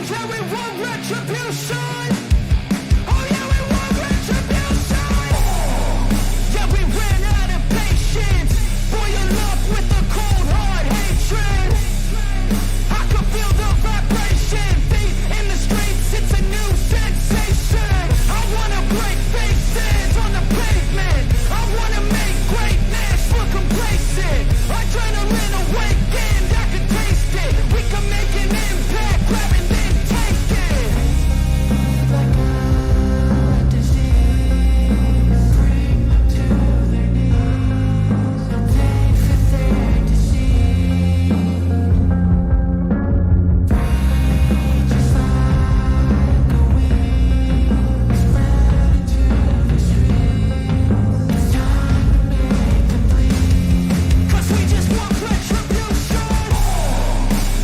yeah, we want retribution. Oh yeah, we want retribution. Yeah, we ran out of patience. Boil up with the cold hard hatred. I can feel the vibration. Feet in the streets, it's a new sensation. I wanna break faces on the pavement. I wanna make greatness look complacent. Adrenaline awakened, I can taste it. We can make an impact, grab and then take it. Like a disease, bring them to their knees. No pain for their disease. Free just like a weed, spread into the streets. It's time to make them bleed. 'Cause we just want retribution.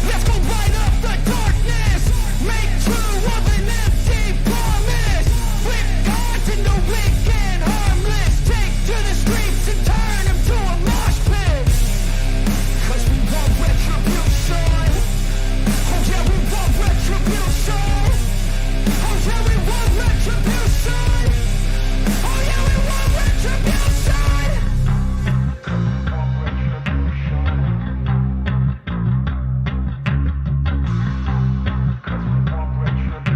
Let's go light up the darkness. Make true of an empty promise. Flip cards into weak and harmless. Take to the streets and turn them to a mosh pit. 'Cause we want retribution. Oh yeah, we want retribution. Oh yeah, we want retribution. Oh yeah, we want retribution.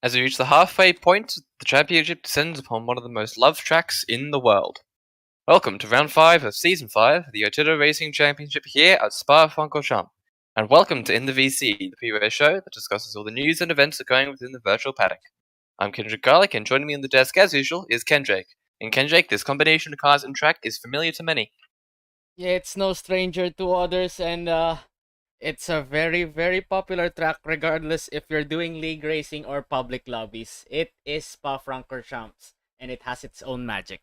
As we reach the halfway point, the championship descends upon one of the most loved tracks in the world. Welcome to round 5 of season 5 of the Artito Racing Championship here at Spa-Francorchamps. And welcome to In the VC, the pre-race show that discusses all the news and events occurring within the virtual paddock. I'm Kendrick Garlic, and joining me on the desk as usual is Kendrake. And Kendrake, this combination of cars and track is familiar to many. Yeah, it's no stranger to others, and it's a very, very popular track regardless if you're doing league racing or public lobbies. It is Spa-Francorchamps, and it has its own magic.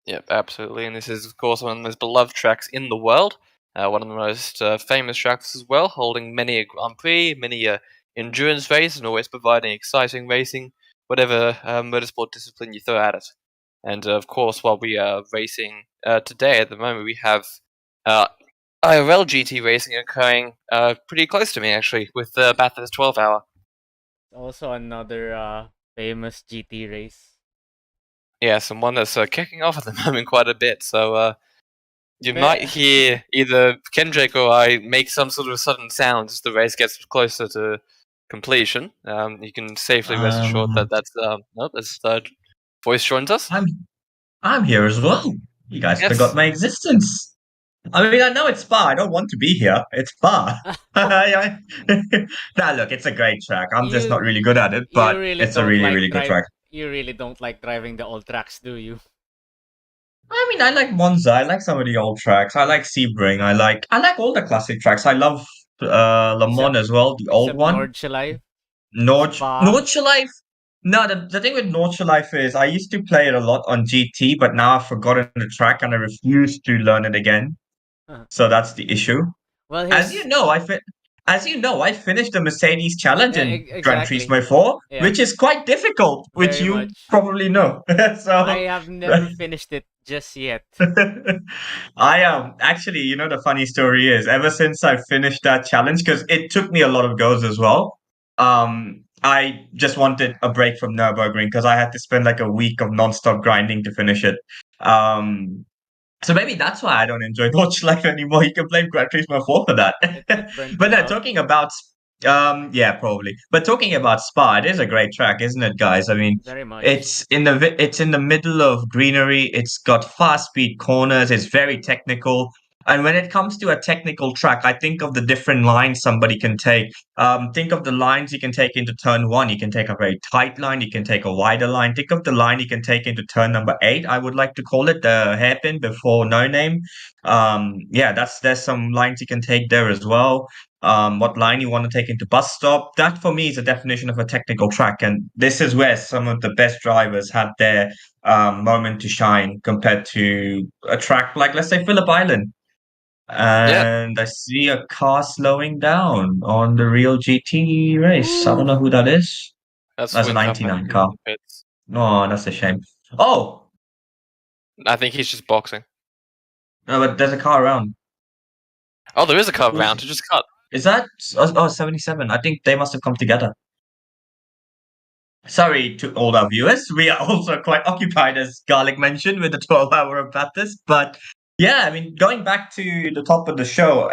Yep, absolutely. And this is, of course, one of the most beloved tracks in the world. One of the most famous tracks as well, holding many a Grand Prix, many endurance race, and always providing exciting racing, whatever motorsport discipline you throw at it. And of course, while we are racing today, at the moment, we have IRL GT racing occurring pretty close to me, actually, with Bathurst 12 Hour. Also another famous GT race. Yes, and one that's kicking off at the moment quite a bit. So you Ve- might hear either Kendrick or I make some sort of sudden sound as the race gets closer to completion. You can safely rest assured that that's voice joins us. I'm here as well. You guys Yes. forgot my existence. I mean, I know it's Spa. I don't want to be here. It's Spa. Nah, look, it's a great track. I'm just You- not really good at it, you but really it's a don't really, like really good drive- track. You really don't like driving the old tracks, do you? I mean, I like Monza. I like some of the old tracks. I like Sebring. I like all the classic tracks. I love Le Mans as well, the old Except one. Nordschleife. Spa. Nordschleife. No, the thing with Nordschleife is I used to play it a lot on GT, but now I've forgotten the track and I refuse to learn it again. Uh-huh. So that's the issue. Well, As you know, I finished the Mercedes Challenge Yeah, in Gran exactly. Turismo 4, Yeah. which is quite difficult, which Very you much. probably know. So I have never finished it just yet. I actually, you know, the funny story is ever since I finished that challenge, because it took me a lot of goes as well. I just wanted a break from Nürburgring because I had to spend like a week of non-stop grinding to finish it. So maybe that's why I don't enjoy Nordschleife anymore. You can blame Gran Turismo 4 for that. burnt But you no, out. talking about yeah, probably. But talking about Spa, it is a great track, isn't it, guys? I mean, Very much. it's in the middle of greenery. It's got fast speed corners. It's very technical. And when it comes to a technical track, I think of the different lines somebody can take. Think of the lines you can take into turn 1. You can take a very tight line. You can take a wider line. Think of the line you can take into turn number 8. I would like to call it the hairpin before no name. Yeah, there's some lines you can take there as well. What line you want to take into bus stop. That for me is a definition of a technical track. And this is where some of the best drivers had their moment to shine compared to a track like, let's say, Phillip Island. And I see a car slowing down on the real GT race. I don't know who that is. That's That's a Win 99 Papa car. in the pits. No, that's a shame. Oh, I think he's just boxing. no, but there's a car around. Oh, there is a car Who's round. It just cut. is that? 77. I think they must have come together. Sorry to all our viewers. We are also quite occupied, as Garlic mentioned, with the 12-hour of Baptist. But yeah, I mean, going back to the top of the show,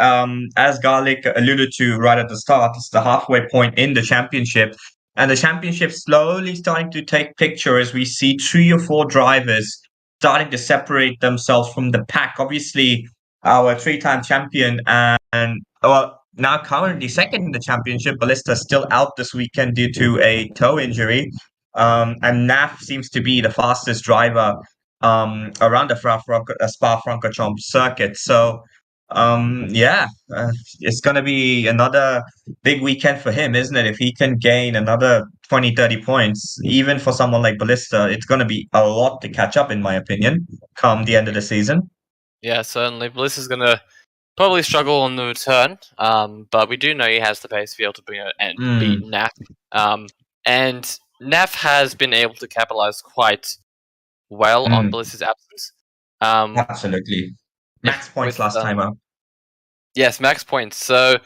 as Garlic alluded to right at the start, it's the halfway point in the championship. And the championship slowly starting to take picture as we see 3 or 4 drivers starting to separate themselves from the pack. Obviously, our 3-time champion and well, now currently second in the championship, Ballista still out this weekend due to a toe injury. And Naf seems to be the fastest driver around the Spa-Francorchamps circuit. So, yeah, it's going to be another big weekend for him, isn't it? If he can gain another 20, 30 points, even for someone like Ballista, it's going to be a lot to catch up, in my opinion, come the end of the season. Yeah, certainly. Bliss is gonna probably struggle on the return. But we do know he has the pace to be able to bring it and beat Naf. And Naf has been able to capitalize quite well on Bliss's absence. Absolutely. Max points last time out. Yes, max points. So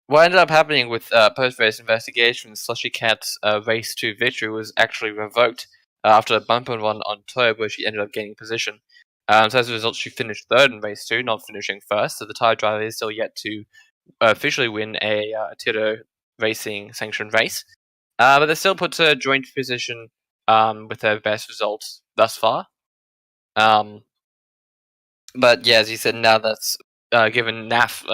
what ended up happening with post-race investigation, Slushy Cat's race 2 victory was actually revoked after a bumper run on Tob, where she ended up gaining position. So as a result, she finished 3rd in race 2, not finishing 1st. So the tyre driver is still yet to officially win a Artito Racing sanctioned race. But they still put a joint position with their best results thus far. But yeah, as you said, now that's given NAF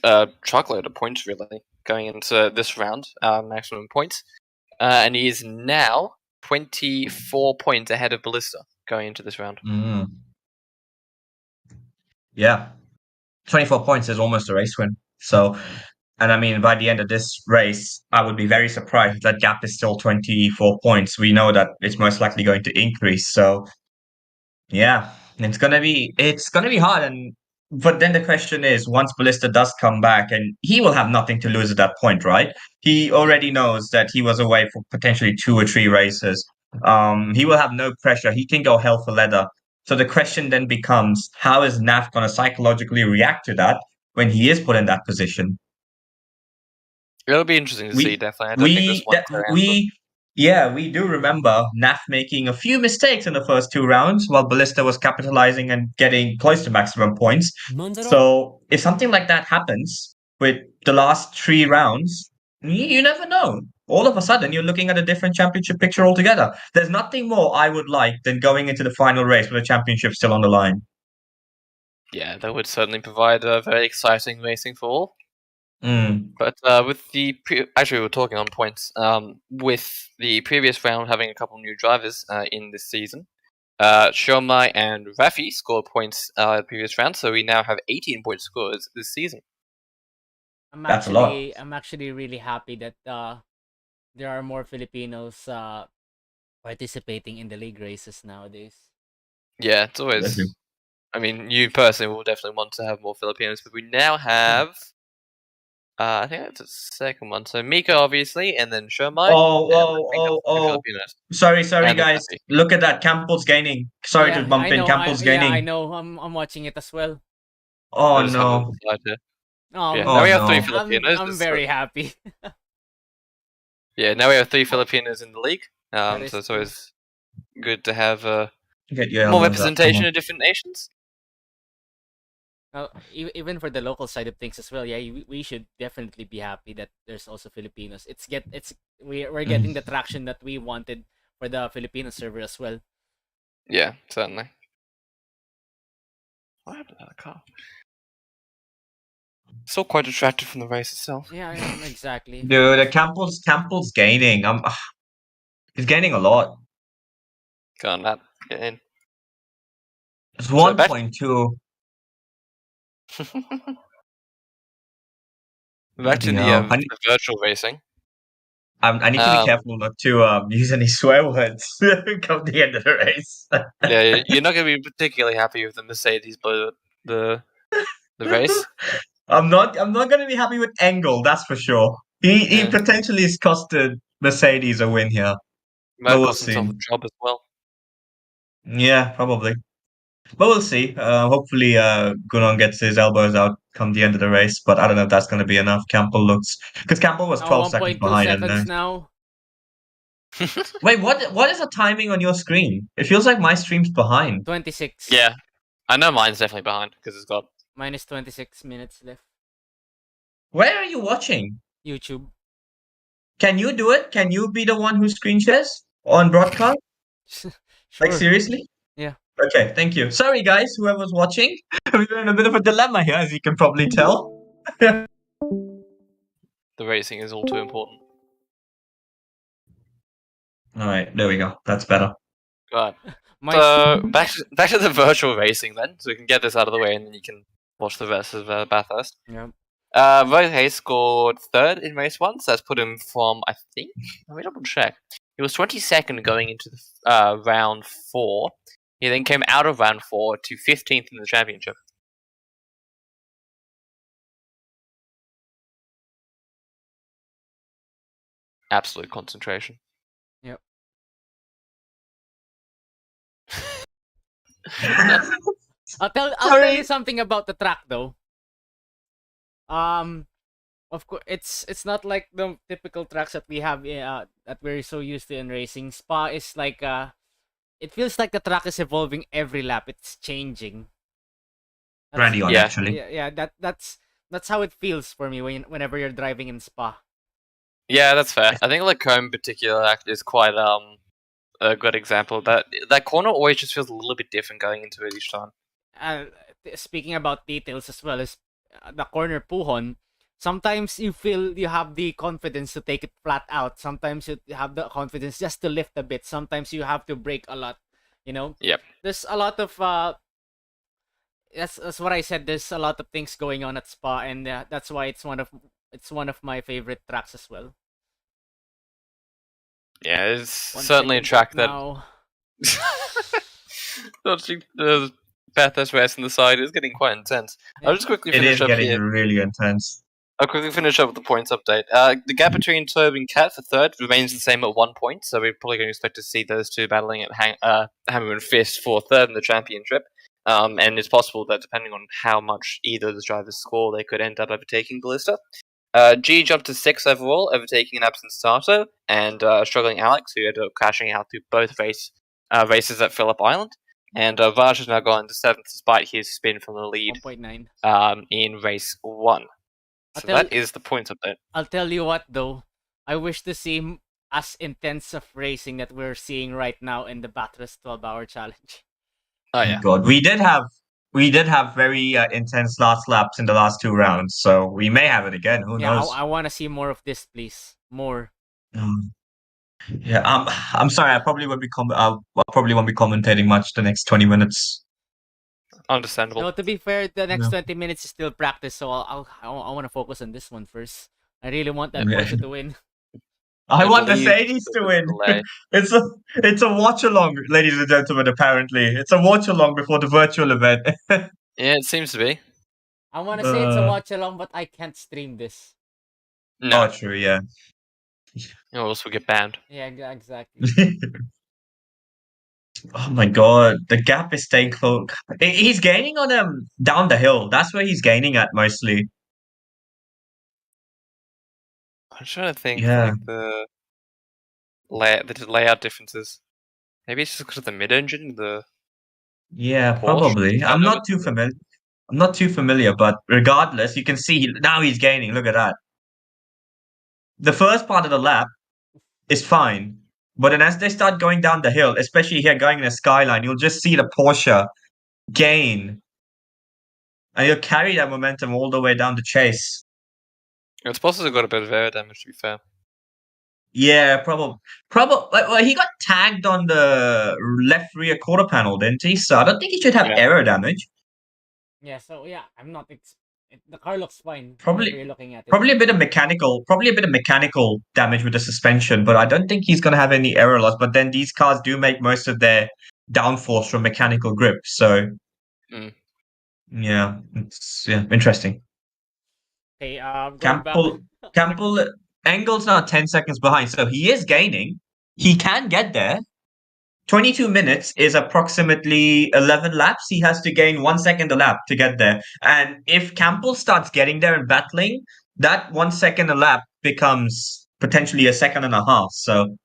a truckload of points, really, going into this round, maximum points. And he is now 24 points ahead of Ballista going into this round. Yeah. 24 points is almost a race win. So, and I mean, by the end of this race, I would be very surprised if that gap is still 24 points. We know that it's most likely going to increase. So, yeah, it's gonna be hard. But then the question is, once Ballista does come back, and he will have nothing to lose at that point, right? He already knows that he was away for potentially 2 or 3 races. He will have no pressure. He can go hell for leather. So the question then becomes, how is Naf going to psychologically react to that when he is put in that position? It'll be interesting to see, definitely. I don't think there's one clear answer. We do remember Naf making a few mistakes in the first 2 rounds while Ballista was capitalizing and getting close to maximum points. So if something like that happens with the last 3 rounds, you never know. All of a sudden, you're looking at a different championship picture altogether. There's nothing more I would like than going into the final race with a championship still on the line. Yeah, that would certainly provide a very exciting racing for all. But with the actually, we were talking on points. With the previous round having a couple new drivers in this season, Shomai and Rafi scored points the previous round, so we now have 18 point scores this season. That's a lot. I'm actually really happy that there are more Filipinos participating in the league races nowadays. Yeah, it's always. I mean, you personally will definitely want to have more Filipinos, but we now have. I think that's the second one. So Mika, obviously, and then Shomai. Sorry, guys. Look at that. Campbell's gaining. Sorry to bump in. Campbell's gaining. Yeah, I know. I'm watching it as well. Oh no. Yeah, now we have 3 Filipinos. I'm very happy. Yeah, now we have 3 Filipinos in the league. So it's always good to have more representation of different nations. Even for the local side of things as well, yeah, we should definitely be happy that there's also Filipinos. We're getting the traction that we wanted for the Filipino server as well. Yeah, certainly. What happened to that car? Still quite attractive from the race itself. Yeah, exactly. Dude, Campbell's gaining. He's gaining a lot. Go on, Matt. Get in. It's 1.2. Back to the virtual racing. I need to be careful not to use any swear words come the end of the race. Yeah, you're not going to be particularly happy with the Mercedes, but the race. I'm not going to be happy with Engel, that's for sure. He potentially has costed Mercedes a win here. Might we'll cost himself see. a job as well. Yeah, probably. But we'll see. Hopefully, Gunon gets his elbows out come the end of the race. But I don't know if that's going to be enough. Campbell looks because Campbell was 12 seconds 1.2 behind. seconds now. Wait, what is the timing on your screen? It feels like my stream's behind. 26. Yeah, I know mine's definitely behind because it's got. Minus 26 minutes left. Where are you watching? YouTube. Can you do it? Can you be the one who screen shares on broadcast? Sure. Like seriously? Yeah. Okay, thank you. Sorry, guys, whoever's watching. We're in a bit of a dilemma here, as you can probably tell. The racing is all too important. All right, there we go. That's better. Right. My So back to the virtual racing then, so we can get this out of the way, and then you can watch the rest of Bathurst. yeah. Roy Hayes scored third in race one, so that's put him from, I think, let me double check. He was 22nd going into the round 4. He then came out of round 4 to 15th in the championship. Absolute concentration. Yep. I'll tell you something about the track though. Of course, it's not like the typical tracks that we have that we're so used to in racing. Spa is like it feels like the track is evolving every lap. It's changing. Ready on, Yeah. actually. Yeah, that's how it feels for me whenever you're driving in Spa. Yeah, that's fair. I think Lacombe in particular actually is quite a good example of that. That corner always just feels a little bit different going into it each time. Speaking about details as well as the corner pujon, sometimes you feel you have the confidence to take it flat out. Sometimes you have the confidence just to lift a bit. Sometimes you have to brake a lot. You know. Yep. There's a lot of that's what I said. There's a lot of things going on at Spa, and that's why it's one of my favorite tracks as well. Yeah, it's 1 certainly a second track that. now. Watching the Bathurst race on the side is getting quite intense. I'll just quickly It finish is up getting here. really intense. I'll quickly finish up with the points update. The gap between Toby and Cat for third remains the same at 1 point, so we're probably going to expect to see those two battling at hammer and fist for third in the championship. And it's possible that depending on how much either of the drivers score, they could end up overtaking Ballista. G jumped to 6th overall, overtaking an absent Sato, and struggling Alex, who ended up crashing out through both races at Phillip Island. And Vaj has now gone to 7th despite his spin from the lead 1.9. in race 1. So that is the points update. I'll tell you what though, I wish to see as intense of racing that we're seeing right now in the Bathurst 12-hour challenge. Oh yeah. God, we did have very intense last laps in the last 2 rounds, so we may have it again. Who knows? I want to see more of this, please. More. Yeah, I'm sorry. I probably won't be commentating much the next 20 minutes. Understandable. No, to be fair, the next No. 20 minutes is still practice, so I want to focus on this one first. I really want that Okay. Porsche to win. I want believe Mercedes to win. delay. It's a watch along, ladies and gentlemen. Apparently, it's a watch along before the virtual event. Yeah, it seems to be. I want to say it's a watch along, but I can't stream this. No, Oh, true. Yeah. or else we get banned. Yeah, exactly. Oh my god, the gap is staying close. He's gaining on him down the hill. That's where he's gaining at mostly. I'm trying to think Yeah. like the layout differences. Maybe it's just because of the mid-engine. Yeah, Porsche? probably. I I'm know not too familiar. I'm not too familiar, but regardless, you can see now he's gaining. Look at that. The first part of the lap is fine, but then as they start going down the hill, especially here going in a skyline, you'll just see the Porsche gain, and you'll carry that momentum all the way down the chase. It's possible got a bit of air damage. To be fair. Yeah, probably. Well, he got tagged on the left rear quarter panel, didn't he? So I don't think he should have Yeah. error damage. Yeah, so yeah, I'm not. The car looks fine. Probably- Whenever you're looking at it. Probably a bit of mechanical damage with the suspension, but I don't think he's gonna have any error loss. But then these cars do make most of their downforce from mechanical grip, so yeah, it's interesting. Okay, going back. Campbell Engel's now 10 seconds behind, so he is gaining. he can get there. 22 minutes is approximately 11 laps. He has to gain 1 second a lap to get there. And if Campbell starts getting there and battling, that 1 second a lap becomes potentially a second and a half. So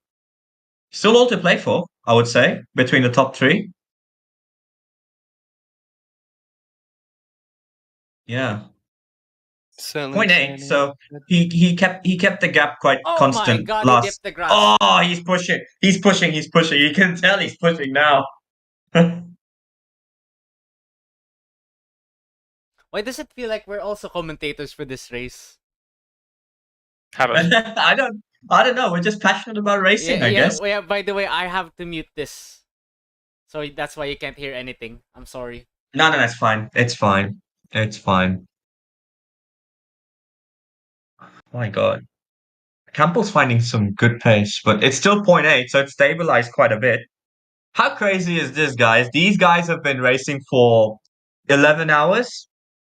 still all to play for, I would say, between the top three. Yeah. Certainly. 0.8. So he kept the gap quite Oh my constant god, he last. dipped the grass. Oh, he's pushing. He's pushing. He's pushing. You can tell he's pushing now. Why does it feel like we're also commentators for this race? Habit. I don't know. We're just passionate about racing, I guess. Yeah, by the way, I have to mute this. So that's why you can't hear anything. I'm sorry. No, it's fine. It's fine. It's fine. My God. Campbell's finding some good pace, but it's still 0.8, so it's stabilized quite a bit. How crazy is this, guys? These guys have been racing for 11 hours,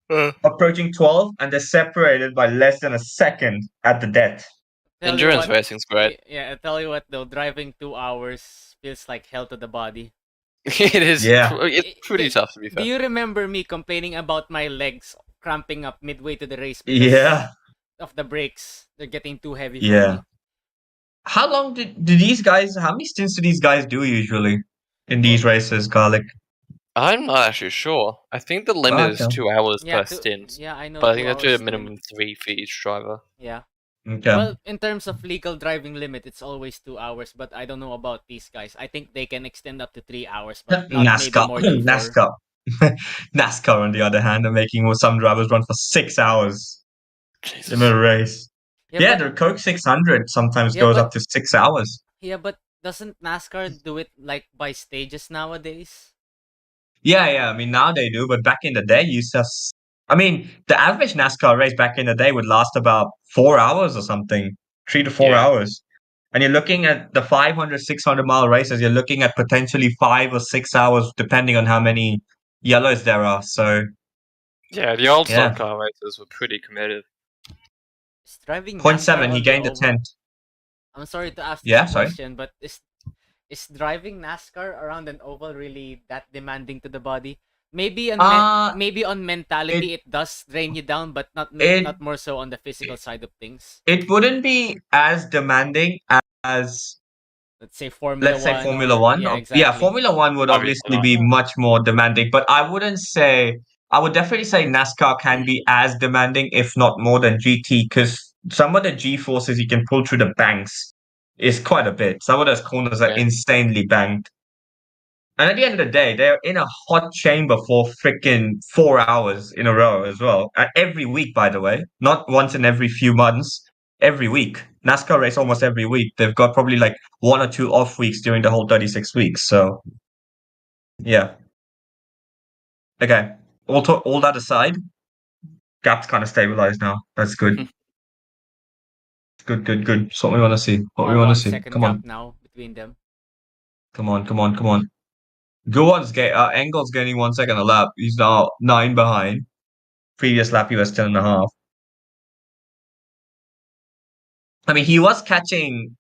approaching 12, and they're separated by less than a second at the death. Tell you Endurance what, racing's great. Yeah, I tell you what though, driving 2 hours feels like hell to the body. It is. Yeah. It's pretty tough to be Do fair. you remember me complaining about my legs cramping up midway to the race because Yeah. of the brakes? They're getting too heavy for Yeah. me. How long do these guys, how many stints do these guys do usually in these races, Garlic? I'm not actually sure. I think the limit is Okay. 2 hours Yeah, per stint. yeah, I know. But I 2 think that's hours a minimum 3 for each driver. Yeah. Okay. Well, in terms of legal driving limit, it's always 2 hours. But I don't know about these guys. I think they can extend up to 3 hours, but not maybe NASCAR. more than 4. NASCAR. NASCAR, on the other hand, are making some drivers run for 6 hours in Jesus. a race. Yeah, but, the Coke 600 sometimes Yeah, goes but- up to 6 hours. yeah, but doesn't NASCAR do it like by stages nowadays? Yeah. I mean, now they do, but back in the day, you just. I mean, the average NASCAR race back in the day would last about 4 hours or something, 3 to 4 Yeah. hours. And you're looking at the 500, 600-mile races, you're looking at potentially 5 or 6 hours, depending on how many yellows there are. So, Yeah, the old Yeah. stock car races were pretty committed. Is driving 0.7, NASCAR he on gained the a oval? tenth. I'm sorry to ask Yeah, this sorry. question, but is driving NASCAR around an oval really that demanding to the body? Maybe maybe on mentality it does drain you down, but not more so on the physical side of things. It wouldn't be as demanding as, Let's say Formula let's say, 1 Formula or One. yeah, Yeah, exactly. Formula One would obviously be much more demanding, but I would definitely say NASCAR can be as demanding, if not more than GT, because some of the G forces you can pull through the banks is quite a bit. Some of those corners are Yeah. insanely banked. And at the end of the day, they're in a hot chamber for freaking 4 hours in a row as well. And every week, by the way, not once in every few months, every week. NASCAR race almost every week. They've got probably like 1 or 2 off weeks during the whole 36 weeks. So, yeah. Okay. All that aside, gap's kind of stabilized now. That's good. Good. That's what we want to see. What we Or want to 1 see. second Come gap on. now between them. Come on. Go on's Engel's gaining 1 second a lap. He's now 9 behind. Previous lap, he was 10.5. I mean, he was catching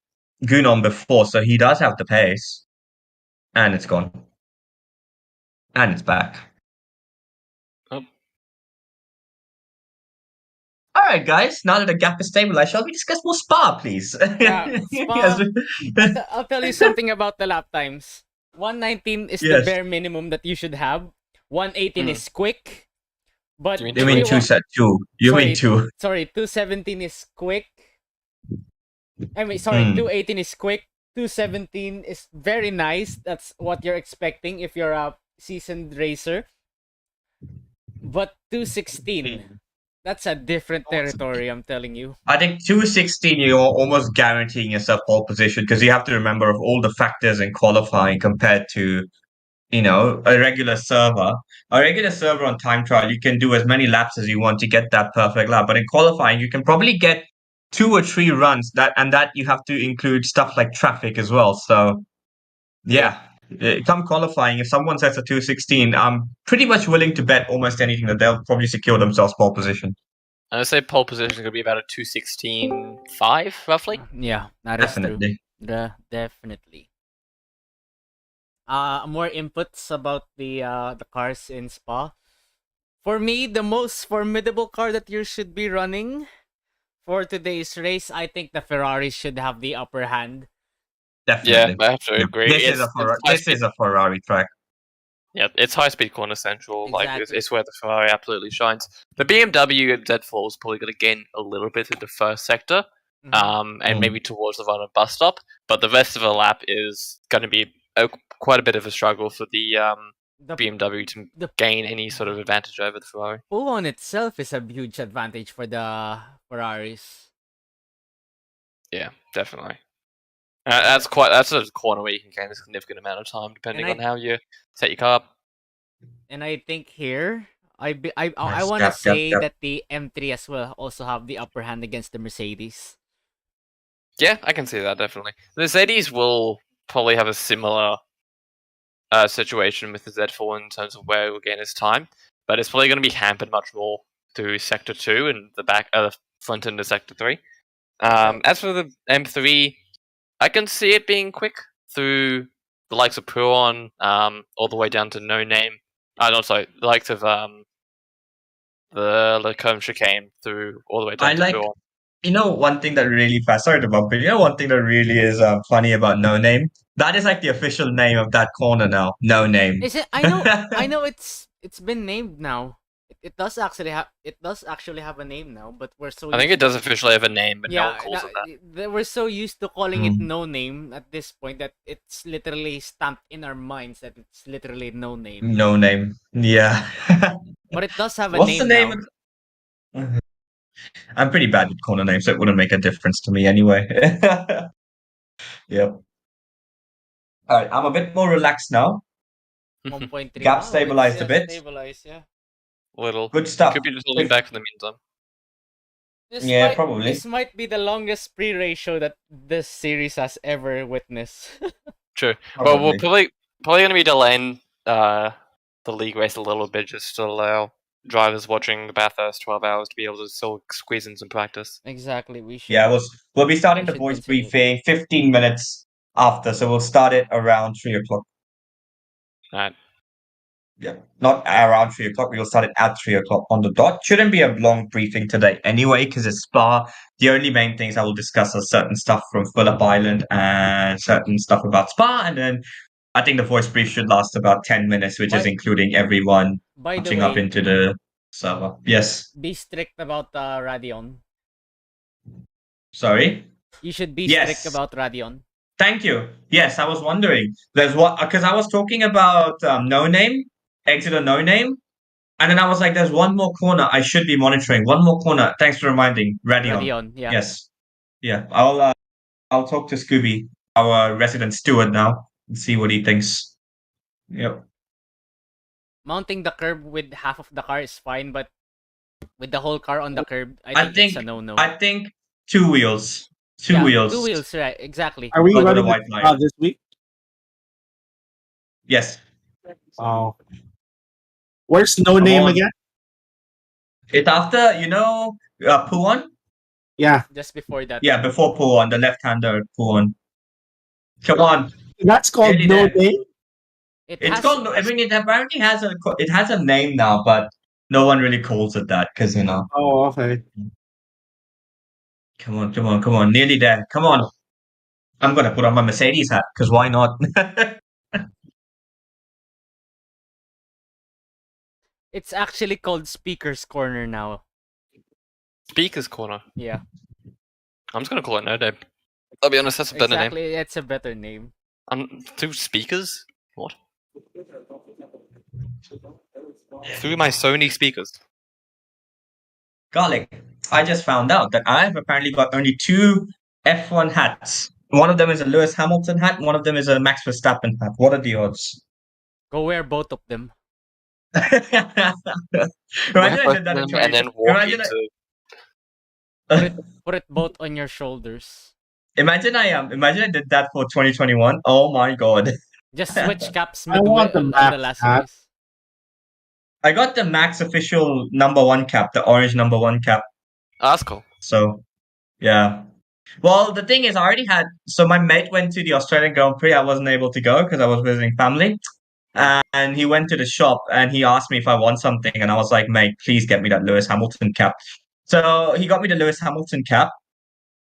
Gunon before, so he does have the pace. And it's gone. And it's back. Oh. All right, guys. Now that the gap is stabilized, shall we discuss more Spa, please? Yeah, Spa. Yes. I'll tell you something about the lap times. 119 is the Yes. bare minimum that you should have. 118 is quick. But You mean You mean 2? You mean 2? Sorry, 217 is quick. I mean, sorry, 218 is quick. 217 is very nice. That's what you're expecting if you're a seasoned racer. But 216, that's a different territory, I'm telling you. I think 216, you're almost guaranteeing yourself pole position because you have to remember of all the factors in qualifying compared to, a regular server. A regular server on time trial, you can do as many laps as you want to get that perfect lap. But in qualifying, you can probably get 2 or 3 runs that you have to include stuff like traffic as well. So, yeah. Come qualifying, if someone sets a 216, I'm pretty much willing to bet almost anything that they'll probably secure themselves pole position. And I say pole position is going to be about a 2:16.5 roughly. Yeah, that is true. Definitely. Definitely. More inputs about the cars in Spa. For me, the most formidable car that you should be running for today's race, I think the Ferrari should have the upper hand. Definitely. Yeah, I have to Yeah. agree. This is a Ferrari track. Yeah, it's high-speed corner central. Like Exactly. it's where the Ferrari absolutely shines. The BMW Z4 is probably going to gain a little bit in the first sector, Mhm. and maybe towards the final bus stop. But the rest of the lap is going to be quite a bit of a struggle for the The BMW to the gain any sort of advantage over the Ferrari. pull on itself is a huge advantage for the Ferraris. Yeah, definitely. That's a corner where you can gain a significant amount of time depending And on how you set your car up. And I think here, I Nice. want to Yep, say yep. that the M3 as well also have the upper hand against the Mercedes. Yeah, I can see that definitely. The Mercedes will probably have a similar situation with the Z4 in terms of where it will gain its time, but it's probably going to be hampered much more through Sector 2 and the front end of Sector 3. As for the M3, I can see it being quick through the likes of Puron, all the way down to No Name. The likes of the Lacombe chicane through all the way down I to like, Puron. one thing that really fast. Sorry to bump it. One thing that really is funny about No Name. That is like the official name of that corner now. No Name. Is it? I know it's been named now. It does actually have a name now, but we're so I think used it does officially have a name, but no yeah, one calls it that. we're so used to calling it Mm. no name at this point that it's literally stamped in our minds that it's literally no name. No Name. Yeah. But it does have a What's the name name? now. I'm pretty bad with corner names, so it wouldn't make a difference to me anyway. Yep. All right, I'm a bit more relaxed now. 1.3. Gap Wow, stabilized a bit. Stabilized, yeah. Little. Good You stuff. could be just holding back for the meantime. Yeah, probably. This might be the longest pre-ratio that this series has ever witnessed. True. Well, we're Probably. probably going to be delaying the league race a little bit just to allow drivers watching the Bathurst 12 hours to be able to still squeeze in some practice. Exactly. We should. Yeah, we'll be starting we the should voice consider it. briefing 15 minutes after, so we'll start it around 3 o'clock. Alright. Yeah, not around 3 o'clock. We'll start it at 3 o'clock on the dot. Shouldn't be a long briefing today anyway, because it's Spa. The only main things I will discuss are certain stuff from Phillip Island and certain stuff about Spa, and then I think the voice brief should last about 10 minutes, which is By- including everyone By the catching up way, into the server. Yes. be strict about Radeon. Sorry. You should be Yes. strict about Radeon. Thank you. Yes, I was wondering. There's what, because I was talking about No Name, Exeter No Name, and then I was like, there's one more corner I should be monitoring. One more corner. Thanks for reminding. Radion. Radeon, yeah. Yes. Yeah. I'll talk to Scooby, our resident steward now, and see what he thinks. Yep. Mounting the curb with half of the car is fine, but with the whole car on the curb, I I think think it's a no-no. I think 2 wheels. Two Yeah, wheels. 2 wheels, right? Exactly. Are we Over the running white line. this week? Yes. Oh. Where's no Come name on. again? It's after, Puon? Yeah, Just before that. Yeah, before Puon, the left-hander Puon. Come on. that's called Really no there. name. It's called. I mean, it apparently has a name now, but no one really calls it that because Oh, okay. Come on, nearly there. Come on. I'm gonna put on my Mercedes hat because why not? It's actually called Speaker's Corner now. Speaker's Corner. Yeah. I'm just going to call it No Name. I'll be honest, that's a better name. Exactly, it's a better name. Two speakers? What? Through my Sony speakers. Garlic. I just found out that I've apparently got only two F1 hats. One of them is a Lewis Hamilton hat. One of them is a Max Verstappen hat. What are the odds? Go wear both of them. Imagine I did that in And then 20 walk imagine into... Put it both on your shoulders. Imagine I did that for 2021. Oh my god. Just switch caps I midway want the on Max the last hat. race. I got the Max official number one cap, the orange number one cap. Oh, that's cool. So yeah. Well, the thing is, I already had. So my mate went to the Australian Grand Prix. I wasn't able to go because I was visiting family. And he went to the shop and he asked me if I want something, and I was like, "Mate, please get me that Lewis Hamilton cap." So he got me the Lewis Hamilton cap.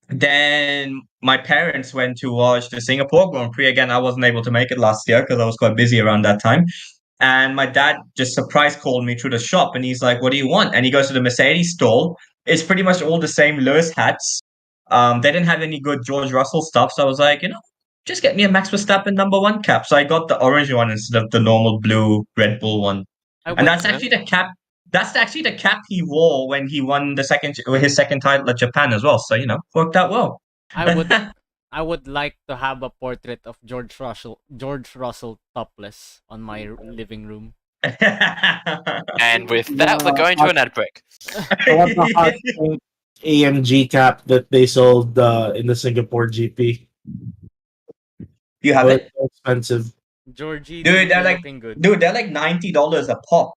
Then my parents went to watch the Singapore Grand Prix again. I wasn't able to make it last year because I was quite busy around that time. And my dad just surprise called me through the shop and he's like, "What do you want?" And he goes to the Mercedes stall. It's pretty much all the same Lewis hats. They didn't have any good George Russell stuff. So I was like, just get me a Max Verstappen #1 cap. So I got the orange one instead of the normal blue Red Bull one. I And would that's actually the cap. That's actually the cap he wore when he won his second title at Japan as well. So worked out well. I would I would like to have a portrait of George Russell topless on my living room. And with that, we're going to an ad break. I want the hot pink AMG cap that they sold in the Singapore GP. You have But it, Georgie, expensive. dude. They're like, looking good. $90 a pop,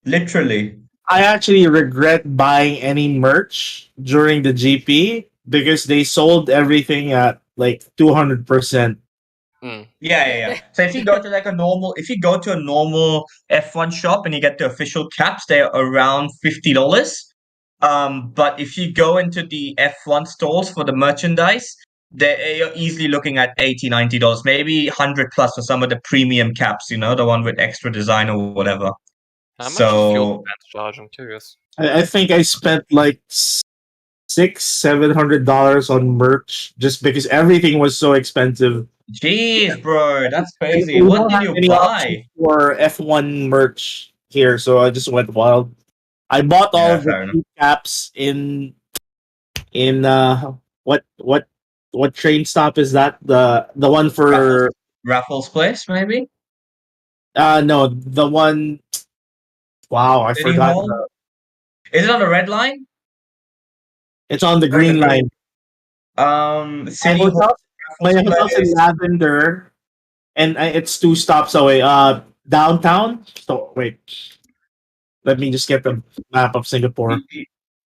literally. I actually regret buying any merch during the GP because they sold everything at like 200%. Yeah. So if you go to a normal F1 shop and you get the official caps, they're around $50. But if you go into the F1 stores for the merchandise, you're easily looking at $80, $90, maybe 100 plus for some of the premium caps. The one with extra design or whatever. How much is fuel So fans charge? I'm curious. I think I spent like $600-700 on merch just because everything was so expensive. jeez, bro, that's crazy. We What don't did have you any options buy? for F1 merch here, so I just went wild. I bought all Yeah, of the fair enough. cheap caps in what train stop is that? The one for Raffles Place, maybe? no, the one. Wow, I City forgot. Hall? Is it on the red line? It's on the Or the green line. My City Hall, hotel, my Raffles hotel's in Place. Lavender, and it's 2 stops away. Downtown. So wait, let me just get the map of Singapore.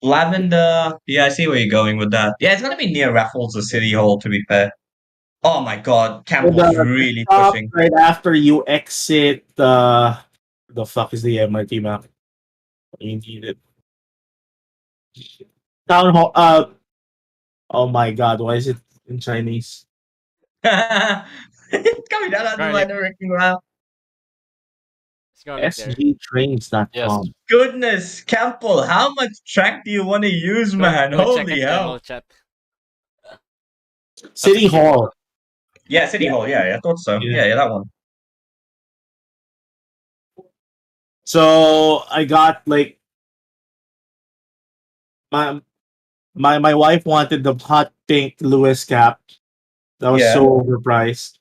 Lavender. Yeah, I see where you're going with that. Yeah, it's gonna be near Raffles or City Hall, to be fair. Oh my God, So Campbell's the really stop pushing. right after you exit the fuck is the MRT map? You need it. Town hall. Oh my god, why is it in Chinese? Coming down on the Garlic. freaking route. It's garlic there. SGtrains.com. Yes. Goodness, Campbell, how much track do you want to use, man? Go check Holy at hell. demo chat. City Hall. Yeah, City Hall. Yeah, I thought so. Yeah. Yeah, that one. So I got like my my wife wanted the hot pink Lewis cap. That was Yeah. so overpriced.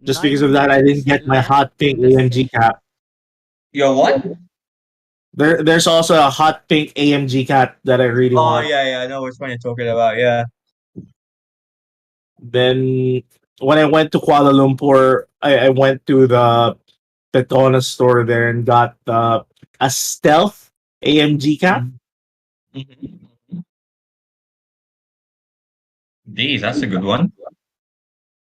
Just because of that, I didn't get my hot pink AMG cap. Your what? There's also a hot pink AMG cap that I really Oh, want. yeah, I know which one you're talking about. Yeah. Then when I went to Kuala Lumpur, I went to the Petronas store there and got a stealth AMG cap. Geez, that's a good one.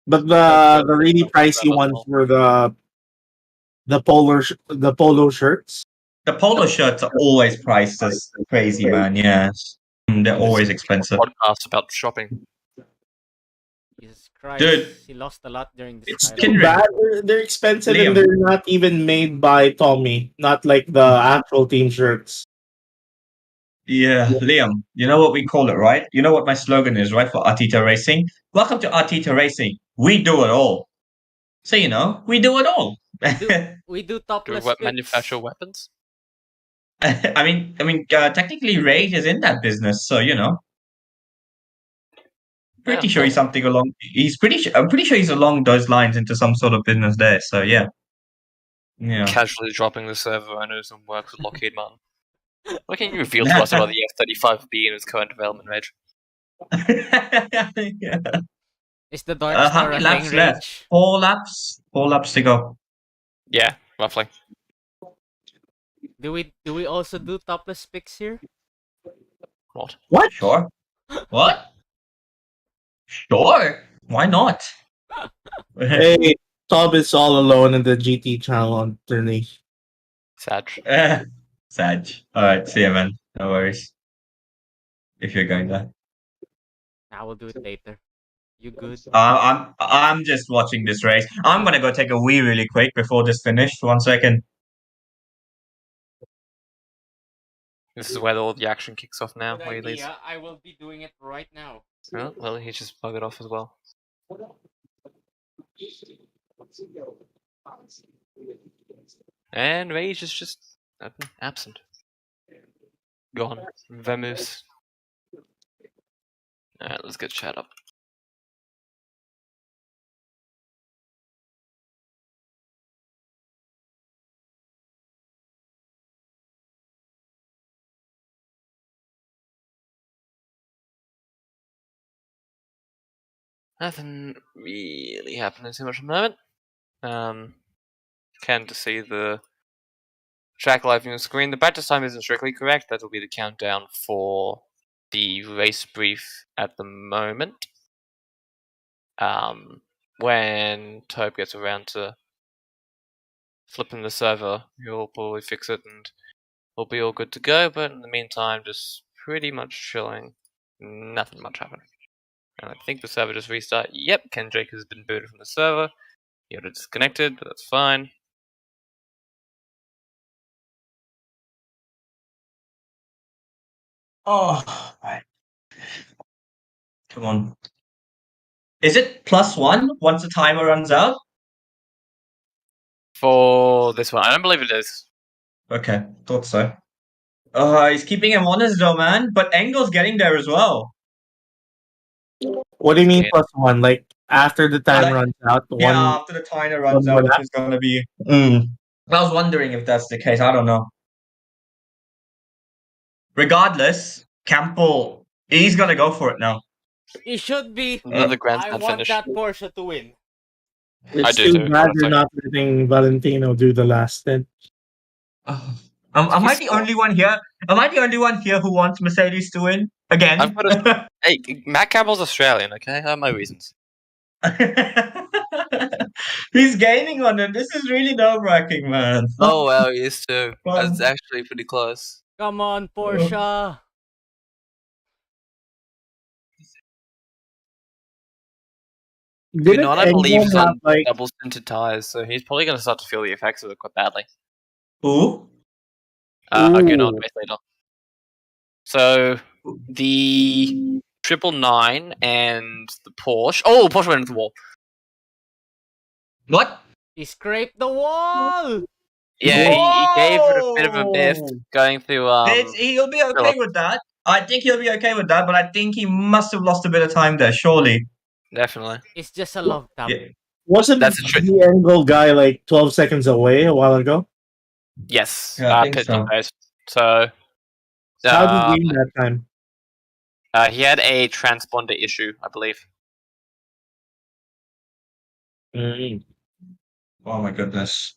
But That's the really good. pricey ones were the polo shirts. The polo shirts are always priced as crazy, man. Yes. They're always expensive. Podcast about shopping. Jesus Christ. Dude. He lost a lot during this It's time. Kindred. Too bad they're expensive Liam. and they're not even made by Tommy. Not like the actual team shirts. Yeah, Liam, you know what we call it, right? You know what my slogan is, right, for Artito Racing? Welcome to Artito Racing. We do it all. So, we do it all. We do Do topless we pics. manufacture weapons? I mean, technically Rage is in that business, so, pretty Yeah, sure he's cool. something along. I'm pretty sure he's along those lines into some sort of business there. So, yeah. Casually dropping the server owners and works with Lockheed Martin. What can you reveal to us about the F-35B and its current development rate? Yeah. Is the Dark How Star many a laps thing, left? Rage? 4 laps. 4 laps to go. Yeah, roughly. Do we also do topless pics here? What? What? Sure. What? Sure. Why not? Hey, Tom is all alone in the GT channel underneath. Sag. Sag. All right. See you, man. No worries. If you're going there. I will do it later. You good? I'm just watching this race. I'm gonna go take a wee really quick before this finished. 1 second. This is where all the action kicks off now. Good Where he leads. idea. I will be doing it right now. Oh, well, he just buggered off as well. And Rage is just absent. Gone. Vamoose. Alright, let's get chat up. Nothing really happening too much at the moment. Can to see the track live on the screen. The practice time isn't strictly correct. That will be the countdown for the race brief at the moment. When Tobe gets around to flipping the server, he'll probably fix it and we'll be all good to go. But in the meantime, just pretty much chilling. Nothing much happened. And I think the server just restarted. Yep, Kendrick has been booted from the server. He got disconnected, but that's fine. Oh, right. Come on. Is it +1 once the timer runs out? For this one, I don't believe it is. Okay, thought so. He's keeping him honest though, man. But Engel's getting there as well. What do you mean Yeah. +1? Like after the time Like- runs out, Yeah, one. after the timer runs one out, more lap? it's gonna be. I was wondering if that's the case. I don't know. Regardless, Campbell, he's gonna go for it now. It should be. Another I grandstand want finish. that Porsche to win. It's do too too, bad honestly. you're not letting Valentino do the last stint. Am I the only one here? Am I the only one here who wants Mercedes to win again? I've got Hey, Matt Campbell's Australian, okay? I have my reasons. He's gaining on it. This is really nerve-wracking, man. Oh, well, he is too. Well- That's actually pretty close. Come on, Porsche. Didn't Not, I believe, Engel he's have, on like, double stinted tires, so he's probably going to start to feel the effects of it quite badly. Who? Again, on Ooh. race later. So, the 999 and the Porsche. Oh, Porsche went into the wall. What? He scraped the wall. Yeah, he gave it a bit of a biff Whoa! going through. He'll be okay Philip. with that. I think he'll be okay with that, but I think he must have lost a bit of time there, surely. Definitely. It's just a love tap. Yeah. Wasn't That's a trick. the Engel guy like 12 seconds away a while ago? Yes, Yeah, I think pit so. base. So, How did he gain that time? he had a transponder issue, I believe. Oh my goodness.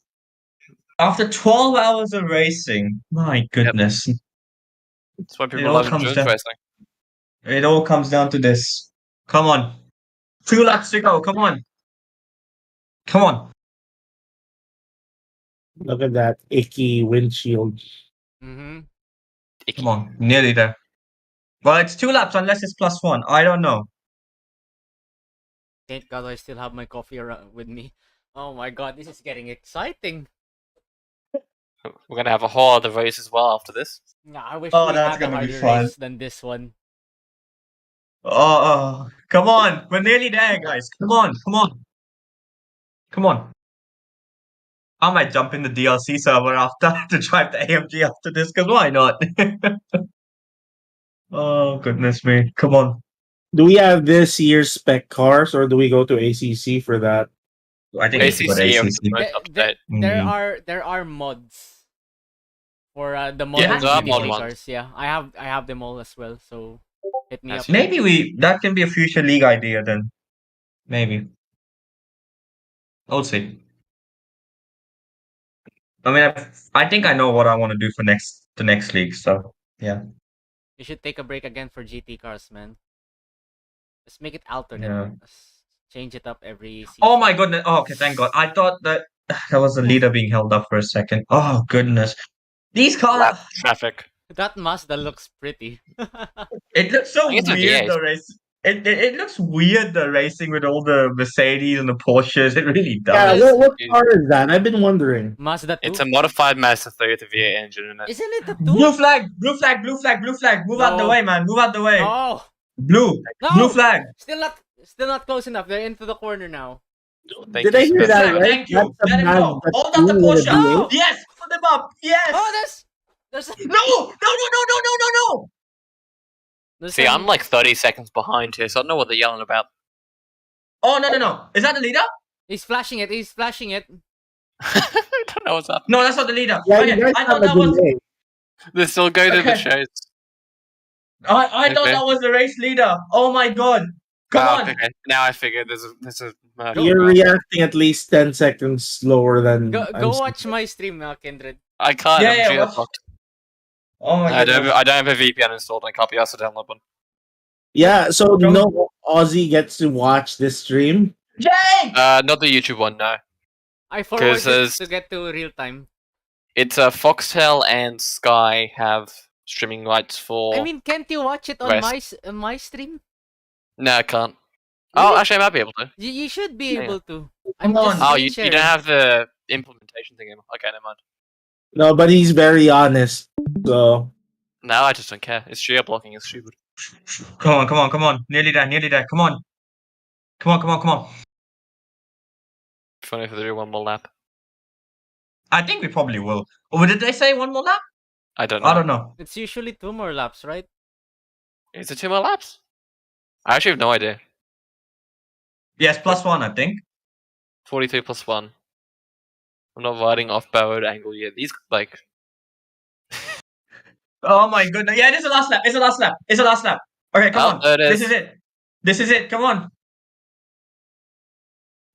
After 12 hours of racing, my goodness. That's why It people all love comes endurance down- racing. It all comes down to this. Come on. 2 laps to go. Come on. Come on. Look at that icky windshield. Mm-hmm. Come on. Nearly there. Well, it's 2 laps unless it's +1. I don't know. Thank God I still have my coffee around with me. Oh my God, this is getting exciting. We're gonna have a whole other race as well after this. Yeah, I wish Oh, we that's had a gonna be harder fun. race than this one. Oh, come on. We're nearly there, guys. Come on. Come on. Come on. I might jump in the DLC server after to drive the AMG after this, because why not? Oh, goodness me. Come on. Do we have this year's spec cars or do we go to ACC for that? I think it's ACC, about yeah, ACC. most up to date. There are mods for the mod Yeah, and there are GT mod ones. cars. Yeah, I have them all as well. So hit me That's up. Maybe that can be a future league idea then. Maybe. We'll see. I mean, I think I know what I want to do for the next league, so yeah. You should take a break again for GT cars, man. Let's make it alternate. Yeah. Let's change it up every season. Oh my goodness. Oh, okay, thank God. I thought that was the leader being held up for a second. Oh goodness. These cars. Lap traffic. That Mazda looks pretty. It looks so I think it's a weird V8. the race. It looks weird the racing with all the Mercedes and the Porsches. It really Yeah, does. Yes. what car is that? I've been wondering. Mazda 2? It's a modified Mazda 3 with a V8 engine in it. Isn't it a 2? Blue flag, blue flag, blue flag, blue flag. Move out the No. way, man. Move out the way. Oh! Blue. No! Blue flag. Still not close enough. They're into the corner now. Thank Did you, I hear Spencer. that Flag, right? thank you. That's a Let him go. Mazda Hold up the 2 with a Porsche. V8? Yes, hold him up. Yes. Oh, there's No. there's See, some- I'm like 30 seconds behind here, so I don't know what they're yelling about. Oh, no. Is that the leader? He's flashing it. He's flashing it. I don't know what's happening. No, that's not the leader. Yeah, Okay, you guys I have thought a that was. delay. They still go to the Okay. shows. I thought Okay. that was the race leader. Oh my God. Come Ah, on. okay. Now I figure there's a murder. You're reacting at least 10 seconds slower than Go I'm watch my stream, Kindred. I can't. Yeah, I'm yeah, geoblocked. watch- Oh my I goodness. don't have a VPN installed. I can't be asked to download one. Yeah, so Come- no Aussie gets to watch this stream. Jake! Not the YouTube one. No, I forwarded 'Cause there's- to get to real time. it's Foxtel and Sky have streaming rights for. I mean, can't you watch it on Rest. my stream? no, I can't. Oh, Really? actually, I might be able to. You should be Hang on. able to. I'm Come just on. Oh, screen you sharing. don't have the implementation thing anymore. Okay, never mind. No, but he's very honest. So No, I just don't care. It's geo blocking. It's stupid. Come on. Nearly there. Come on. Funny if they do one more lap. I think we probably will. Or did they say one more lap? I don't know. I don't know. It's usually 2 more laps, right? Is it 2 more laps? I actually have no idea. Yes, +1, I think. 42 plus 1. I'm not riding off borrowed angle yet. These, like... Oh my goodness. Yeah, this is the last lap. Okay, come Oh, on. there it is. This is it. Come on.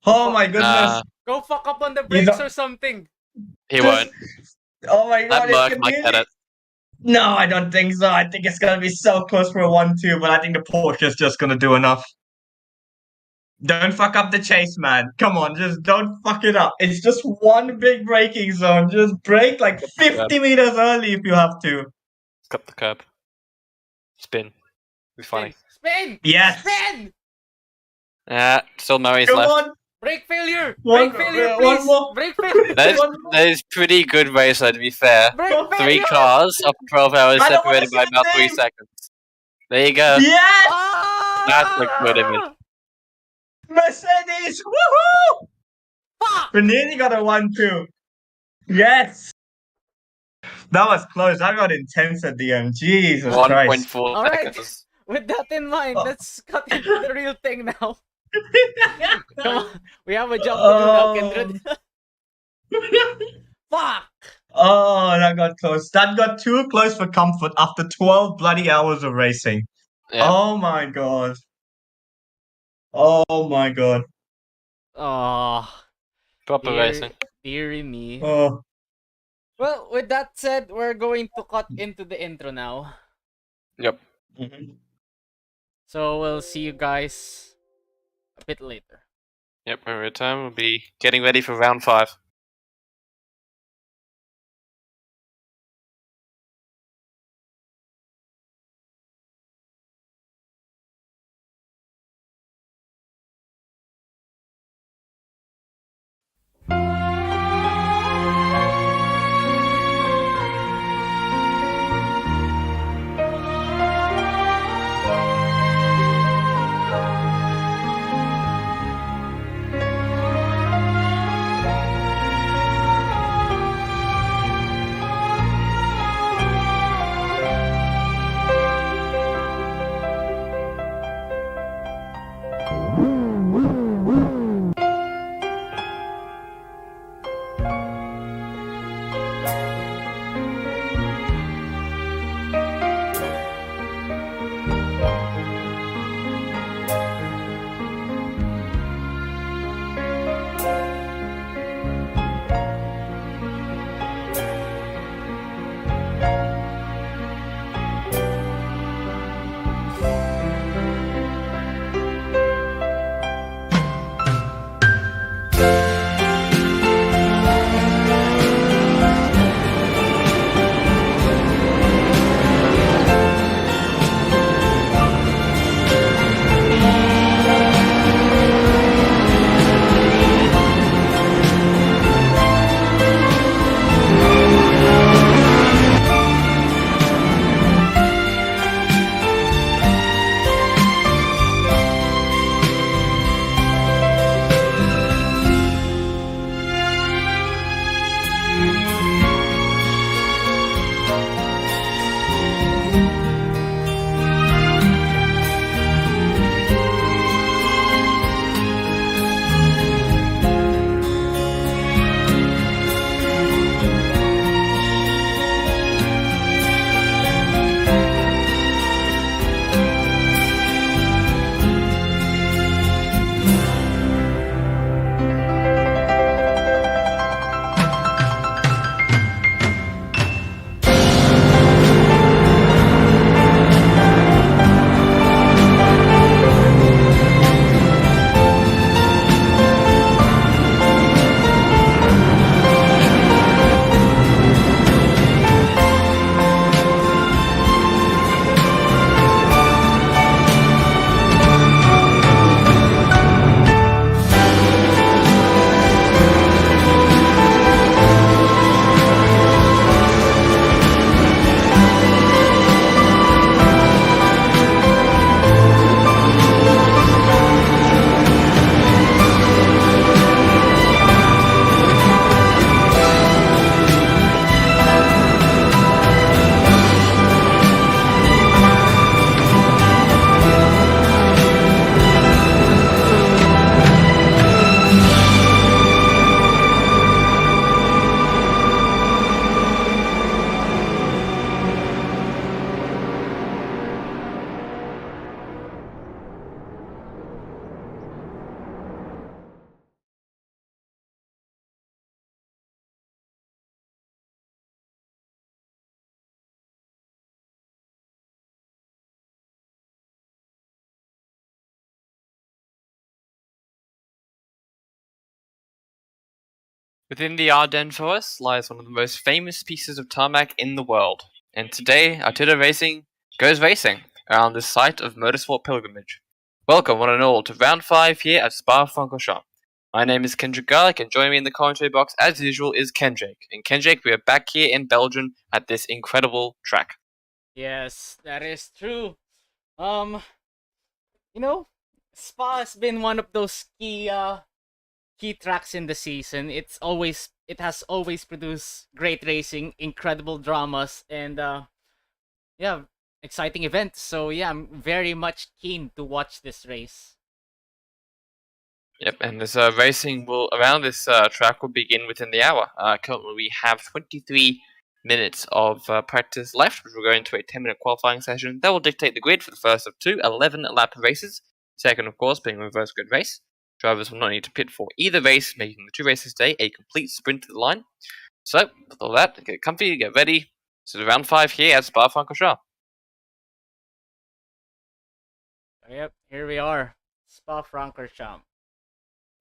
Oh my goodness. Go fuck up on the You brakes don't- or something. He won't. Oh my That god. Merc it's might get it. No, I don't think so. I think it's gonna be so close for a 1-2, but I think the Porsche is just gonna do enough. Don't fuck up the chase, man. Come on, just don't fuck it up. It's just one big braking zone. Just brake like 50 meters early if you have to. Cut the curb. Spin. Be funny. Spin! Yes. Spin! Still Murray's Come left. on. Brake failure! One- Brake failure, one please! more. Brake failure! That is pretty good race, though, to be fair. Brake 3 failure! cars after 12 hours I don't wanna separated see by the about 3 name. seconds. There you go. Yes. Ah! That's a good image. Mercedes. Woohoo! Fuck! We nearly got a 1-2. Yes. That was close. That got intense at the end. Jesus Christ. 1.4 Alright. seconds. With that in mind, Oh. let's cut into the real thing now. Come on, we have a job to do now, Kindred. Fuck! Oh, that got close. That got too close for comfort after 12 bloody hours of racing. Yeah. Oh my god. Oh my god. Oh, Proper racing. dearie me. Oh. Well, with that said, we're going to cut into the intro now. Yep. Mhm. So we'll see you guys a bit later. Yep, when we return, we'll be getting ready for round 5. Within the Ardennes forest lies one of the most famous pieces of tarmac in the world, and today Artito Racing goes racing around this site of motorsport pilgrimage. Welcome, one and all, to round 5 here at Spa-Francorchamps. My name is Kendrick Garlic, and joining me in the commentary box, as usual, is Kendrick. And Kendrick, we are back here in Belgium at this incredible track. Yes, that is true. You know, Spa has been one of those key tracks in the season. It has always produced great racing, incredible dramas, and yeah, exciting events. So yeah, I'm very much keen to watch this race. Yep, and this racing will around this track will begin within the hour. Currently, we have 23 minutes of practice left, which will go into a 10-minute qualifying session. That will dictate the grid for the first of two 11-lap races. Second, of course, being a reverse grid race. Drivers will not need to pit for either race, making the two races today a complete sprint to the line. So, with all that, get comfy, get ready. So, the round 5 here at Spa-Francorchamps. Yep, here we are, Spa-Francorchamps.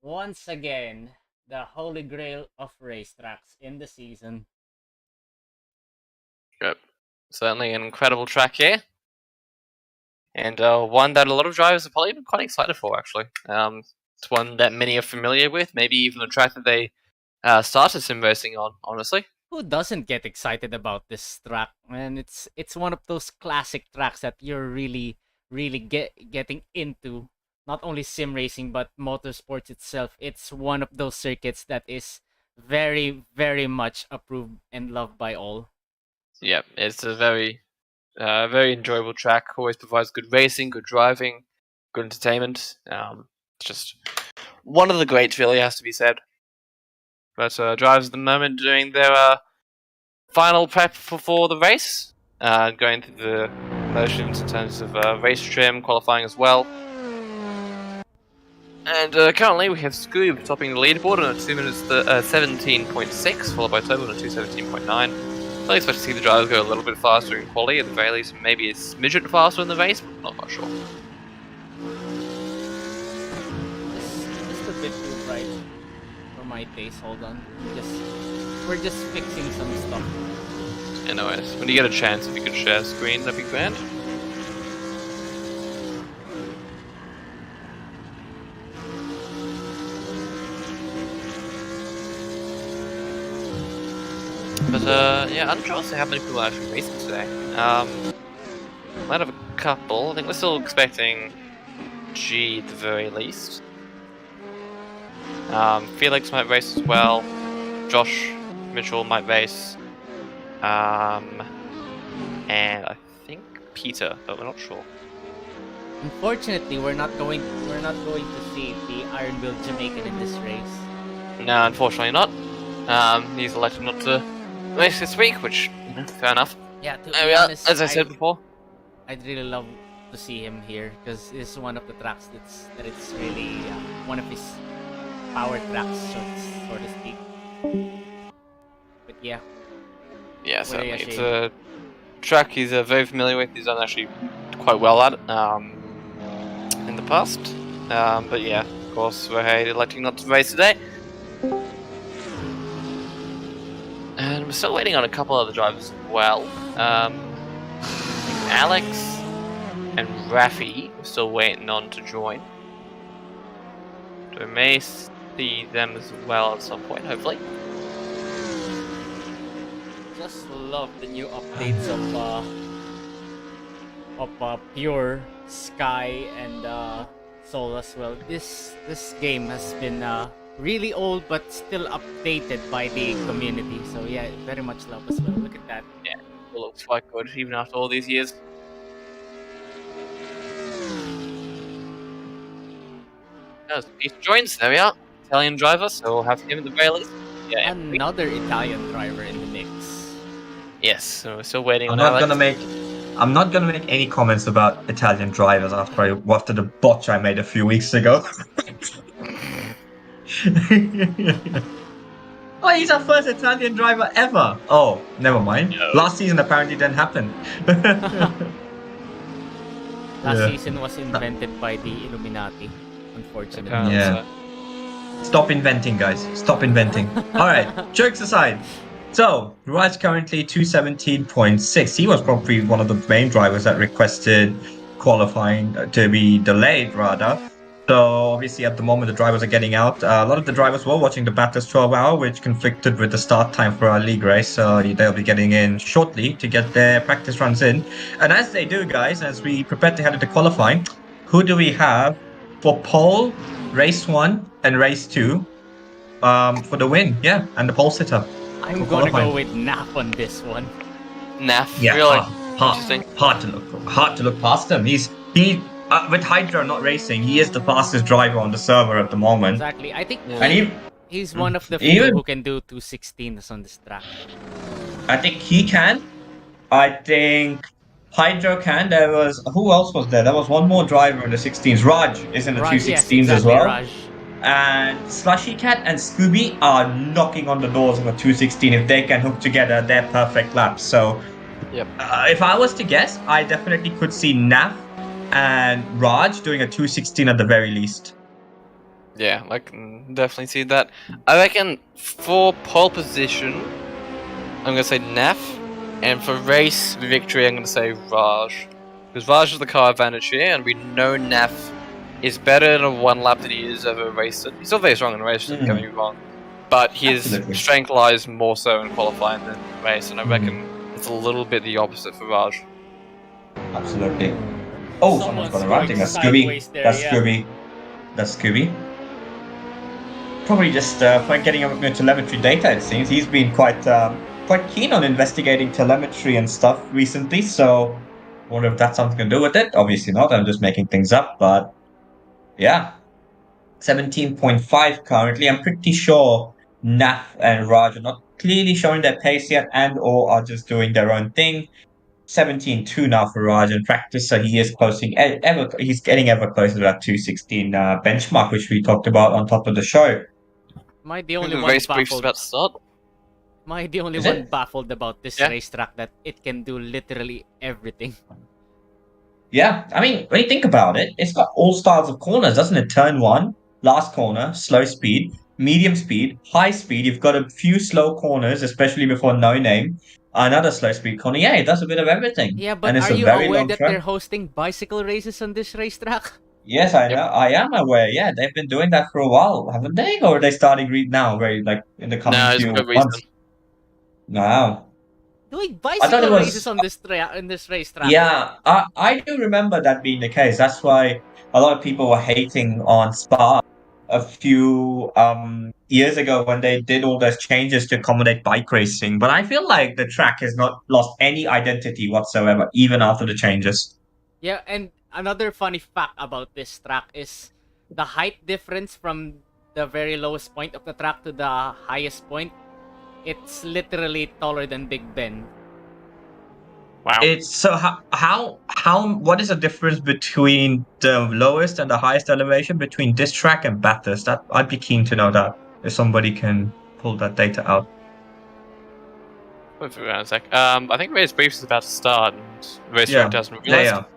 Once again, the holy grail of racetracks in the season. Yep, certainly an incredible track here. And one that a lot of drivers are probably been quite excited for, actually. It's one that many are familiar with, maybe even a track that they started sim racing on, honestly. Who doesn't get excited about this track? Man, it's one of those classic tracks that you're really getting into. Not only sim racing but motorsports itself. It's one of those circuits that is very much approved and loved by all. Yep, it's a very enjoyable track. Always provides good racing, good driving, good entertainment. It's just one of the greats, really, has to be said. But drivers at the moment doing their final prep for the race, going through the motions in terms of race trim, qualifying as well. And currently we have Scoob topping the leaderboard on a 2 minutes 17.6, followed by Tobo on a 2:17.9. I expect to see the drivers go a little bit faster in quality, at the very least maybe a smidgen faster in the race, but not much sure. Just a bit too bright for my taste. Hold on, we're just fixing some stuff. Anyways, when you get a chance, if you could share screen, that'd be grand. But yeah, I'm not sure how many people are actually racing today. Might have a couple. I think we're still expecting G at the very least. Felix might race as well. Josh Mitchell might race. And I think Peter, but we're not sure. Unfortunately, we're not going to see the Iron Will Jamaican in this race. No, unfortunately not. He's elected not to race this week, which, fair enough. Yeah, to There be we are, honest, as I said before. I'd really love to see him here because this is one of the tracks that it's really one of his power tracks, so to speak. But yeah. Yeah, What a certainly. It's shame. a track he's very familiar with. He's done actually quite well at it in the past. But yeah, of course, we're electing not to race today. And we're still waiting on a couple other drivers as well. Alex and Rafi are still waiting on to join. So we may see them as well at some point, hopefully. Just love the new updates of Pure, Sky, and Soul as well. This game has been really old but still updated by the community. So yeah, very much love as well. Look at that. Yeah, it looks quite good even after all these years. As Peter joins, there we are. Italian driver, so we'll have him at the very least. Yeah, Another Italian driver in the mix. yes, so we're still waiting I'm on not Alex. gonna make any comments about Italian drivers after the botch I made a few weeks ago. Oh, he's our first Italian driver ever. Oh, never mind. No. Last season apparently didn't happen. Last Yeah. season was invented by the Illuminati, unfortunately. Apparently Yeah. so. Stop inventing, guys. Stop inventing. All right, jokes aside. So, Raj currently 217.6. He was probably one of the main drivers that requested qualifying to be delayed, rather. So, obviously, at the moment, the drivers are getting out. A lot of the drivers were watching the Batters 12 hour, which conflicted with the start time for our league race. So, they'll be getting in shortly to get their practice runs in. And as they do, guys, as we prepare to head into qualifying, who do we have for pole, race 1, and race 2? For the win, yeah, and the pole sitter. I'm For gonna qualifying. go with Nap on this one. Naff, Yeah, really hard, interesting. hard to look past him. He with Hydra not racing, he is the fastest driver on the server at the moment. Exactly. I think Yeah. And he's one of the few even who can do 216s on this track. I think he can. I think Hydro can. There was who else was there? There was one more driver in the 16s. Raj is in the Raj, yes, 216s as exactly, well. Raj. And Slushy Cat and Scooby are knocking on the doors of a 216. If they can hook together, they're perfect laps. So, Yep. if I was to guess, I definitely could see Naf and Raj doing a 216 at the very least. Yeah, I can definitely see that. I reckon for pole position, I'm gonna say Naff, and for race victory, I'm gonna say Raj, because Raj is the car advantage here, and we know Naff is better in a one lap than he is over a race. He's still very strong in race, don't get me wrong, but his Absolutely. strength lies more so in qualifying than race, and I reckon it's a little bit the opposite for Raj. Absolutely. Oh, someone's got a ranting. That's sideways Scooby. there, That's yeah. Scooby. That's Scooby. Probably just for getting up with telemetry data. It seems he's been quite keen on investigating telemetry and stuff recently. So, I wonder if that's something to do with it. Obviously not. I'm just making things up. But yeah, 17.5 currently. I'm pretty sure Naf and Raj are not clearly showing their pace yet, and or are just doing their own thing. 17.2 now for Raj in practice, so he is he's getting ever closer to that 216 benchmark, which we talked about on top of the show. Am I the I think only the one race brief's baffled? about to start. Am I the only Is one it? baffled about this Yeah. racetrack that it can do literally everything? Yeah, I mean, when you think about it, it's got all styles of corners, doesn't it? Turn 1, last corner, slow speed, medium speed, high speed. You've got a few slow corners, especially before no name. Another slow speed corner. Yeah, it does a bit of everything. Yeah, but And it's are a you very aware long that track. they're hosting bicycle races on this racetrack? Yes, I Yep. know. I am aware. Yeah, they've been doing that for a while, haven't they? Or are they starting now, very like in the coming No, it's few good months? reason. Wow. Doing I thought bicycle it was. races on this racetrack. Yeah, I do remember that being the case. That's why a lot of people were hating on Spa a few years ago when they did all those changes to accommodate bike racing. But I feel like the track has not lost any identity whatsoever, even after the changes. Yeah, and another funny fact about this track is the height difference from the very lowest point of the track to the highest point. It's literally taller than Big Ben. Wow. It's so what is the difference between the lowest and the highest elevation between this track and Bathurst? That I'd be keen to know that if somebody can pull that data out. Wait for a sec. I think race briefs is about to start, and race Yeah, director hasn't they realized. are.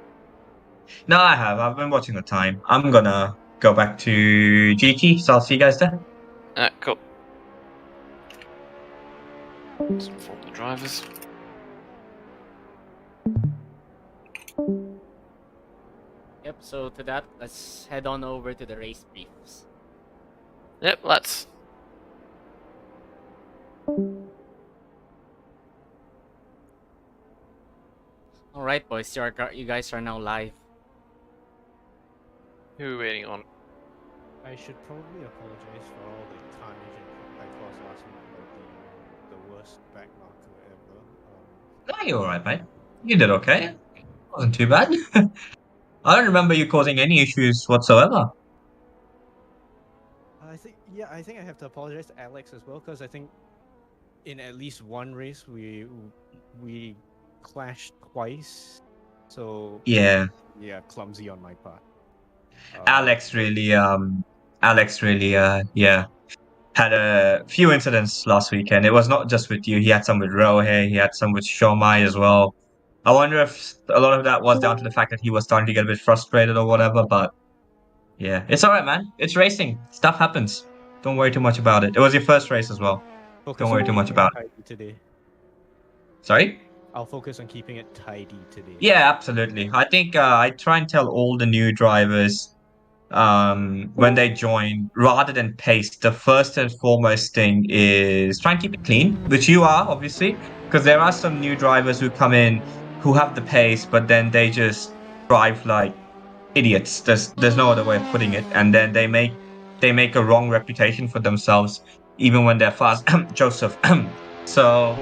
No, I have. I've been watching the time. I'm gonna go back to GT, so I'll see you guys there. Cool. Let's inform the drivers. Yep, so to that, let's head on over to the race briefs. Yep, let's. Alright, boys, you guys are now live. Who are we waiting on? I should probably apologize for all the carnage I caused last week about the worst back marker ever. No, you're alright, mate. You did okay. Wasn't too bad. I don't remember you causing any issues whatsoever. I think I have to apologize to Alex as well because I think in at least one race we clashed twice. So Yeah. yeah, clumsy on my part. Alex really, yeah, had a few incidents last weekend. It was not just with you. He had some with Rohe. He had some with Shomai as well. I wonder if a lot of that was down to the fact that he was starting to get a bit frustrated or whatever. But yeah, it's all right, man. It's racing. Stuff happens. Don't worry too much about it. It was your first race as well. Focus Don't on worry too much keeping it about it. tidy today. Sorry? I'll focus on keeping it tidy today. Yeah, absolutely. I think I try and tell all the new drivers when they join, rather than pace, the first and foremost thing is try and keep it clean, which you are obviously, because there are some new drivers who come in who have the pace, but then they just drive like idiots. There's no other way of putting it, and then they make a wrong reputation for themselves, even when they're fast. Joseph. So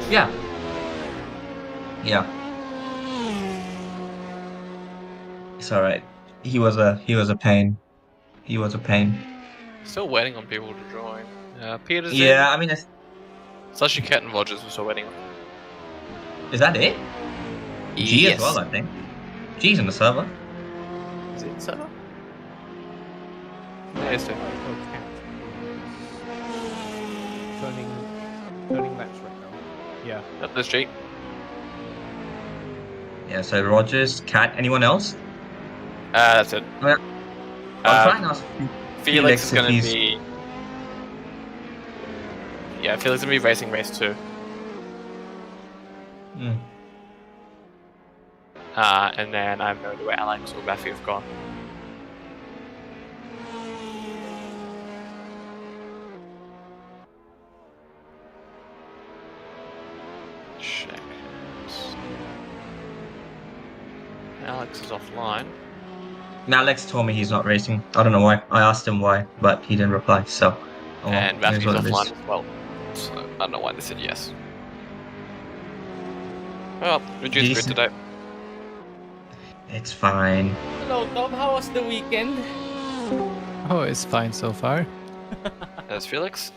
yeah, yeah, it's all right. He was a pain. He was a pain. Still waiting on people to join. Peter's Yeah, in. I mean, It's actually Cat and Rogers we're still waiting on. is that it? G Yes. as well, I think. G's in the server. Is it so? Yeah, it's too. Turning laps right now. Yeah. Yep, there's G. Yeah, so Rogers, Cat, anyone else? That's it. I'll try and ask Felix is if going to he's- be. Yeah, Felix is going to be racing race 2. Hmm. And then I have no idea where Alex or Matthew have gone. Check. Alex is offline. Alex told me he's not racing. I don't know why. I asked him why, but he didn't reply. So, oh, well, And it is Matthew's what it offline is. as well. So I don't know why they said yes. Well, reduced grid Decent. today. It's fine. Hello, Tom. How was the weekend? Oh, it's fine so far. There's Felix.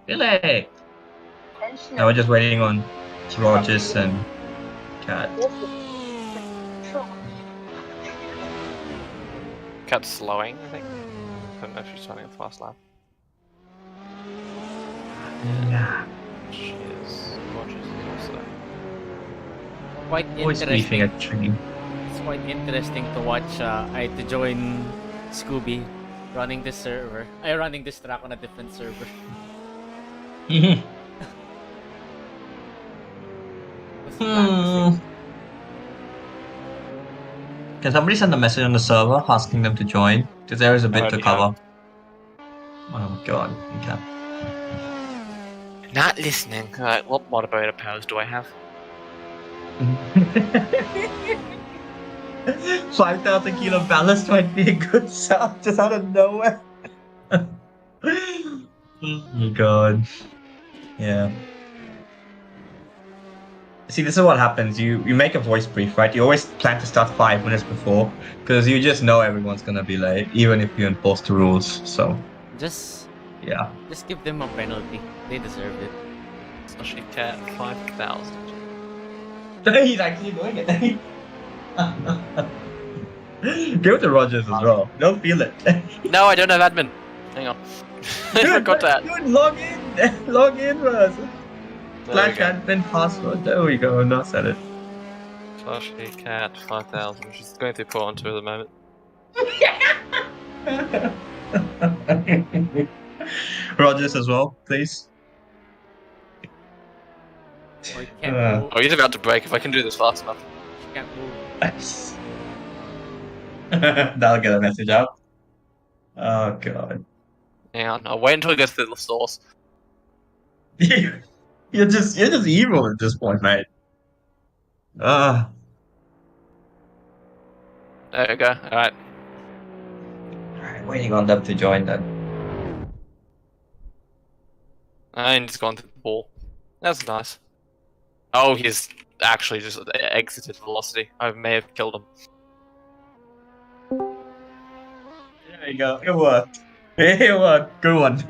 Really? Now we're just waiting on Rogers and Cat. Cat's slowing, I think. I don't know if she's running a fast lap. Yeah. She is. Rogers is also. Quite Always beefing interesting. at tree. It's quite interesting to watch. I had to join Scooby running this server. Running this track on a different server. Was practicing. Can somebody send a message on the server asking them to join? Because there is a bit to Already cover. Oh god. Okay. Not listening. Alright, what moderator powers do I have? 5,000 kilo ballast might be a good sound just out of nowhere. Oh my god. Yeah. See, this is what happens. You make a voice brief, right? You always plan to start 5 minutes before because you just know everyone's gonna be late, even if you enforce the rules. So, Just yeah. give them a penalty. They deserve it. Especially Cat 5,000. He's actually doing it. Give it to Rogers as well. Don't feel it. No, I don't have admin. Hang on. I forgot that. Dude, log in. Log in first. There we Slash go. admin password. There we go. Now said it. Especially Cat 5,000. She's going through Portland 2 at the moment. Rogers as well, please. Or you can't move. Oh, he's about to break if I can do this fast enough. You can't move. Nice. That'll get a message out. Oh god. Hang on, I'll wait until he gets to the source. You're just evil at this point, mate. Ah. There we go. Alright. Alright, waiting on them to join then. And he's gone to the ball. That's nice. Oh, he's actually just exited velocity. I may have killed him. There you go. It worked. It worked. Good one.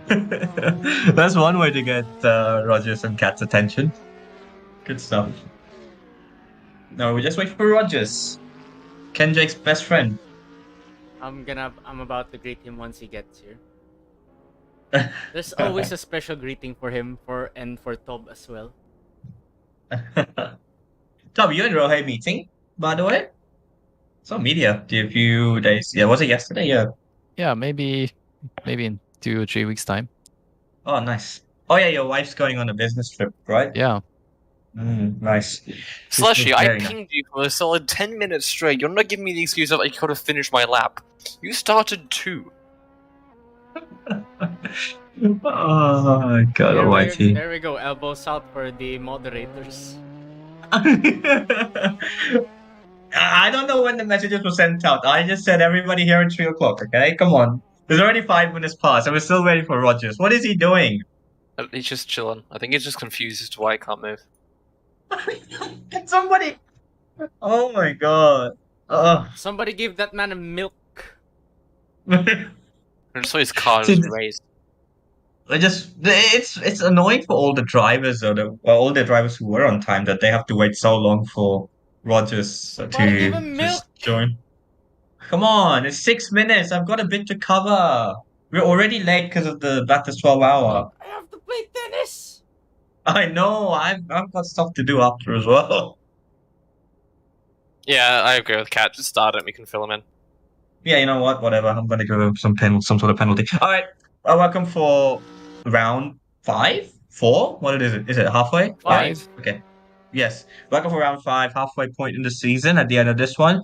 That's one way to get Rogers and Cat's attention. Good stuff. No, we just wait for Rogers. Kenjake's best friend. I'm about to greet him once he gets here. There's always a special greeting for him and for Tob as well. Tom, you and Rohei meeting, by the way? Saw media a few days. Yeah, was it yesterday? Yeah. Yeah, maybe in 2 or 3 weeks time. Oh, nice. Oh yeah, your wife's going on a business trip, right? Yeah. Nice. Slushy, I very nice. pinged you for a solid 10 minutes straight. You're not giving me the excuse of I could have finished my lap. You started too. Oh God Almighty! There we go. Elbows out for the moderators. I don't know when the messages were sent out. I just said everybody here at 3 o'clock. Okay, come on. There's already 5 minutes past, and we're still waiting for Rogers. What is he doing? He's just chilling. I think he's just confused as to why he can't move. Can somebody? Oh my God! Somebody give that man a milk. I just saw his car See, just raised. It's annoying for all the drivers or all the drivers who were on time that they have to wait so long for Rogers Somebody give to him just milk. join. Come on, it's 6 minutes. I've got a bit to cover. We're already late because of the Bathurst 12 hour. I have to play tennis. I know. I've got stuff to do after as well. Yeah, I agree with Kat. Just start it and we can fill him in. Yeah, you know what? Whatever. I'm gonna give him some sort of penalty. All right. Welcome for round 5, 4. What is it? Is it halfway? 5. Okay. Yes. Welcome for round 5, halfway point in the season. At the end of this one,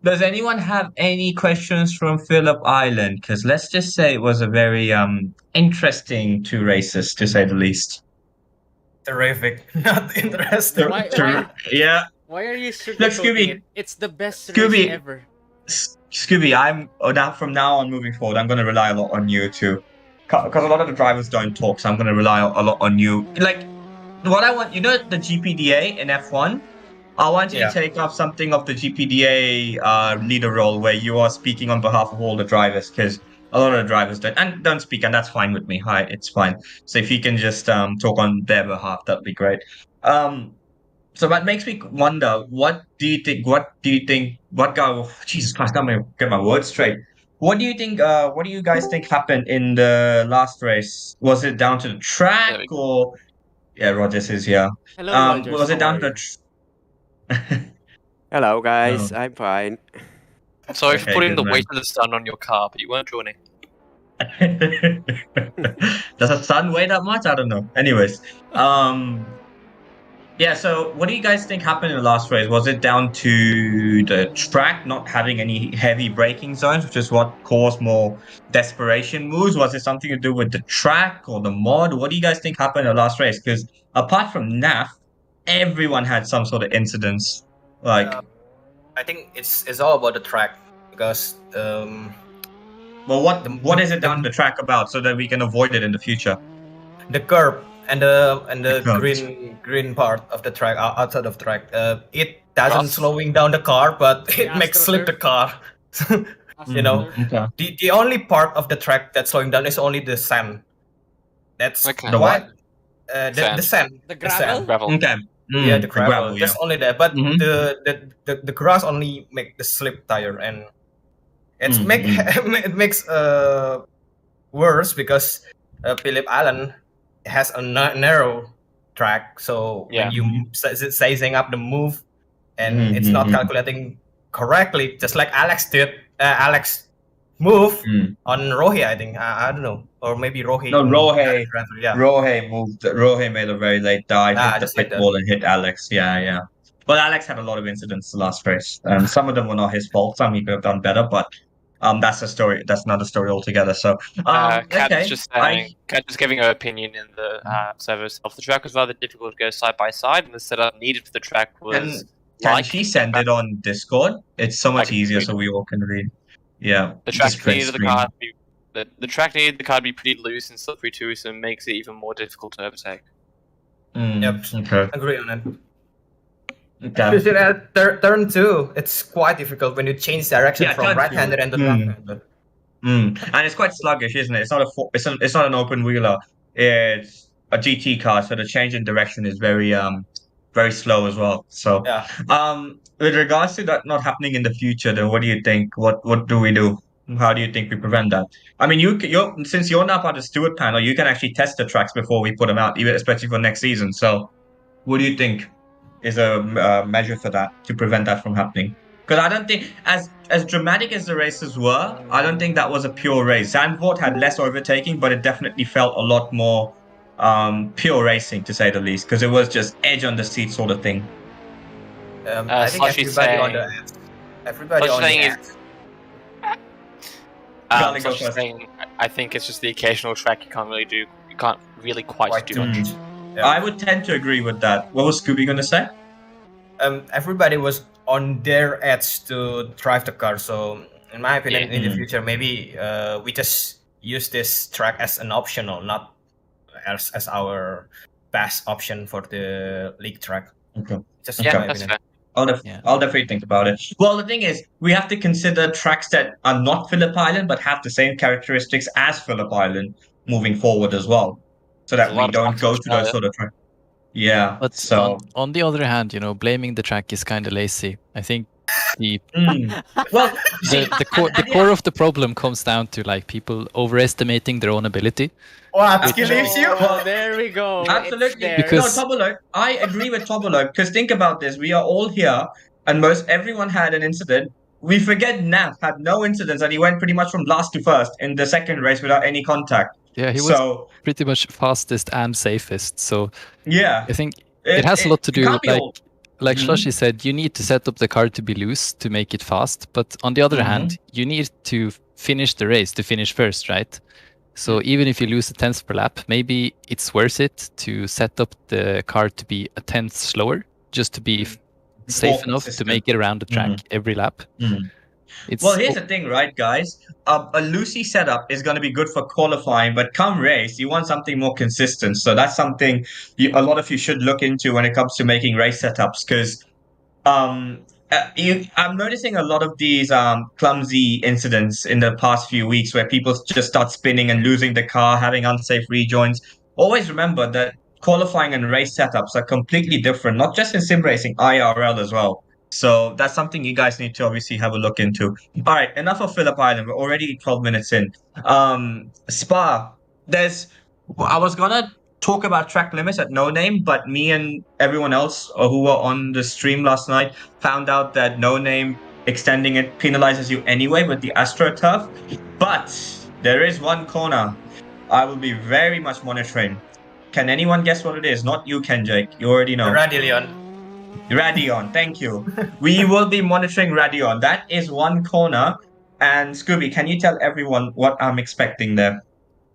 does anyone have any questions from Phillip Island? Because let's just say it was a very interesting 2 races, to say the least. Terrific. Not interesting. Yeah. Why are you Look, sugarcoating Scooby. it? It's the best Scooby. race ever. Scooby, from now on moving forward, I'm going to rely a lot on you too, because a lot of the drivers don't talk, so I'm going to rely a lot on you. Like, what I want, the GPDA in F1. I want you to take up something of the GPDA leader role where you are speaking on behalf of all the drivers, because a lot of the drivers don't speak, and that's fine with me. Hi, it's fine. So if you can just talk on their behalf, that'd be great. So that makes me wonder, Jesus Christ, I'm gonna get my words straight. What do you guys think happened in the last race? Was it down to the track or... Yeah, Rogers is here. Hello, Rogers. Was it How down are to you? Hello, guys. Oh. I'm fine. Sorry for Okay, putting good the man. weight of the sun on your car, but you weren't joining. Does the sun weigh that much? I don't know. Anyways, yeah, so what do you guys think happened in the last race? Was it down to the track not having any heavy braking zones, which is what caused more desperation moves? Was it something to do with the track or the mod? What do you guys think happened in the last race? Because apart from NAF, everyone had some sort of incidents. Like, I think it's all about the track because well, what is it down the track about so that we can avoid it in the future? the curb and the curbs. green part of the track outside of track. It doesn't Ross. slowing down the car, but it Yeah, makes slip the Astroturf. car. You know, Okay. the only part of the track that's slowing down is only the sand. That's Okay. The why what? the sand. The The sand. gravel? Gravel. Okay. Yeah, the gravel. That's only that. But Mhm. the grass only make the slip tire, and it's Mhm. it makes worse because Phillip Island has a narrow track. So Yeah. when you sizing up the move, and it's not Mhm. calculating correctly, just like Alex did. Alex move on Rohe, I think. I don't know, or maybe Rohe. No, Rohe. Yeah. Rohe made a very late dive, hit the just like pit that. wall and hit Alex. Yeah. Well, Alex had a lot of incidents the last race, and some of them were not his fault. Some he could have done better, but that's a story. That's another story altogether. So, Kat's okay. just saying, Kat just giving her opinion in the service of the track was rather difficult to go side by side, and the setup needed for the track was Can she send it on Discord? It's so much can easier, read so we all can read. Yeah, the track just print needed the screen. car to be the track needed the car to be pretty loose and slippery too, so it makes it even more difficult to overtake. Yep. Okay. Agree on that. Okay. Especially at turn 2, it's quite difficult when you change direction Yeah, from turn right-handed two. and to left-handed. And it's quite sluggish, isn't it? It's not an open wheeler. It's a GT car, so the change in direction is very slow as well. So Yeah. with regards to that not happening in the future, then what do you think? What do we do? How do you think we prevent that? I mean, since you're now part of the steward panel, you can actually test the tracks before we put them out, even especially for next season. So, what do you think is a measure for that to prevent that from happening? Because I don't think, as dramatic as the races were, I don't think that was a pure race. Zandvoort had less overtaking, but it definitely felt a lot more pure racing, to say the least, because it was just edge on the seat sort of thing. I think Slushy's everybody on the saying- everybody Slushy's on the saying ads. Garlic, go Slushy's first. saying, I think it's just the occasional track you can't really quite do much. Yeah. I would tend to agree with that. What was Scooby going to say? Everybody was on their edge to drive the car. So, in my opinion, Yeah. in the future, maybe we just use this track as an optional, not as our best option for the league track. Okay. Just Okay. in my That's opinion. fair. I'll definitely think about it. Well, the thing is, we have to consider tracks that are not Phillip Island but have the same characteristics as Phillip Island moving forward as well, so There's that a we lot of don't tracks go in to those Australia. sort of tracks. Yeah. But So, on the other hand, blaming the track is kind of lazy. I think the well, you see, the core of the problem comes down to like people overestimating their own ability. What Which- leaves you? Oh, there we go. It's absolutely. there. Because- No, Tobolo, I agree with Tobolo, because think about this: we are all here, and everyone had an incident. We forget Nav had no incidents, and he went pretty much from last to first in the second race without any contact. Yeah, he was So, pretty much fastest and safest. So yeah, I think it has a lot to it do, can't be all- like Mhm. Slushy said, you need to set up the car to be loose to make it fast. But on the other hand, you need to finish the race to finish first, right? So even if you lose a tenth per lap, maybe it's worth it to set up the car to be a tenth slower, just to be safe More enough to consistent. make it around the track every lap. Mhm. It's Well, here's the thing, right, guys? A loosey setup is going to be good for qualifying, but come race, you want something more consistent. So that's something a lot of you should look into when it comes to making race setups, because I'm noticing a lot of these clumsy incidents in the past few weeks where people just start spinning and losing the car, having unsafe rejoins. Always remember that qualifying and race setups are completely different, not just in sim racing, IRL as well. So that's something you guys need to obviously have a look into. All right, enough of Phillip Island. We're already 12 minutes in. Spa. I was gonna talk about track limits at No Name, but me and everyone else who were on the stream last night found out that No Name extending it penalizes you anyway with the AstroTurf. But there is one corner I will be very much monitoring. Can anyone guess what it is? Not you, Ken Jake. You already know. Radillion. Radion, thank you. We will be monitoring Radion. That is one corner. And Scooby, can you tell everyone what I'm expecting there?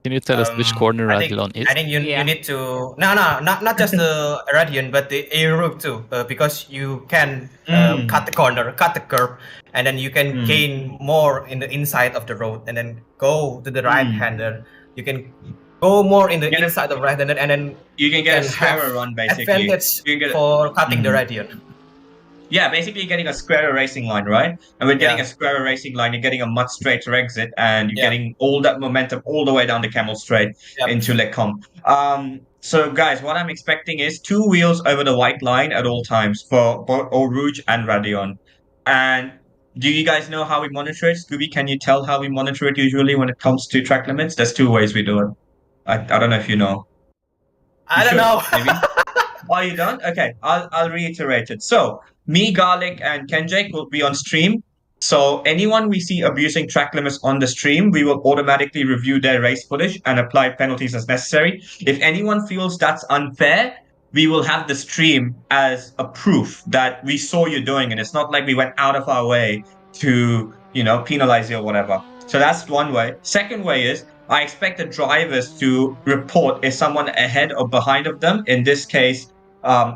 Can you tell us which corner I think- Radilon is? I think you Yeah. need to not just the Radion but the Aerook too, because you can cut the corner, cut the curb, and then you can gain more in the inside of the road, and then go to the right hander. You can go more in the Get a- inside of right hander, and then You can get a can squarer have run, basically. advantage You can get a- for cutting the Radion. Yeah, basically you're getting a squarer racing line, right? And with getting Yeah. a squarer racing line, you're getting a much straighter exit, and you're Yeah. getting all that momentum all the way down the Camel Straight Yep. into Lecom. So guys, what I'm expecting is 2 wheels over the white line at all times for both Eau Rouge and Radion. And do you guys know how we monitor it? Scooby, can you tell how we monitor it usually when it comes to track limits? There's 2 ways we do it. I don't know if you know. I You don't know. should, maybe. Oh, you don't? Okay, I'll reiterate it. So me, Garlic, and Kenjake will be on stream. So anyone we see abusing track limits on the stream, we will automatically review their race footage and apply penalties as necessary. If anyone feels that's unfair, we will have the stream as a proof that we saw you doing it. It's not like we went out of our way to, penalize you or whatever. So that's one way. Second way is I expect the drivers to report if someone ahead or behind of them, in this case,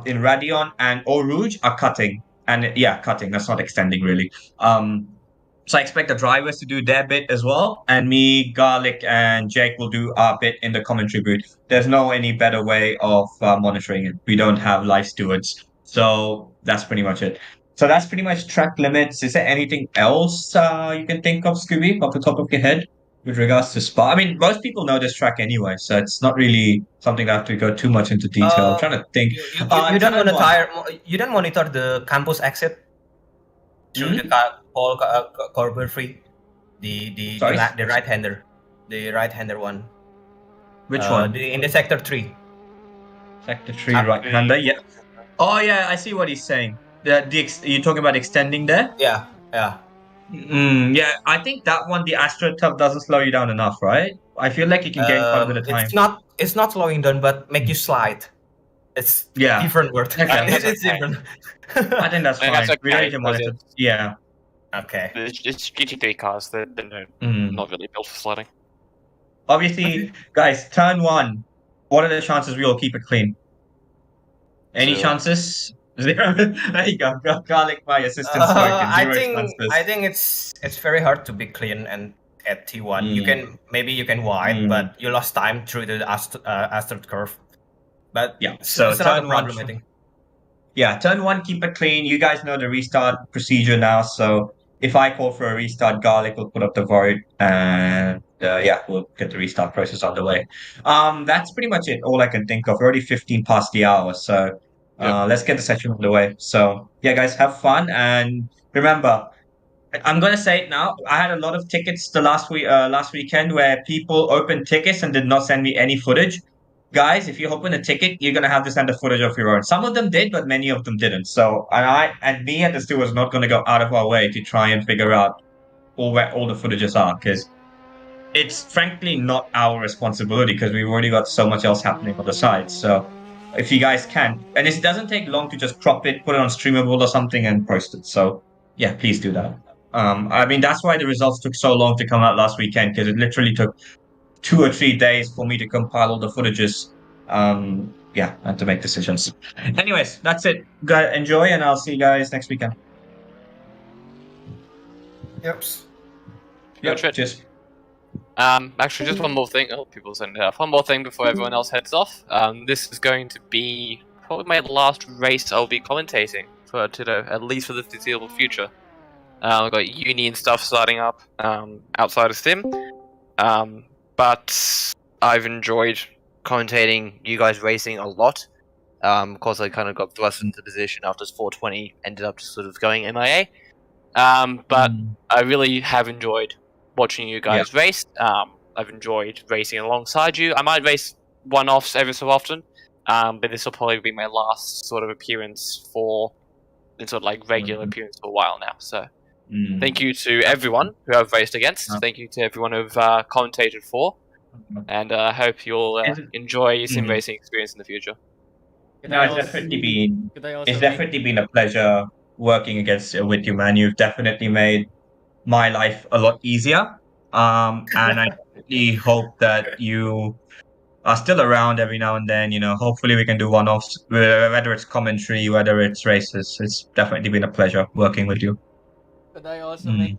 in Radion and Eau Rouge, are cutting. And cutting. That's not extending really. So I expect the drivers to do their bit as well, and me, Garlic, and Jake will do our bit in the commentary booth. There's no any better way of monitoring it. We don't have live stewards, so that's pretty much it. So that's pretty much track limits. Is there anything else you can think of, Scooby, off the top of your head with regards to Spa? I mean, most people know this track anyway, so it's not really something that I have to go too much into detail. I'm trying to think. You don't turn one. You don't monitor the campus exit through the Paul Corber free, the Sorry? right hander, one. Which one? In the sector 3. Sector 3 right-hander, yeah. Oh, yeah, I see what he's saying. You're talking about extending there? Yeah. Yeah, I think that one, the AstroTurf, doesn't slow you down enough, right? I feel like you can gain quite a bit of time. It's not slowing down, but make you slide. It's Yeah. different word. Okay. It's different. I think that's And fine. that's We don't okay, need to because monitor. Yeah. Okay. it's GT3 cars. They're Mm. not really built for sledding. Obviously, guys, turn one. What are the chances we all keep it clean? Any 0. chances? Zero. There you go. Garlic, my assistant spoken. Zero chances. I think it's very hard to be clean and at T1. You can wide, but you lost time through the Astro curve. But Yeah. it's So not a turn problem, one. I think. Yeah, turn one, keep it clean. You guys know the restart procedure now. So if I call for a restart, Garlic will put up the void, and yeah, we'll get the restart process underway. That's pretty much it. All I can think of. We're already 15 past the hour, so let's get the session underway. So yeah, guys, have fun, and remember, I'm gonna say it now. I had a lot of tickets the last weekend where people opened tickets and did not send me any footage. Guys, if you open a ticket, you're gonna have to send a footage of your own. Some of them did, but many of them didn't. So, and me and the stew was not gonna go out of our way to try and figure out where all the footages are, because it's frankly not our responsibility because we've already got so much else happening on the side. So, if you guys can, and it doesn't take long to just crop it, put it on Streamable or something, and post it. So, yeah, please do that. I mean, that's why the results took so long to come out last weekend, because it literally took 2 or 3 days for me to compile all the footages. Yeah, and to make decisions. Anyways, that's it. Guys, enjoy, and I'll see you guys next weekend. Yep. Yep, Good. cheers. Actually, just one more thing. Oh, people send it off. One more thing before everyone else heads off. This is going to be probably my last race I'll be commentating for Artito, at least for the foreseeable future. I've got uni and stuff starting up outside of Sim. But I've enjoyed commentating you guys racing a lot. Of course, I kind of got thrust into position after 420, ended up just sort of going MIA. But I really have enjoyed watching you guys race. I've enjoyed racing alongside you. I might race one-offs every so often, but this will probably be my last sort of appearance for sort of like regular appearance for a while now. So thank you to everyone who I've raced against. Thank you to everyone who've commentated for, and I hope you'll enjoy your sim racing experience in the future. No, it's definitely been a pleasure working with you, man. You've definitely made my life a lot easier. And I really hope that you are still around every now and then. You know, hopefully we can do one-offs, whether it's commentary, whether it's races. It's definitely been a pleasure working with you. Could I also make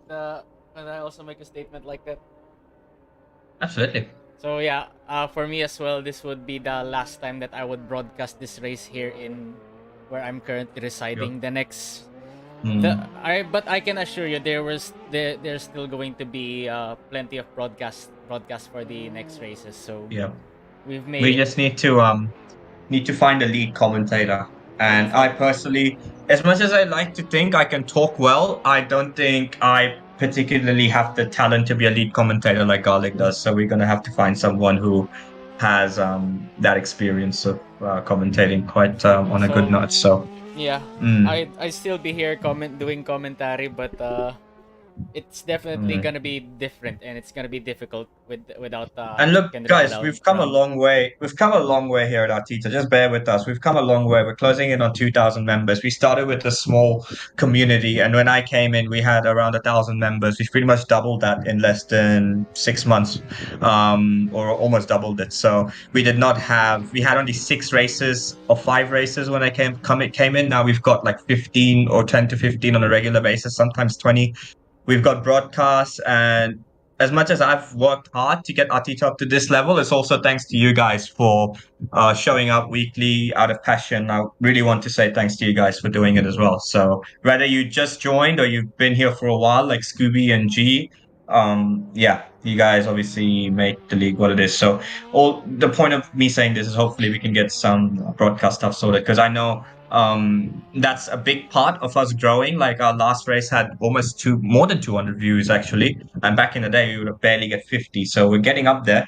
a statement like that? Absolutely. So yeah, for me as well, this would be the last time that I would broadcast this race here in where I'm currently residing. The next, but I can assure you there's still going to be plenty of broadcast for the next races. So yeah, we just need to find a lead commentator. And I personally, as much as I like to think I can talk well, I don't think I particularly have the talent to be a lead commentator like Garlic does. So we're going to have to find someone who has that experience of commentating quite on a good note. So yeah, I still be here doing commentary, but it's definitely gonna be different, and it's gonna be difficult without. And look, guys, we've come a long way. We've come a long way here at Artito. Just bear with us. We've come a long way. We're closing in on 2,000 members. We started with a small community, and when I came in, we had around 1,000 members. We've pretty much doubled that in less than 6 months, or almost doubled it. So we did not have. We had only 6 races or 5 races when I came in. Now we've got like 15 or 10 to 15 on a regular basis, sometimes 20. We've got broadcasts, and as much as I've worked hard to get Artito up to this level, it's also thanks to you guys for showing up weekly out of passion. I really want to say thanks to you guys for doing it as well. So whether you just joined or you've been here for a while, like Scooby and G, yeah, you guys obviously make the league what it is. So all the point of me saying this is hopefully we can get some broadcast stuff sorted, because I know that's a big part of us growing. Like our last race had almost more than 200 views actually, and back in the day we would barely get 50. So we're getting up there.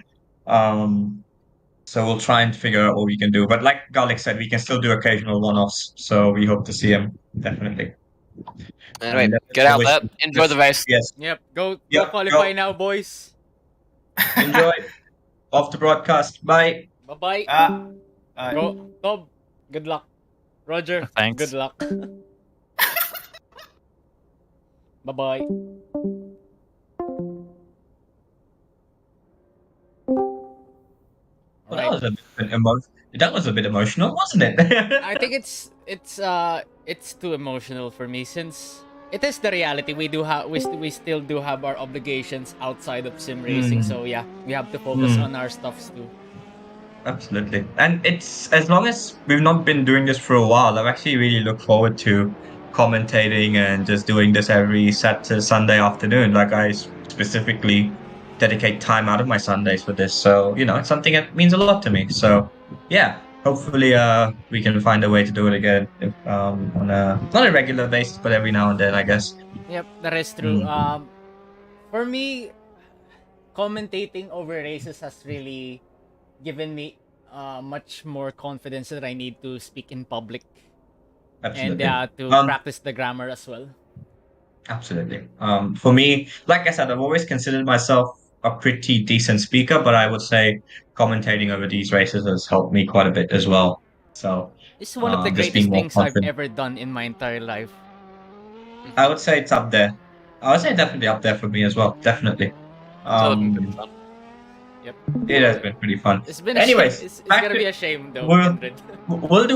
So we'll try and figure out what we can do. But like Garlic said, we can still do occasional one-offs. So we hope to see him definitely. Anyway, And get out wish- there, enjoy the race. Yes, Yep. Go Yep, qualify go. now, boys. enjoy. Off the broadcast. Bye. Bye bye. Go Tob. Good luck. Roger. Thanks. Good luck. Bye bye. Well, that was a bit emotional, wasn't it? I think it's too emotional for me since it is the reality. We still do have our obligations outside of sim racing. So yeah, we have to focus on our stuffs too. Absolutely. And it's as long as we've not been doing this for a while, I've actually really looked forward to commentating and just doing this every Saturday, Sunday afternoon. Like I specifically dedicate time out of my Sundays for this. So, it's something that means a lot to me. So, yeah, hopefully we can find a way to do it again on a not a regular basis, but every now and then, I guess. Yep, that is true. For me, commentating over races has really given me much more confidence that I need to speak in public Absolutely. and to practice the grammar as well. Absolutely. For me, like I said, I've always considered myself a pretty decent speaker, but I would say commentating over these races has helped me quite a bit as well. So It's one of the just greatest being more things I've confident. ever done in my entire life. I would say it's up there. I would say definitely up there for me as well. Definitely. So looking pretty fun. Yep. It has been pretty fun. It's been a Anyways, shame. It's back gonna to- be a shame though, we'll- Kindred. We'll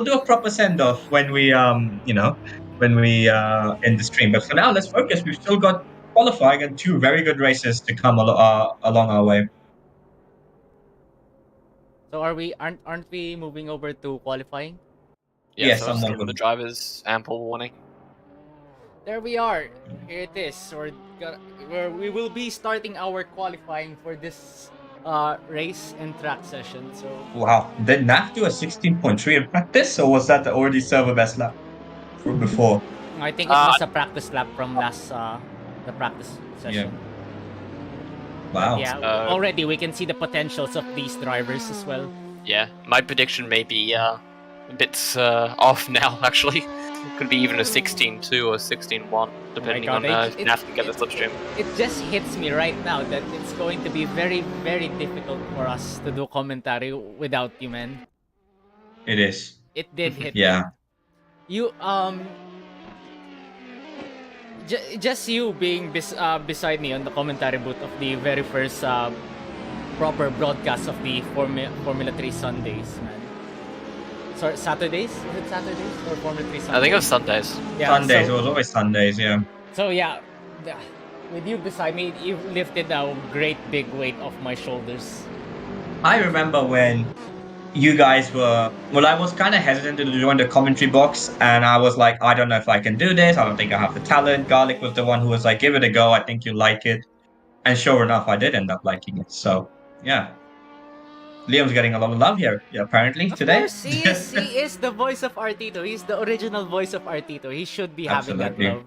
do a proper send off when we when we end the stream. But for now, let's focus. We've still got qualifying and two very good races to come along our way. So aren't we moving over to qualifying? Yeah, Yes, so someone give the would. drivers ample warning. There we are. Here it is. We will be starting our qualifying for this race and track session. So Wow. Did NAF do a 16.3 in practice, or was that already server best lap from before? I think it was a practice lap from last the practice session. Wow. Yeah, already we can see the potentials of these drivers as well. Yeah, my prediction may be a bit off now, actually. Could be even a 16.2 or 16.1, depending God, on if it- NAF can get the slipstream. It just hits me right now that it's going to be very, very difficult for us to do commentary without you, man. It is. It did hit me. Yeah. You just you being beside me on the commentary booth of the very first proper broadcast of the Formula 3 Sundays, man. Sorry, Saturdays? Is it Saturdays or Formula 3 Sundays? I think it was Sundays. Yeah, Sundays. so- It was always Sundays. Yeah. So yeah, with you beside me, you lifted a great big weight off my shoulders. I remember when you guys were. Well, I was kind of hesitant to join the commentary box, and I was like, I don't know if I can do this. I don't think I have the talent. Garlic was the one who was like, give it a go. I think you'll like it. And sure enough, I did end up liking it. So yeah. Liam's getting a lot of love here, apparently, today. Of course, he is the voice of Artito. He's the original voice of Artito. He should be having that Absolutely. love.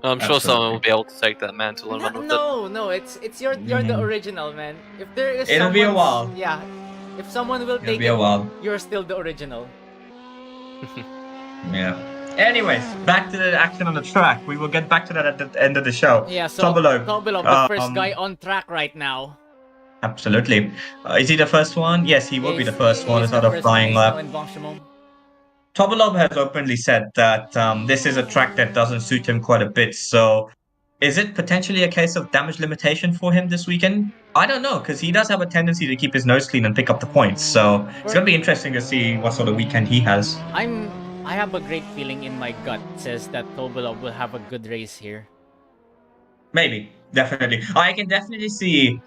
I'm sure Absolutely. someone will be able to take that mantle and run with it. No, it's you're the original, man. If there is It'll be a someone's- while. Yeah, if someone will It'll take be a it, while. you're still the original. Yeah. Anyways, back to the action on the track. We will get back to that at the end of the show. Yeah, so Tobolov, Tobolov, the first guy on track right now. Absolutely. Is he the first one? Yes, he will be the first one. It's He's not the a first flying one lap. in Blanchimont. Tobolov has openly said that this is a track that doesn't suit him quite a bit. So, is it potentially a case of damage limitation for him this weekend? I don't know, because he does have a tendency to keep his nose clean and pick up the points. So, it's going to be interesting to see what sort of weekend he has. I have a great feeling in my gut says that Tobolov will have a good race here. Maybe, definitely. I can definitely see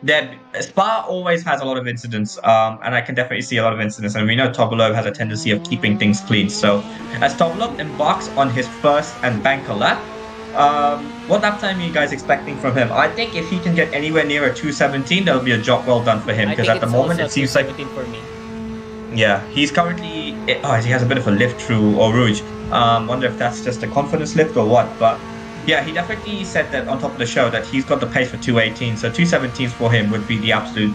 that Spa always has a lot of incidents, and I can definitely see a lot of incidents. And we know Tobolov has a tendency of keeping things clean. So, as Tobolov embarks on his first and banker lap, what lap time are you guys expecting from him? I think if he can get anywhere near a 2:17, that'll be a job well done for him. I Because think at the it's moment, also it seems like 2:17 for me. yeah, he's currently he has a bit of a lift through Eau Rouge. Wonder if that's just a confidence lift or what, but. Yeah, he definitely said that on top of the show that he's got the pace for 2:18, so 2:17s for him would be the absolute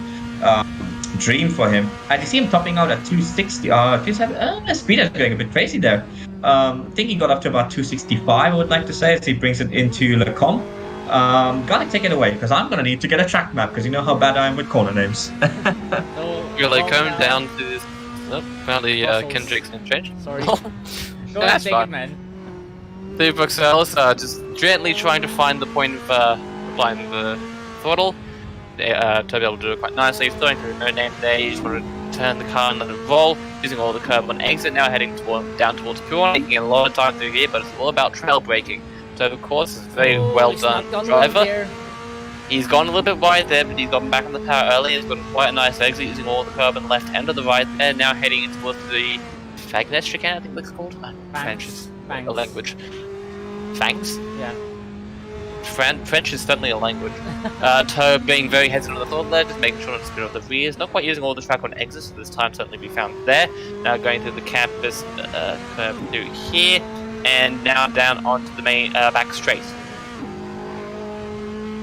dream for him. I see him topping out at 260. 270. Speed is going a bit crazy there. I think he got up to about 265. I would like to say as he brings it into Le Com. Gotta take it away because I'm gonna need to get a track map because you know how bad I am with corner names. You're like coming down to this. Oh, apparently, Kendrick's in change. Sorry. Oh, Go ahead, that's take fine. it, man. The Bruxelles are just gently trying to find the point of applying the throttle. To be able to do it quite nicely. He's throwing through no name there. You just want to turn the car and let it roll. Using all the curb on exit now, heading down towards Pure. Taking a lot of time through here, but it's all about trail braking. So of course, it's a very well he's done not gone driver. wide there. He's gone a little bit wide there, but he's gotten back on the power early. He's got quite a nice exit using all the curb on the left and to the right there. Now heading in towards the Fagnet chicane, I think it's called. French is Fangs. a language. Fangs? Yeah. French is certainly a language. Toe being very hesitant on the throttle there, just making sure not to spin off the rears. Not quite using all the track on exits, so this time certainly be found there. Now going through the campus curve through here, and now down onto the main back straight.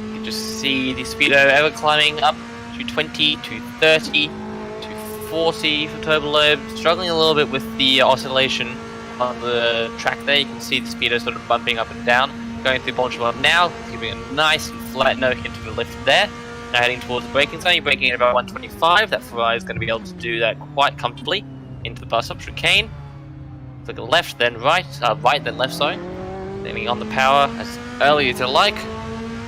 You can just see the speedo ever climbing up to 20, to 30, to 40 for Turbo Lobe, struggling a little bit with the oscillation on the track there. You can see the speedo sort of bumping up and down. Going through Boncheville now, giving a nice and flat no hint of a lift there. Now heading towards the braking zone, you're braking at about 125. That Ferrari is going to be able to do that quite comfortably into the bus stop chicane. Click left, then right, right, then left, sorry. Aiming on the power as early as you like,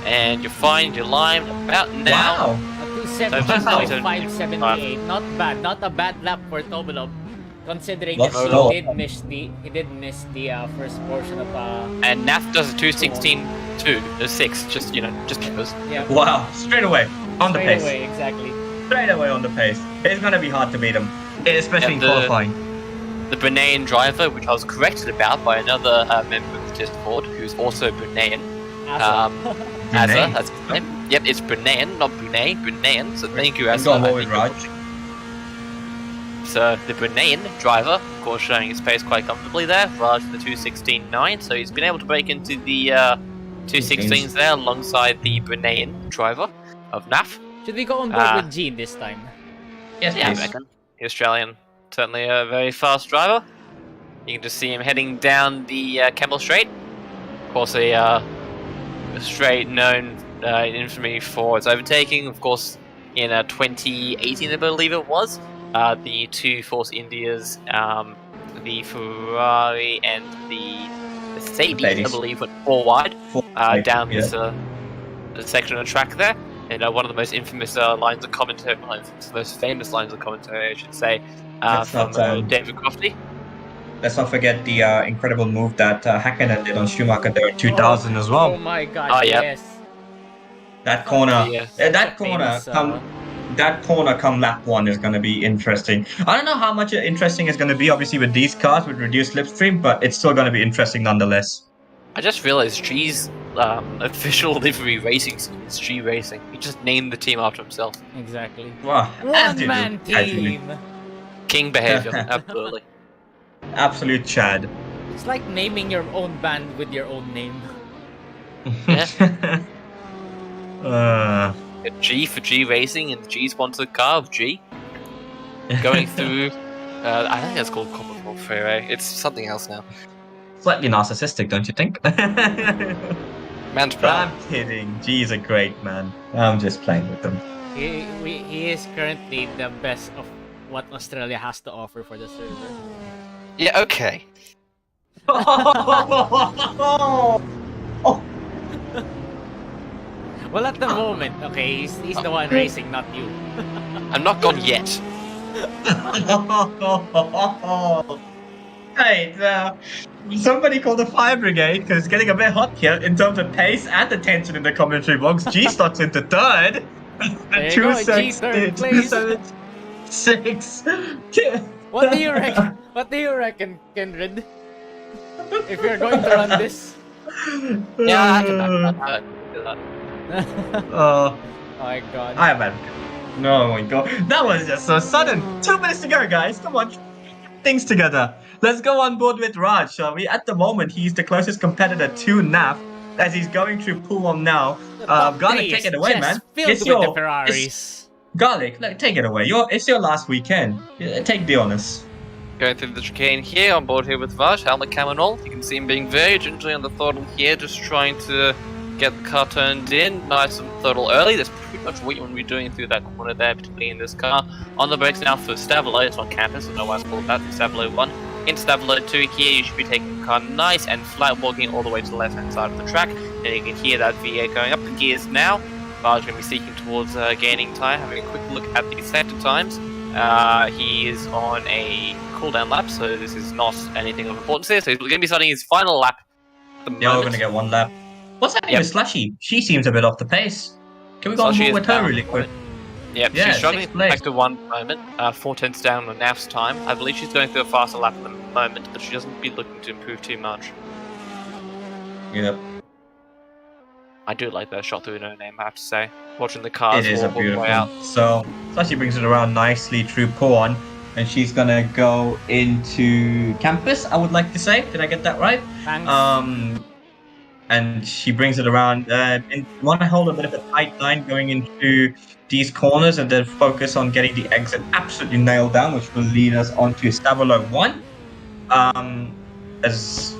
and you're fine, you're lined about now. Wow. 270, 578. Not bad. Not a bad lap for Tobolov. Considering Let's that go. he did miss the first portion of And NAF does a 216.2, a 6, just because. yeah. Wow. Straight away on the Straight pace. away, exactly. Straight away on the pace. It's gonna be hard to beat him, especially in And qualifying. The Bruneian driver, which I was corrected about by another member of the Discord, who's also Bruneian. Awesome. Azza, that's his name. Yep, it's Bruneian, not Brunei, Bruneian. So thank you, I'm Azza. going I more with think Raj. you're- So the Bruneian driver, of course, showing his pace quite comfortably there. Raj the 216.9, so he's been able to break into the 216s there alongside the Bruneian driver of NAF. Should we go on board with G this time? Yes, Yeah, I please. reckon. The Australian, certainly a very fast driver. You can just see him heading down the Campbell Straight. Of course, a straight known in infamy for its overtaking. Of course, in 2018, I believe it was, the two Force Indias, the Ferrari and the Mercedes, I Mercedes. believe, went four wide down yeah. this section of track there. And one of the most infamous lines of commentary, the most famous lines of commentary, I should say, Let's from not, David Crofty. Let's not forget the incredible move that Hakkinen did on Schumacher there in 2000 as Oh well. my god, Oh, yeah. yes. That corner, Yeah. that corner come lap one is going to be interesting. I don't know how much interesting it's going to be, obviously, with these cars with reduced slipstream, but it's still going to be interesting nonetheless. I just realized G's official livery racing scheme is G Racing. He just named the team after himself. Exactly. Wow. as they do, One-man as they do. team. King behavior, absolutely. Absolute Chad. It's like naming your own band with your own name. Yeah. Uh, A G for G Racing and the G sponsored car of G. Going through, I think that's called Commonwealth Freeway. It's something else now. slightly narcissistic, don't you think? Man's proud. I'm kidding. G's a great man. I'm just playing with him. He is currently the best of what Australia has to offer for the server. Yeah, okay. Well, at the moment, okay, he's the one racing, not you. I'm not gone yet. Right, somebody call the fire brigade because it's getting a bit hot here in terms of pace and the tension in the commentary box. G slots into third. There you go, G third place. 6. What do you reckon? What do you reckon, Kindred? If you're going to run this? Yeah, I can do that. Oh my god. I am advocate. No, my god. That was just so sudden. 2 minutes to go, guys. Come on. Things together. Let's go on board with Raj, shall we? At the moment, he's the closest competitor to NAF as he's going through pool 1 now. Gotta take it away, man. Filled with the Ferraris. Garlic, take it away. It's your last weekend. Take the honors. Going through the chicane here, on board here with Raj, helmet cam and all. You can see him being very gingerly on the throttle here, just trying to get the car turned in. Nice and throttle early. That's pretty much what you want to be doing through that corner there, particularly in this car. On the brakes now for Stavilo. It's on campus, so no one's called that. Stavilo 1. Into Stavilo 2 here, you should be taking the car nice and flat, walking all the way to the left-hand side of the track. And you can hear that V8 going up the gears now. Raj going to be seeking towards gaining time, having a quick look at the sector times. He is on a cooldown lap, so this is not anything of importance here. So he's going to be starting his final lap at the moment. Yeah, we're going to get one lap. What's happening with Slushy? She seems a bit off the pace. Can we go on board with her really quick? Yep, Yeah, she's struggling sixth to place. back to one moment. 4/10 down on NAF's time. I believe she's going through a faster lap at the moment, but she doesn't be looking to improve too much. Yep. I do like that shot through no name, I have to say. Watching the cars It is a walk all the way out. beautiful. So Slushy brings it around nicely through Pawn, and she's gonna go into campus. I would like to say. Did I get that right? Thanks. And she brings it around. And you want to hold a bit of a tight line going into these corners, and then focus on getting the exit absolutely nailed down, which will lead us onto Stavilo 1. As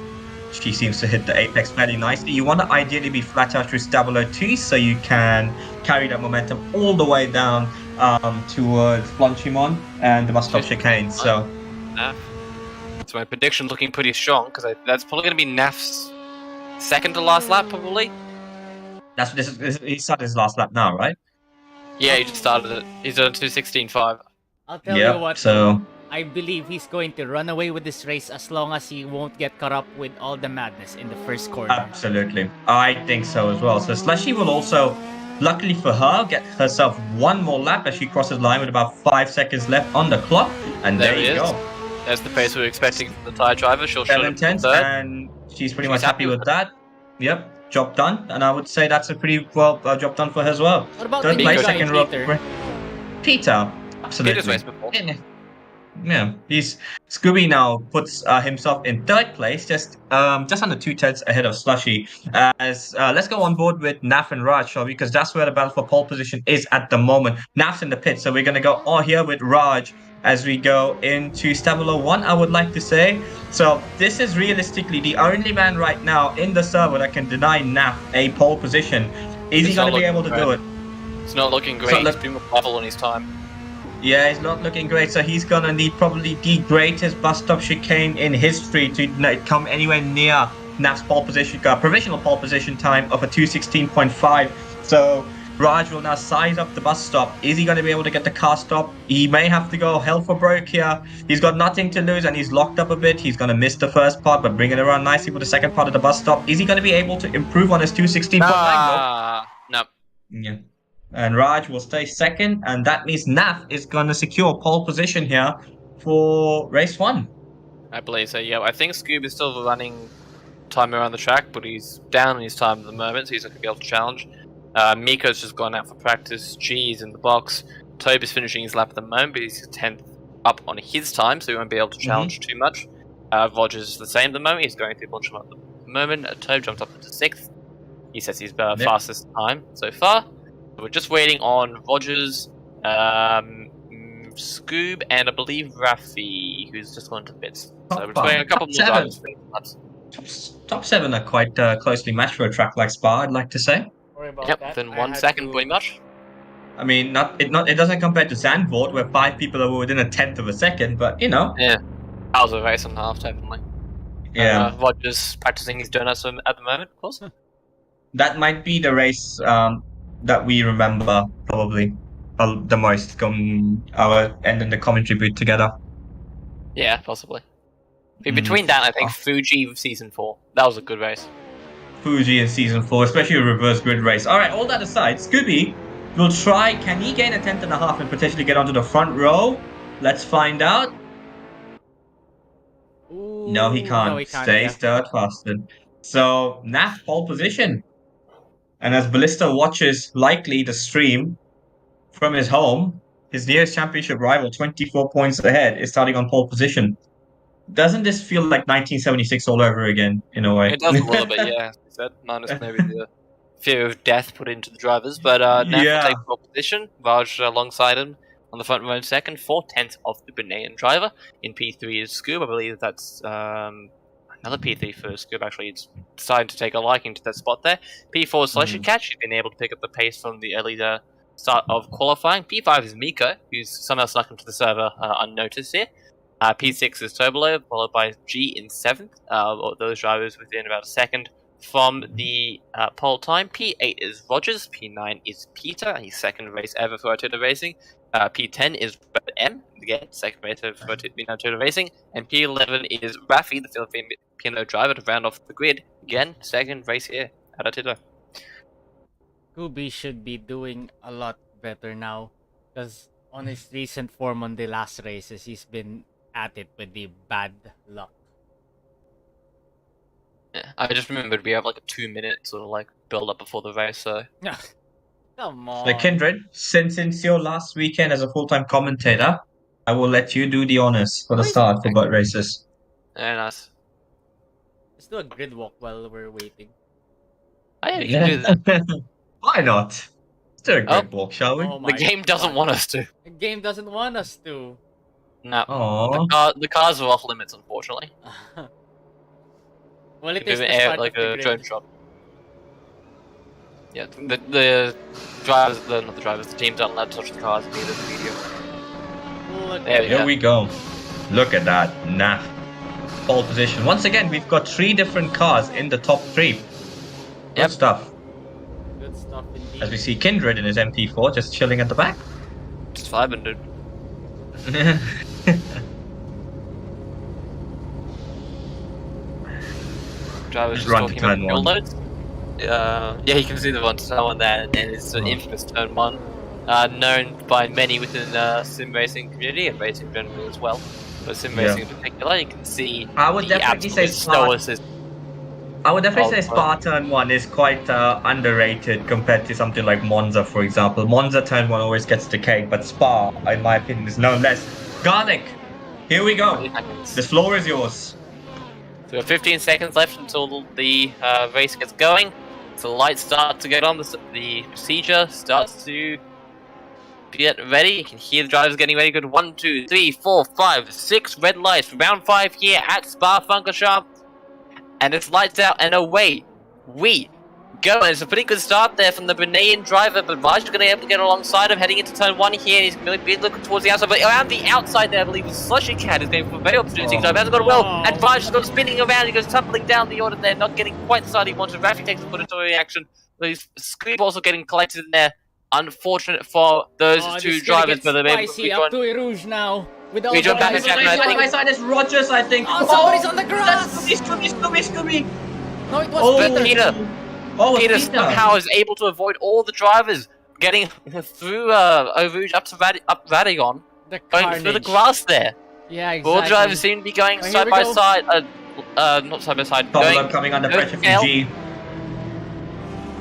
she seems to hit the apex fairly nicely. You want to ideally be flat out through Stavilo 2, so you can carry that momentum all the way down towards Blanchimon and the bus stop chicane. So NAF. So my prediction's looking pretty strong, because that's probably going to be NAF's second to last lap, probably. he started his last lap now, right? Yeah, he just started it. He's on 2:16.5. I'll tell Yep, you what. so- I believe he's going to run away with this race as long as he won't get caught up with all the madness in the first corner. Absolutely. I think so as well. So Slushy will also, luckily for her, get herself one more lap as she crosses line with about 5 seconds left on the clock. And There there he you is. go. There's the pace we were expecting from the tyre driver. She'll show 7 him tenths, third. and she's pretty She's much happy with that. Yep, job done. And I would say that's a pretty well job done for her as well. What about Third the place, guy, second row. Peter? Peter, absolutely. Peter's raced before. Yeah, Scooby now puts himself in third place, just under 2 tenths ahead of Slushy. As let's go on board with Naf and Raj, shall we? Because that's where the battle for pole position is at the moment. Naf's in the pit, so we're gonna go all here with Raj as we go into Stavilo 1, I would like to say. So this is realistically the only man right now in the server that can deny Naf a pole position. Is he It's gonna not be able to looking do it? It's not looking great. So He's look- been more powerful on his time. Yeah, he's not looking great, so he's gonna need probably the greatest bus stop chicane in history to come anywhere near Naf's pole position, provisional pole position time of a 2:16.5. So Raj will now size up the bus stop. Is he going to be able to get the car stop? He may have to go hell for broke here. He's got nothing to lose and he's locked up a bit. He's going to miss the first part, but bring it around nicely for the second part of the bus stop. Is he going to be able to improve on his 2:16.9? No. Yeah. And Raj will stay second, and that means Naf is going to secure pole position here for race 1. I believe so, yeah. I think Scoob is still running time around the track, but he's down in his time at the moment, so he's not going to be able to challenge. Miko's just gone out for practice. G is in the box. Tobe is finishing his lap at the moment, but he's 10th up on his time, so he won't be able to challenge too much. Rogers is the same at the moment. He's going through launch at the moment. Tobe jumped up into 6th. He says he's fastest time so far. So we're just waiting on Rogers, Scoob, and I believe Rafi, who's just gone to the pits. So we're just waiting a couple more drivers. Top 7 are quite closely matched for a track like Spa, I'd like to say. Sorry about Yep, that. within I 1 had second, to- pretty much. I mean, it doesn't compare to Zandvoort, where 5 people are within a tenth of a second, but you know. Yeah, that was a race and a half, definitely. Yeah. Rogers practicing his donuts at the moment, of course. That might be the race that we remember probably the most, our end in the commentary booth together. Yeah, possibly. Between that, I think Fuji season 4. That was a good race. Fuji in season 4, especially a reverse grid race. Alright, all that aside, Scooby will try. Can he gain a tenth and a half and potentially get onto the front row? Let's find out. Ooh, No, he can't. Stays third fastest. So, Naf pole position. And as Ballista watches likely the stream from his home, his nearest championship rival, 24 points ahead, is starting on pole position. Doesn't this feel like 1976 all over again, in a way? It does a little bit, yeah, as you said. Minus maybe the fear of death put into the drivers. But now Yeah. take pole position. Raj alongside him on the front row in second. 4/10 of the Bruneian driver. In P3 is Scoob. I believe that's another P3 for Scoob. Actually, it's decided to take a liking to that spot there. P4 is Slushy Cat. She's been able to pick up the pace from the early start of qualifying. P5 is Miko, who's somehow snuck into the server unnoticed here. P6 is Tobolo, followed by G in 7th. Those drivers within about a second from the pole time. P8 is Rogers. P9 is Peter, his second race ever for Artito Racing. P10 is M, again, second race ever for Artito Racing. And P11 is Rafi, the Filipino driver, to round off the grid. Again, second race here at Artito. Scooby should be doing a lot better now, because on his recent form on the last races, he's been at it with the bad luck. Yeah, I just remembered we have like a 2-minute sort of like build up before the race, so Come on. Like Kindred, since your last weekend as a full-time commentator, I will let you do the honors for the start for boat races. very nice. Let's do a grid walk while we're waiting. Oh yeah, you can do that. Why not? Let's do a grid walk, shall we? Oh The my game doesn't God. want us to. The game doesn't want us to. No. Aww. The cars are off limits, unfortunately. Well, it Give is it the air start like of the a grid. drone shot. Yeah, the drivers, not the drivers, the teams aren't allowed to touch the cars neither the video. Look There we Here go. we go. Look at that. Nah. Pole position. Once again, we've got 3 different cars in the top 3. Good Yep. stuff. Good stuff indeed. As we see Kindred in his MP4 just chilling at the back. Just vibing, dude. Drivers Just just run talking to about turn fuel one. loads. Yeah, you can see the one on there, and it's an infamous turn 1. Known by many within the sim racing community and racing generally as well. But sim Yeah. racing in particular, you can see I would the definitely say absolute stoicism. I would definitely say Oh, Spa Turn 1 is quite underrated compared to something like Monza, for example. Monza Turn 1 always gets the cake, but Spa, in my opinion, is no less. Garlic, here we go. The floor is yours. So we have 15 seconds left until the race gets going. So the lights start to get on. The procedure starts to get ready. You can hear the drivers getting ready. Good 1, 2, 3, 4, 5, 6 red lights for round 5 here at Spa-Francorchamps. And it's lights out and away we go. And it's a pretty good start there from the Bruneian driver, but Raj is going to be able to get alongside him heading into turn 1 here. He's going to be looking towards the outside, but around the outside there, I believe, Slushy Cat is going for a very opportunity. So hasn't gone well, and Raj has gone spinning around. He goes tumbling down the order there, not getting quite the start he wanted. Rafi takes the put-into action. Screep also getting collected in there. Unfortunate for those two drivers, but they're able to spicy be up going. to Rouge now. With all We the jump back drivers to Jack, on and I the think- grass. side is Rogers, I think. Oh, somebody's on the grass! Scooby. No, it was Oh, But Peter. Peter somehow is able to avoid all the drivers getting through Rouge up to Radigon, The going through the carnage. grass there. Yeah, All exactly. drivers seem to be going Oh, here side we by go. side. Not side by side. Tobolo Going. coming under going pressure tail. from G.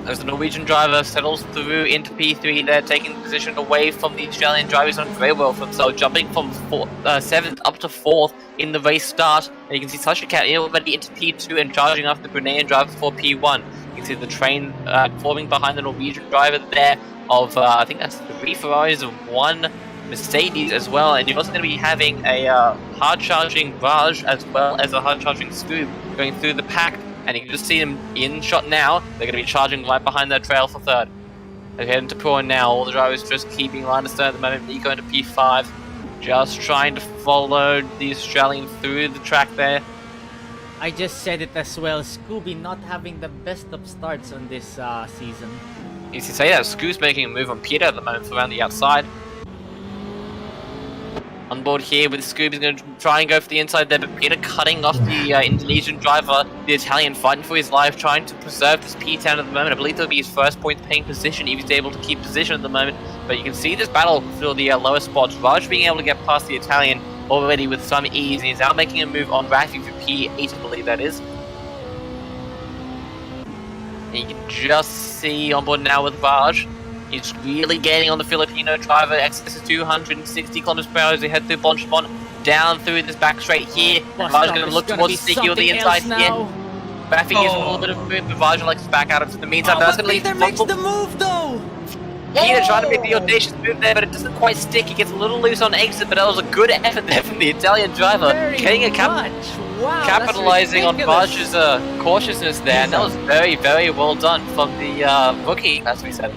As the Norwegian driver settles through into P3, they're taking position away from the Australian drivers on very well for themselves, jumping from 7th up to 4th in the race start. And you can see Slushy Cat already into P2 and charging after the Bruneian driver for P1. You can see the train forming behind the Norwegian driver there of, I think that's 3 Ferraris and 1 Mercedes as well. And you're also going to be having a hard-charging Raj as well as a hard-charging Scoob going through the pack. And you can just see them in shot now. They're going to be charging right behind their trail for 3rd. They're heading to P1 now. All the drivers just keeping line of stern at the moment. Nico into P5. Just trying to follow the Australian through the track there. I just said it as well. Scooby not having the best of starts on this season. You can say that Scoob's making a move on Peter at the moment for around the outside. On board here with Scoob, he's going to try and go for the inside there, but Peter cutting off the Indonesian driver, the Italian, fighting for his life, trying to preserve this P10 at the moment. I believe that'll be his first point paying position if he's able to keep position at the moment. But you can see this battle for the lower spots. Raj being able to get past the Italian already with some ease. He's now making a move on Rafi for P8, I believe that is. And you can just see on board now with Raj. He's really gaining on the Filipino driver, excess of 260 kilometers per hour as they head through Bonchmont, down through this back straight here. Bus Raj stop going to is look gonna towards be Sticky on the something inside else here. now. Rafi gives him a little bit of room, but Virgil likes to back out of it. In the meantime, that's going to leave Peter makes the move though. Peter trying to make the audacious move there, but it doesn't quite stick. He gets a little loose on exit, but that was a good effort there from the Italian driver. Very Getting a much. Wow, capitalizing on that's Barge's cautiousness there, and that was very, very well done from the rookie, as we said.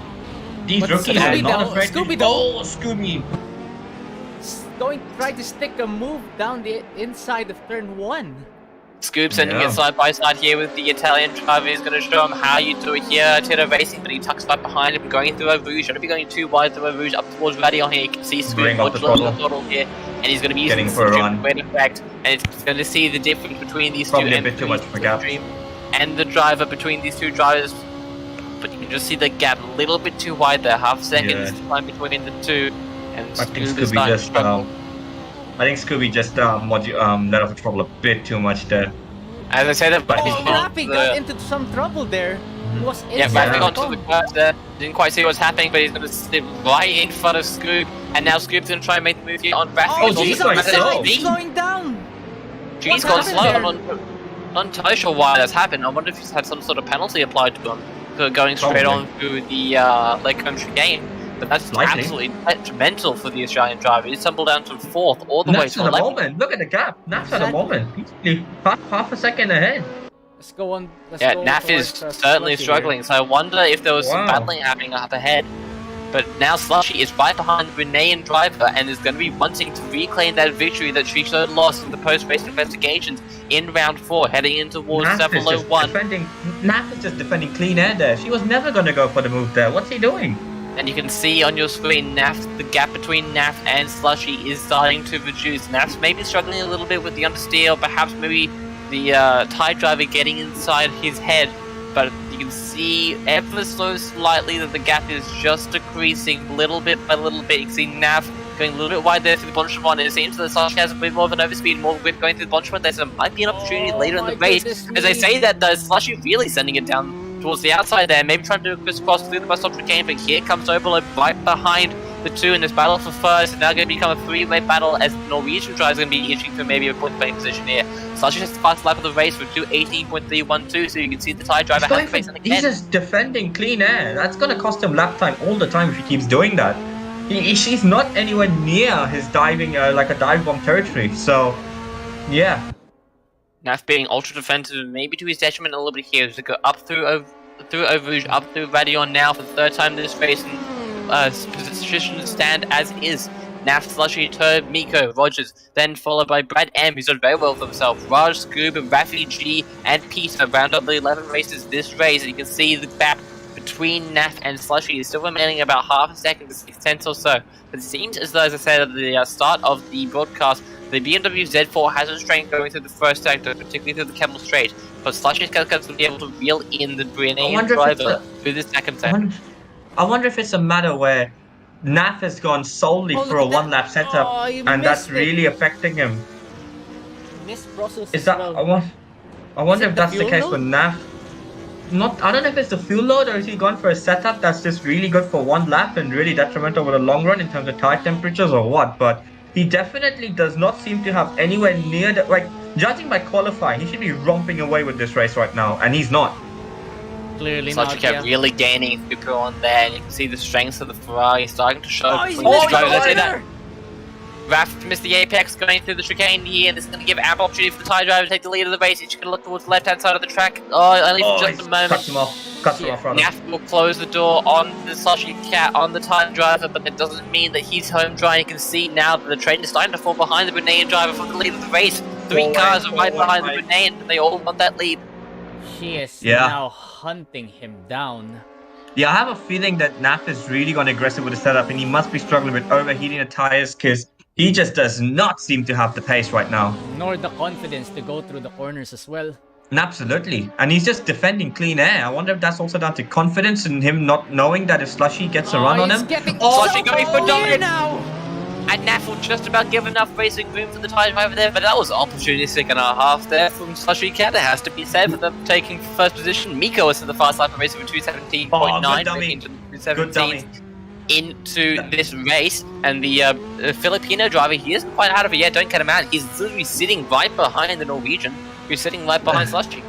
These But rookies Scooby are not though- afraid Scooby to... though- Oh, Scooby! going to try to stick a move down the inside of turn 1. Scoop sending Yeah. it side by side here with the Italian driver. He's going to show him how you do it here. Tito racing, but he tucks right behind him, going through a Rouge. Shouldn't be going too wide through a Rouge up towards Radion here. You can see Scoop Bring up the modular throttle. here, and he's going to be using Getting for a run. great effect. And it's going to see the difference between these Probably two. a bit too much of a gap. And the driver between these two drivers. But you can just see the gap a little bit too wide there. Half a second Yeah. time between the two. And I think Scoop is Scooby starting to just struggle. I think Scooby just let off the trouble a bit too much there. As I said, But Oh, he's Rafi got into some trouble there. He was Yeah, inside Rafi the onto the cone. curb there. Didn't quite see what's happening, but he's going to sit right in front of Scoop. And now Scoop's going to try and make the move here on Rafi. Oh, It's he's also on the going side. slow. He's going down. He's What gone happened slow. there? I'm not entirely sure why that's happened. I wonder if he's had some sort of penalty applied to him for going straight Probably. on through the Lake Country game. But that's Likely. absolutely detrimental for the Australian driver. He's tumbled down to 4th all the way Naps to at the 11th. moment. Look at the gap. Naps at the Exactly. moment. He's half a second ahead. Let's go on. Let's Yeah, go Naff is towards, certainly Slushy struggling, so I wonder if there was some Wow. battling happening up ahead. But now Slushy is right behind the Grenadian driver and is going to be wanting to reclaim that victory that she showed lost in the post-race investigations in round 4, heading in towards Naff is just 701. Naff is just defending clean air there. She was never going to go for the move there. What's he doing? And you can see on your screen, the gap between Naff and Slushy is starting to reduce. Naff's maybe struggling a little bit with the understeer, perhaps maybe the Thai driver getting inside his head. But you can see ever so slightly that the gap is just decreasing little bit by little bit. You can see Naff going a little bit wide there through the Bonchemont. It seems that Slushy has a bit more of an overspeed, more whip going through the Bonchemont there, so there might be an opportunity later in the my race. goodness As I me. say that, though, Slushy really sending it down towards the outside there, maybe trying to do a crisscross through the bus stop chicane, but here comes Overload right behind the two in this battle for first. It's now going to become a three-way battle as the Norwegian driver is going to be itching for maybe a point-playing position here. Slushy has the fast lap of the race with 2:18.312, so you can see the Thai driver has to face something He's again. just defending clean air. That's going to cost him lap time all the time if he keeps doing that. She's not anywhere near his diving, like a dive bomb territory. So, yeah. Naff being ultra defensive, maybe to his detriment a little bit here, to go up through Rouge, up through Radion now for the third time in this race, and position stand as is. Naff, Slushy, Turb, Miko, Rogers, then followed by Brad M, who's done very well for himself. Raj, Scoob, Rafi, G, and Peter round up the 11 races this race, and you can see the gap between Naff and Slushy is still remaining about half a second to 6/10 or so. But it seems as though, as I said at the start of the broadcast, the BMW Z4 has a strength going through the first sector, particularly through the Camel Straight. But Slushy's going to be able to reel in the Grenadian wonder if it's driver through the second I sector. I wonder if it's a matter where Naff has gone solely Oh, for a look at that. one-lap setup, Oh, you and that's missed it. really affecting him. Miss Brussels Is as that? well. I wonder it if the that's the fuel case load? with Naff. I don't know if it's the fuel load or is he gone for a setup that's just really good for one lap and really detrimental over the long run in terms of tire temperatures or what. But he definitely does not seem to have anywhere near the, like, judging by qualifying, he should be romping away with this race right now, and he's not. Clearly Slushy not. kept Yeah. really gaining Fuku on there, and you can see the strengths of the Ferrari starting to show Oh, he's between missed the the drivers. I say that corner. Raf missed the apex going through the chicane here. This is going to give ample opportunity for the Thai driver to take the lead of the race. He's going to look towards the left-hand side of the track. Oh, only for just he's a moment. cuts him off. Cuts him off rather. Naff will close the door on the Slushy cat on the Thai driver, but that doesn't mean that he's home dry. You can see now that the train is starting to fall behind the Grenadian driver for the lead of the race. Three Forward, cars are right forward, behind the right. Grenadian, and they all want that lead. She is Yeah. now hunting him down. Yeah, I have a feeling that Naff is really gone aggressive with the setup, and he must be struggling with overheating the tires because he just does not seem to have the pace right now. Nor the confidence to go through the corners as well. Absolutely. And he's just defending clean air. I wonder if that's also down to confidence and him not knowing that if Slushy gets a run on he's him. getting Oh, Slushy going for clear Domin. now. And Naff will just about give enough racing room for the Thai driver there, but that was opportunistic and a half there from Slushy Cat. It has to be said for them taking first position. Miko was in the fast lap of racing with 217.9, Oh, good dummy. breaking into the Good 217 dummy. into this race. And the Filipino driver, he isn't quite out of it yet. Don't cut him out. He's literally sitting right behind the Norwegian, who's sitting right behind Slushy.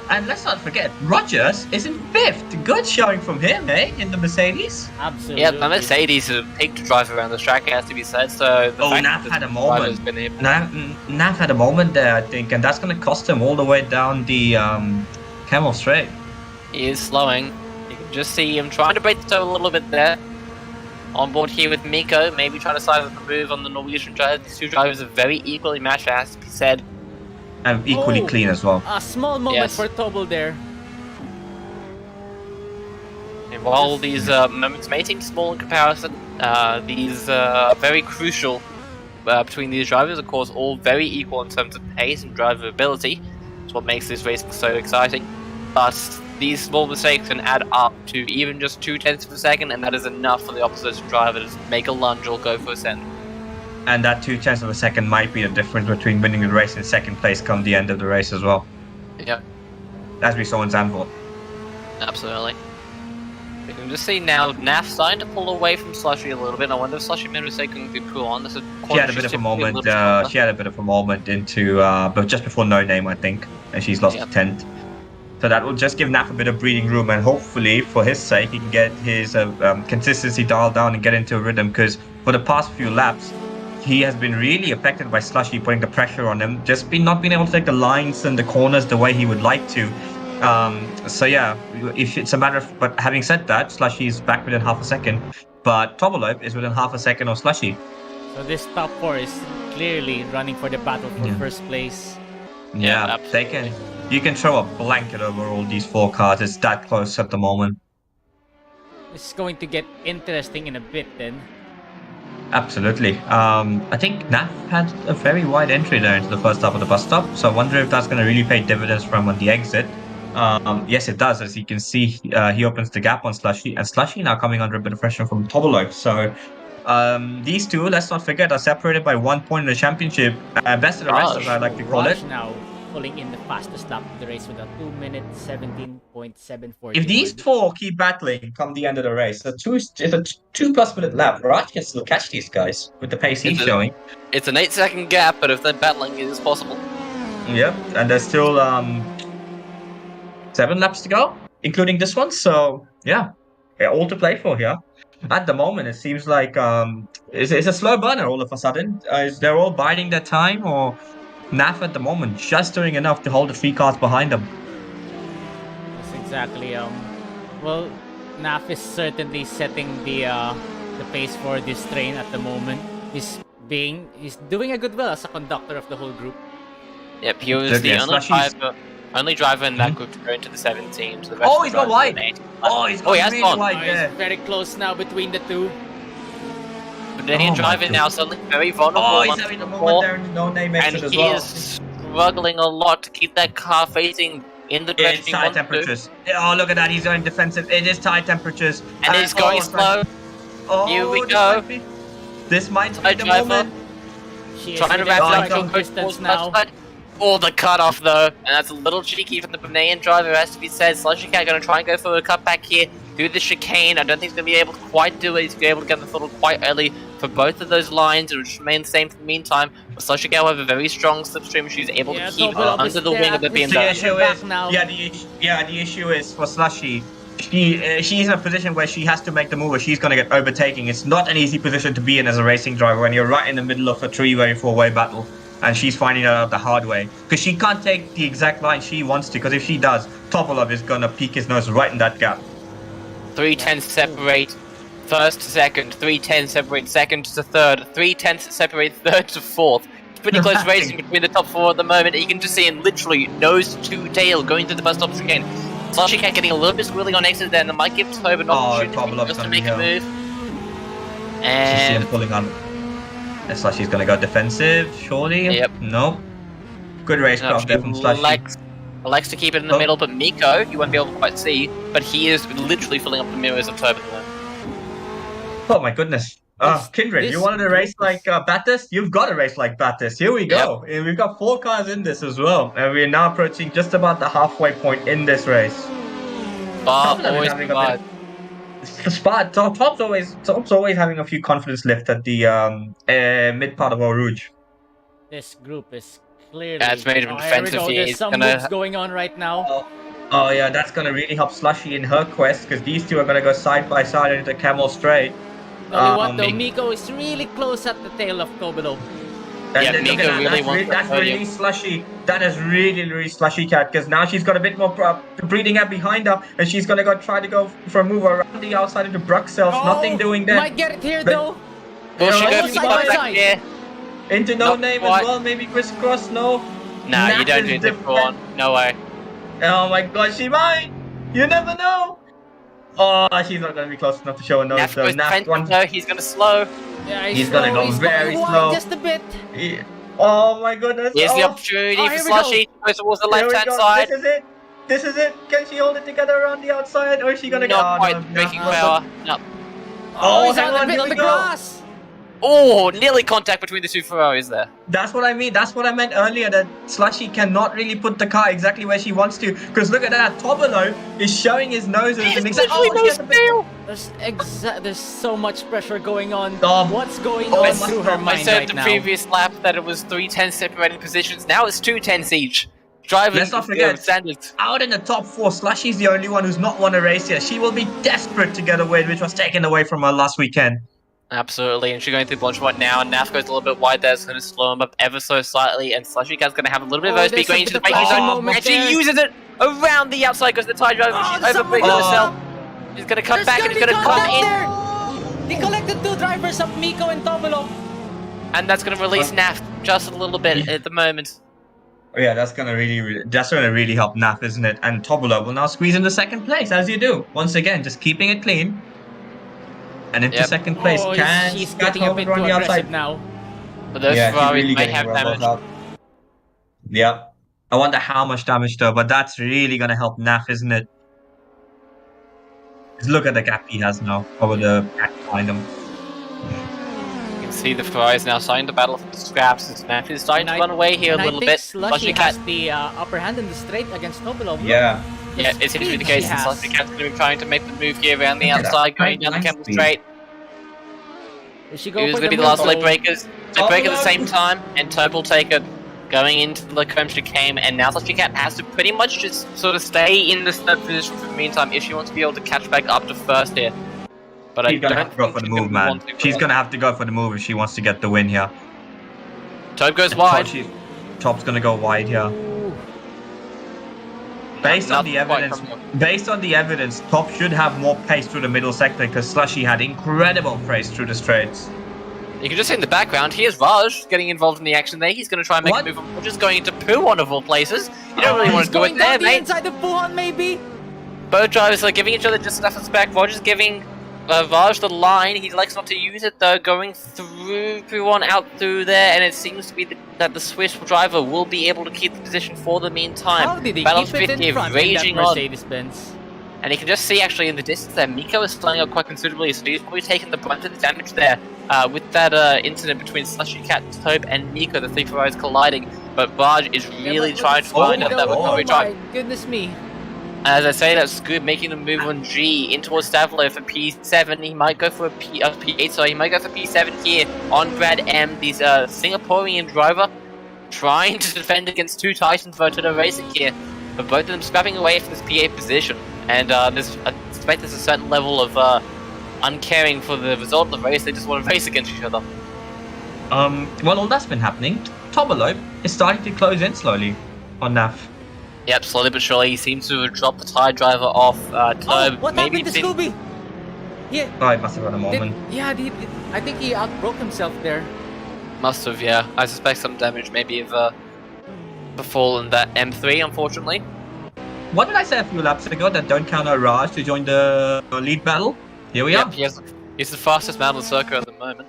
And let's not forget, Rogers is in 5th. Good showing from him, in the Mercedes. Absolutely. Yeah, the Mercedes is a pig to drive around the track, it has to be said. So the fact Naf that had a this driver's moment. been able- Naf had a moment there, I think, and that's going to cost him all the way down the Camel Straight. He is slowing. You can just see him trying to break the toe a little bit there. On board here with Miko, maybe trying to size up the move on the Norwegian driver. These two drivers are very equally matched, it has to be said. And equally Oh. clean as well. A small moment Yes. for Tobel there. And while these moments may seem small in comparison, these are very crucial between these drivers. Of course, all very equal in terms of pace and drivability. It's what makes this race so exciting. But these small mistakes can add up to even just 0.2 of a second, and that is enough for the opposition driver to make a lunge or go for a send. And that 0.2 of a second might be the difference between winning the race and second place come the end of the race as well. Yep, As we saw in Zandvoort. absolutely. We can just see now Naf starting to pull away from Slushy a little bit. I wonder if Slushy made a mistake and be pull on. This is She had a bit of a moment. She had a bit of a moment into, but just before No Name, I think, and she's lost Yep. to 10th. So that will just give Naf a bit of breathing room, and hopefully, for his sake, he can get his consistency dialed down and get into a rhythm. Because for the past few laps, he has been really affected by Slushy putting the pressure on him, just not being able to take the lines and the corners the way he would like to. So yeah, if it's a matter of, but having said that, Slushy is back within half a second, but Tobolov is within half a second of Slushy. So this top 4 is clearly running for the battle for Yeah. first place. Yeah, absolutely. you can throw a blanket over all these 4 cars. It's that close at the moment. This is going to get interesting in a bit then. Absolutely. I think Naf had a very wide entry there into the first half of the bus stop, so I wonder if that's going to really pay dividends for him on the exit. Yes, it does. As you can see, he opens the gap on Slushy, and Slushy now coming under a bit of pressure from Tobolov. So these two, let's not forget, are separated by 1 point in the championship. Best of the rest, as I like to call it. Raj now pulling in the fastest lap of the race with a 2 minute 17.74. If these 4 keep battling come the end of the race, it's a 2+ minute lap. Raj can still catch these guys with the pace he's showing. It's an 8-second gap, but if they're battling, it is possible. Yep, and there's still 7 laps to go, including this one. So yeah, all to play for here. At the moment, it seems like it's a slow burner all of a sudden. They're all biding their time, or Naf at the moment just doing enough to hold the 3 cars behind them. Yes, exactly. Well, Naf is certainly setting the pace for this train at the moment. He's doing a good well as a conductor of the whole group. Yep, he was Yeah, the Slushy's- only driver in that group to go into the 17. So the rest Oh, of he's the got drivers wide. were in 8. He's got he has really gone. wide It's there. very close now between the two. The Canadian Oh my driver now God. suddenly very vulnerable. Oh, he's once having a before, moment there in No Name and exit as he well. is struggling a lot to keep that car facing in the direction It's he high wants to. temperatures. Oh, look at that. He's going defensive. It is high temperatures. And he's going slow. Here we go. This might be Side the driver. moment. She is Trying to within wrap it up striking to a quick distance pause now. outside. Oh, the cutoff though, and that's a little cheeky from the Canadian driver, has to be said. Slushy Cat going to try and go for a cutback here through the chicane. I don't think he's going to be able to quite do it. He's going to be able to get the throttle quite early for both of those lines. It will just remain the same for the meantime. But Slushy Cat will have a very strong slipstream. She's able Yeah, to keep Tobolov is under the there wing of the at his The BMW. issue back is, now. the issue is for Slushy. She's in a position where she has to make the move, or she's going to get overtaking. It's not an easy position to be in as a racing driver when you're right in the middle of a 3-way, 4-way battle, and she's finding that out the hard way because she can't take the exact line she wants to. Because if she does, Topolov is going to peek his nose right in that gap. 3/10 separate first to second. 3/10 separate second to third. 3/10 separate third to fourth. It's pretty close racing between the top 4 at the moment. You can just see him literally nose to tail going through the bus stops again. Slushy Cat getting a little bit squirrely on exit there, and it might give Tobe an opportunity Tobolov's just to on make the a move. You see And him pulling on. It's like she's going to go defensive, surely? Yep. No. Good racecraft there from Slushy. likes to keep it in the Oh. middle, but Miko, you won't be able to quite see, but he is literally filling up the mirrors of Tobe at the moment. Oh my goodness. Kindred, you this wanted to race group like Bathurst? You've got to race like Bathurst. Here we go. And we've got 4 cars in this as well. And we're now approaching just about the halfway point in this race. Bob Top's always having a provides. Top's always having a few confidence lift at the mid part of Eau Rouge. This group is Clearly. Yeah, it's made him Oh, here we defensive go. here. There's He's some gonna- moves going on right now. Oh yeah, that's gonna really help Slushy in her quest because these two are gonna go side by side into Camel Straight. Tell you what though, Mik- Miko is really close at the tail of Tobelo. And Yeah, then look Miko at that, really that's, wants that's that really Slushy. That is really Slushy Cat because now she's got a bit more breathing out behind her and she's gonna try to go for a move around the outside into Bruxelles. Nothing doing that. Might get it here But- though. Will she Yeah, go almost for side by contact side. here? Into No Not Name quite. as well, maybe crisscross, no. Nah, you Nat don't is do this for on. No way. Oh my god, she might! You never know! Oh, she's not gonna be close enough to show a nose Naf though. goes Naf defensive one. though. He's gonna slow. Yeah, He's gonna go he's very going wide slow. just a bit. Yeah. Oh my goodness. Here's the oh. opportunity Oh, for here we go. Slushy. Goes towards the Here we left-hand go. side. This is it. This is it. Can she hold it together around the outside or is she gonna Not get quite no, breaking no, power. No. Oh, he's hang on on, the here bit of we the go. grass. Oh, nearly contact between the two Ferraris there. That's what I mean. That's what I meant earlier. That Slushy cannot really put the car exactly where she wants to. Because look at that. Tobelo is showing his noses and exactly. There's so much pressure going on. Oh, What's going oh on my through her God. I mind said right the now? previous lap that it was 3 separating positions. Now it's 2 each. Driving Let's not forget- standards. Out in the top 4, Slushy's the only one who's not won a race yet. She will be desperate to get a win, which was taken away from her last weekend. Absolutely, and she's going through Blanche right now, and Naf goes a little bit wide there, it's going to slow him up ever so slightly, and Slushy Cat's going to have a little bit of Oh, airspeed there's going a into the bit of braking flashing zone, moment and she there. uses it around the outside, goes the tie driver, Oh, she's there's overbraking something herself. up. She's going to come There's back, and gonna it's be going to come contact in, there. He collected two drivers of Miko and Tobelo. and that's going to release Naf just a little bit at the moment. Oh, yeah, that's gonna really help Naf, isn't it? And Tobelo will now squeeze into second place, as you do. Once again, just keeping it clean. And into Yep. second place. Oh, Can she's Scat getting a hold bit it around too the aggressive outside? now. But those Yeah, she's Ferraris really may getting have her elbows damage. out. Yeah. I wonder how much damage though, but that's really gonna help Naf, isn't it? Just look at the gap he has now over the gap behind him. You can see the Ferraris now starting to battle for the scraps, and Naf is starting to run away here a And little I think bit. Slushy Cat. has the upper hand in the straight against Tobelo. Yeah. Yeah, it seems to be the case. And Slushy Cat's going to be trying to make the move here around the Yeah, that's outside, quite going down the nice Campbell speed. Straight. Is she It going was for going to be the move, last leg though? breakers. Leg break at the same time, and Tobe will take it. Going into the Lacombe chicane, and now Slushy Cat has to pretty much just sort of stay in this third position for the meantime if she wants to be able to catch back up to first here. But She's I gonna don't have to go think for the she's move, gonna man. want to go She's on. gonna have to go for the move if she wants to get the win here. Tobe goes wide. Top's gonna go wide here. Based on the Nothing quite evidence, coming up. based on the evidence, Top should have more pace through the middle sector because Slushy had incredible pace through the straights. You can just see in the background, here's Raj getting involved in the action there. He's going to try and make What? a move on, just going into Puon of all places. You don't really want to do it Going there, down the mate. inside of Puhan, maybe. Both drivers are giving each other just enough respect. Roger's giving Raj the line. He likes not to use it though, going through Puon out through there, and it seems to be that the Swiss driver will be able to keep the position for the meantime. How did he Battle's keep it 50 in front in that raging on. Mercedes-Benz? And you can just see actually in the distance there, Miko is slowing up quite considerably, so he's probably taking the brunt of the damage there with that incident between Slushy Cat, Tobe, and Miko, the three Ferraris colliding. But Raj is really trying to find out that recovery drive. my goodness me. As I say, that's good, making the move on G in towards Stavlo for P7. He might go for a P8, so he might go for P7 here on Brad M, the Singaporean driver, trying to defend against two Titans Vertigo Racing here. But both of them scrapping away from this P8 position. And I suspect there's a certain level of uncaring for the result of the race. They just want to race against each other. Well, all that's been happening. Tobelo is starting to close in slowly on Naf. Yep, slowly but surely, he seems to have dropped the tie driver off Tobe. What Maybe happened to been- Scooby? Yeah, Oh, it must have had a moment. I think he outbroke himself there. Must have, yeah. I suspect some damage maybe have befallen that M3, unfortunately. What did I say a few laps ago that don't count on Raj to join the lead battle? Here we Yep, are. he's the fastest man on the circuit at the moment.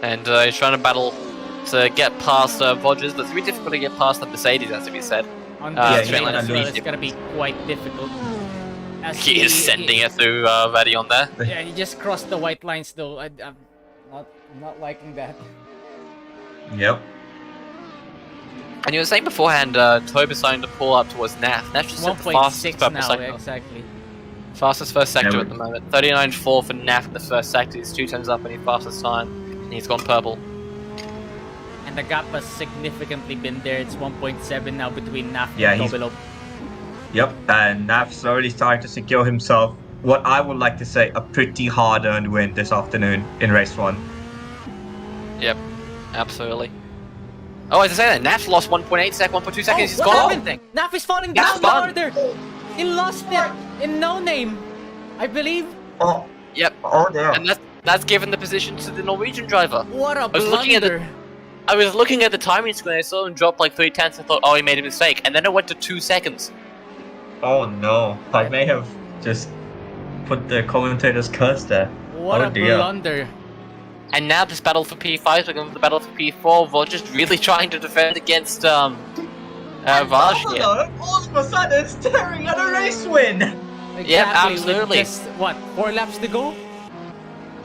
And he's trying to battle to get past Rogers, but it's really difficult to get past the Mercedes, as to be said. On Yeah, this straight lane line as at well, least. it's gonna be quite difficult. As He is sending it through Radion there. Yeah, he just crossed the white lines though. I'm not liking that. Yep. And you were saying beforehand, Tobe is starting to pull up towards Naf. Naf just set the fastest 1.6 purple now, sector. exactly. Fastest first sector Yeah, at the moment. 39.4 for Naf in the first sector. He's 2 times up in his fastest time. And he's gone purple. And And the gap has significantly been there. It's 1.7 now between Naf Yeah, and he's- Tobelov. Yep, and Nav's already starting to secure himself what I would like to say a pretty hard-earned win this afternoon in race 1. Yep, absolutely. Oh, as I say that, Naf's lost 1.8 seconds, 1.2 seconds. He's what gone. happened? Naf is falling Naf's down the gone. order. He lost it in no name, I believe. Oh, Yep, oh there. and that's given the position to the Norwegian driver. What a was looking at the- blunder. I was looking at the timing screen, I saw him drop like 3 tenths, I thought, oh, he made a mistake, and then it went to 2 seconds. Oh no, I may have just put the commentator's curse there. What Oh, a dear. blunder. And now this battle for P5 is becoming the battle for P4. Rogers really trying to defend against Vaj here. All of a sudden, staring at a race win. Exactly, with absolutely. just, what, 4 laps to go?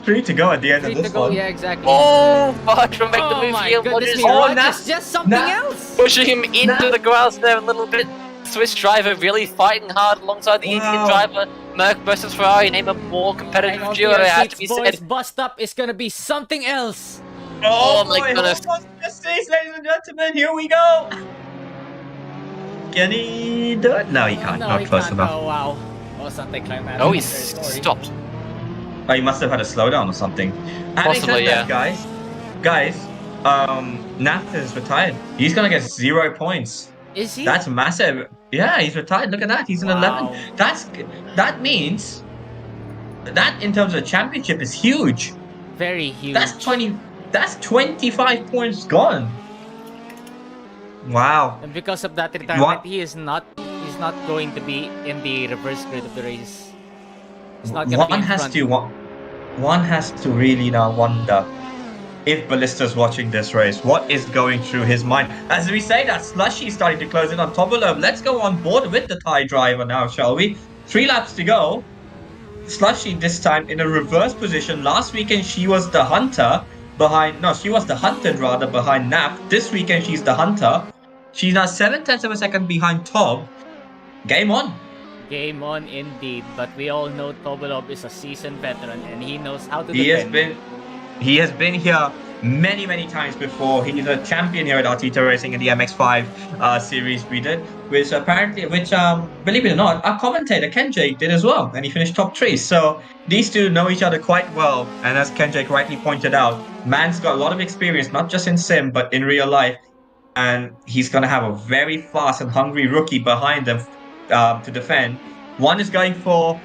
3 to go at the end 3 of to this go, one. yeah, exactly. Oh, Vaj will make the Oh move my here. goodness Rogers me, Oh, Rogers, Naf- just something Naf- else. pushing him into the grass there a little bit. Swiss driver really fighting hard alongside the Indian Wow. driver. Merc versus Ferrari, name a more Hang competitive on to duo, your it has to seats, be boys. said. Bust up is gonna be something else. Oh my boy, goodness. Almost justice, ladies and gentlemen, here we go. Can he do it? No, he can't. No, Not he close can't. enough. Oh, wow. Was anticlimactic. Oh, I'm he's very sorry. stopped. Oh, he must have had a slowdown or something. Having Possibly, said that, yeah. guys, Nath is retired. He's gonna get 0 points. Is he? That's massive. Yeah, he's retired. Look at that. He's an Wow. 11. That means that in terms of championship is huge. Very huge. That's 20. That's 25 points gone. Wow. And because of that retirement, What? he's not going to be in the reverse grid of the race. He's not gonna be One in has front. to one has to really now wonder if Ballista's watching this race, what is going through his mind? As we say that, Slushy is starting to close in on Tobolov. Let's go on board with the Thai driver now, shall we? 3 laps to go. Slushy this time in a reverse position. Last weekend she was the hunter behind. No, she was the hunted rather behind Nap. This weekend she's the hunter. She's now 7 tenths of a second behind Tob. Game on. Game on indeed, but we all know Tobelov is a seasoned veteran and he knows how to He defend. has been here many times before. He's a champion here at Artito Racing in the MX5 series we did, which believe it or not, our commentator Ken Jake did as well, and he finished top 3. So these two know each other quite well, and as Ken Jake rightly pointed out, man's got a lot of experience, not just in sim but in real life, and he's gonna have a very fast and hungry rookie behind him to defend. One is going for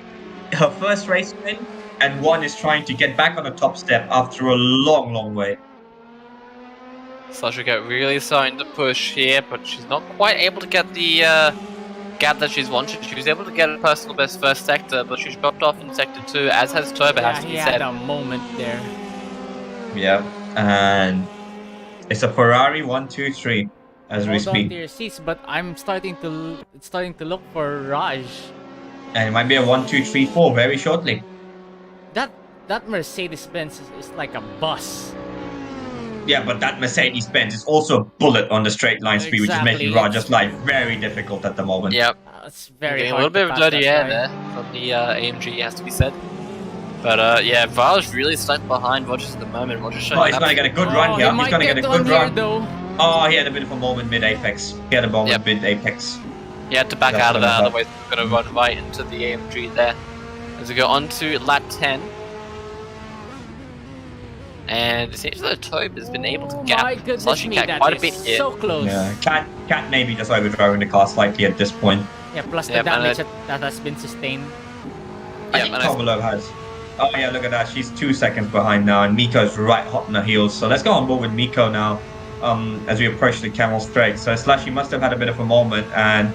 her first race win, and one is trying to get back on the top step after a long wait. Sasha got really starting to push here, but she's not quite able to get the gap that she's wanted. She was able to get a personal best first sector, but she's dropped off in sector 2, as has Turbo, Yeah, has to he be had said. a moment there. Yeah, and it's a Ferrari 1, 2, 3 as we Hold on to speak, your seats, but it's starting to look for Raj. and it might be a 1, 2, 3, 4 very shortly. That Mercedes-Benz is like a bus. Yeah, but that Mercedes-Benz is also a bullet on the straight line speed, which is making Exactly. Rogers' life very difficult at the moment. Yep, It's very getting a hard little bit to of pass dirty that air guy. there from the AMG, has to be said. But yeah, Vaj really stuck behind Rogers at the moment. Rogers showing Oh, he's gonna get a good run Oh, here. he He's might gonna get a get one good here run. though. Oh, he had a bit of a moment mid-apex. He had a moment Yep. mid-apex. He had to back That's out of what I that, thought. otherwise we're going to run right into the AMG there. As we go on to lap 10. And it seems that Tobe has been able to Oh gap my goodness Slushy me, Cat that quite a is bit here. so close. Yeah, Cat maybe just overdriving the car slightly at this point. Yeah, plus the Yep, and damage that has been sustained. I Yep, think and I- Tobolov has. Oh yeah, look at that. She's 2 seconds behind now, and Miko's right hot on her heels. So let's go on board with Miko now, as we approach the Camel Straight. So Slushy must have had a bit of a moment, and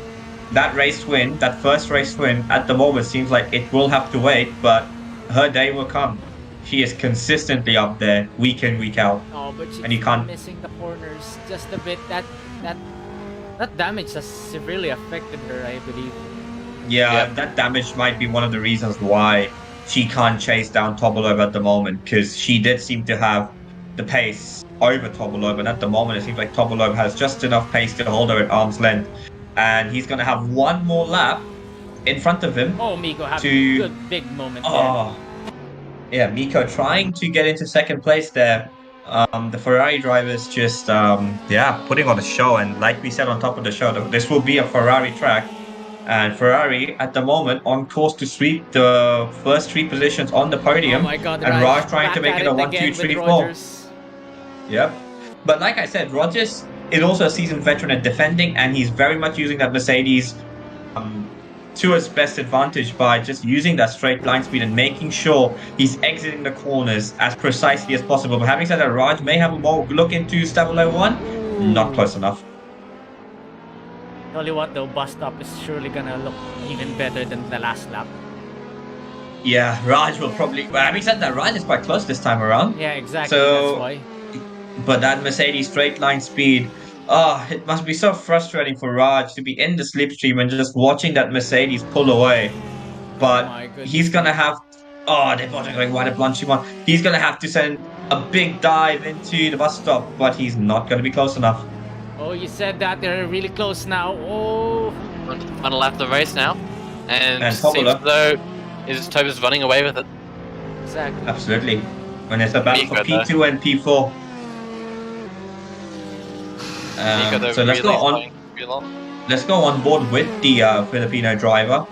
that race win, that first race win, at the moment seems like it will have to wait, but her day will come. She is consistently up there, week in, week out. Oh, but she's And you can't- missing the corners just a bit. That damage has severely affected her, I believe. Yeah, Yep. that damage might be one of the reasons why she can't chase down Tobolov at the moment, because she did seem to have the pace over Tobolov, and at the moment it seems like Tobolov has just enough pace to hold her at arm's length, and he's going to have one more lap in front of him. Oh, Miko having To- a good big moment there. Oh, yeah, Miko trying to get into second place there. The Ferrari drivers just putting on a show, and like we said on top of the show, this will be a Ferrari track, and Ferrari at the moment on course to sweep the first 3 positions on the podium. Oh my God, and Raj trying to back make at it a 1, again 2, 3, with 4. Rogers. Yep. But like I said, Rogers is also a seasoned veteran at defending, and he's very much using that Mercedes to his best advantage by just using that straight line speed and making sure he's exiting the corners as precisely as possible. But having said that, Raj may have a more look into Stabilo 1. Not close enough. Tell you what though, bus stop is surely gonna look even better than the last lap. Yeah, Raj will probably... Well, having said that, Raj is quite close this time around. Yeah, exactly, So- that's why. But that Mercedes straight line speed... it must be so frustrating for Raj to be in the slipstream and just watching that Mercedes pull away. But My goodness. he's gonna have... Oh, they're both going wide at Blanchimon. He's gonna have to send a big dive into the bus stop, but he's not gonna be close enough. Oh, you said that, they're really close now. Oh, Final lap of the race now, and And seems Tobola. as though Toba's running away with it. exactly. Absolutely. When it's a battle for Nico, P2 and P4. Nico, though, So let's really go on. slowing really long. Let's go on board with the Filipino driver.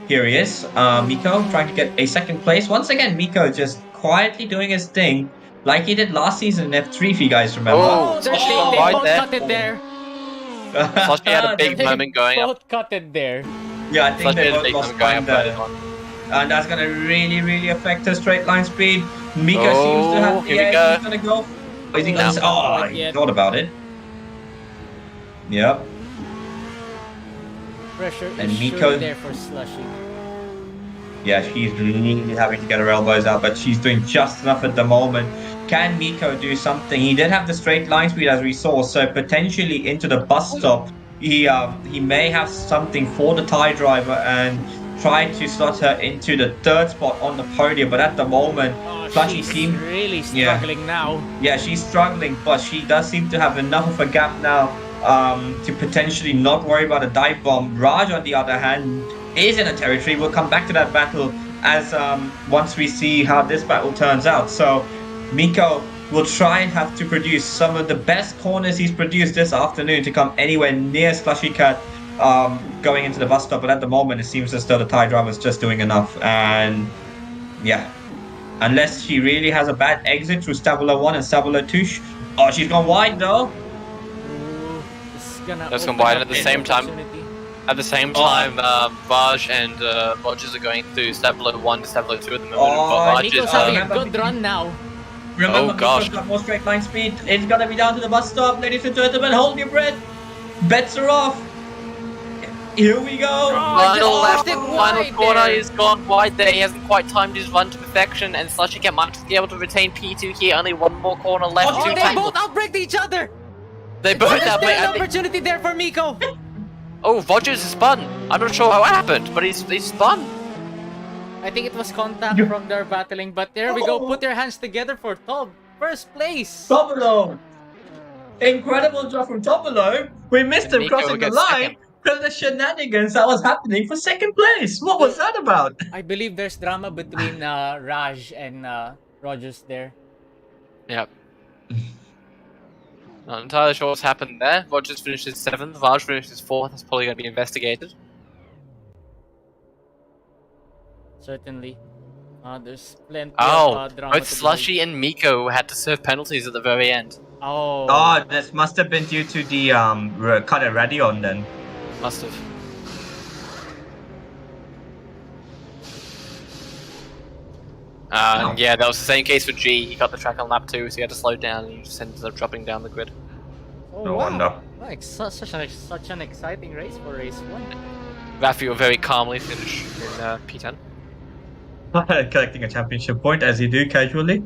Here he is, Miko, trying to get a second place. Once again, Miko just quietly doing his thing, like he did last season in F3, if you guys remember. Oh, They oh, both right there. cut it there. Slushy had a big They moment going up. both cut it there. Yeah, I think Slushy they had a both big lost moment going time up there. early on. And that's going to really, really affect her straight line speed. Miko Oh, seems to have the here we edge. go. He's going to go. Oh, is he No. gonna, oh, Not he yet. thought about it. Yep. Pressure And is Miko- surely there for Slushy. Yeah, she's really having to get her elbows out, but she's doing just enough at the moment. Can Miko do something? He did have the straight line speed as we saw, so potentially into the bus stop, he may have something for the Thai driver and try to slot her into the 3rd spot on the podium. But at the moment, Oh, Slushy she's seems really yeah. struggling now. Yeah, she's struggling, but she does seem to have enough of a gap now to potentially not worry about a dive bomb. Raj, on the other hand, is in a territory. We'll come back to that battle as once we see how this battle turns out. So Miko will try and have to produce some of the best corners he's produced this afternoon to come anywhere near Slushy Cat going into the bus stop. But at the moment, it seems as though the Thai driver is just doing enough. And yeah, unless she really has a bad exit through Stabilo 1 and Stabilo 2. Oh, she's gone wide though. Ooh, this is gonna That's open combined up at the an same time. opportunity. At the same time, Raj and Rogers are going through Stabilo 1 to Stabilo 2 at the moment. Oh, but Raj Nico's is, having a remember- good run now. Remember, Oh, gosh. Miko's got more straight line speed. It's gonna be down to the bus stop, ladies and gentlemen. Hold your breath. Bets are off. Here we go. final left, it final wide corner there. is gone wide there. He hasn't quite timed his run to perfection, and Slushy Cat might just be able to retain P2 here. Only one more corner left. Oh, to they tackle. both outbreak each other. They both There's have. an opportunity there for Miko. Oh, Rogers is spun. I'm not sure how it happened, but he's spun. I think it was contact from their battling, but there we go. Put your hands together for Tob. First place. Topolo. Incredible job from Topolo. We missed And him Miko crossing the gets line second. because of the shenanigans that was happening for second place. What was that about? I believe there's drama between Raj and Rogers there. Yep. Not entirely sure what's happened there. Rogers finishes 7th, Raj finishes 4th. That's probably going to be investigated. Certainly. There's plenty Oh, of drama. both to be Slushy and Miko had to serve penalties at the very end. had. Oh. Oh, this must have been due to the cut at Radion then. Must have. Yeah, that was the same case for G. He got the track on lap 2, so he had to slow down and he just ended up dropping down the grid. Oh, No wow. wonder. Like, such an exciting race for race 1. Rafi will very calmly finish in P10. Collecting a championship point as you do casually.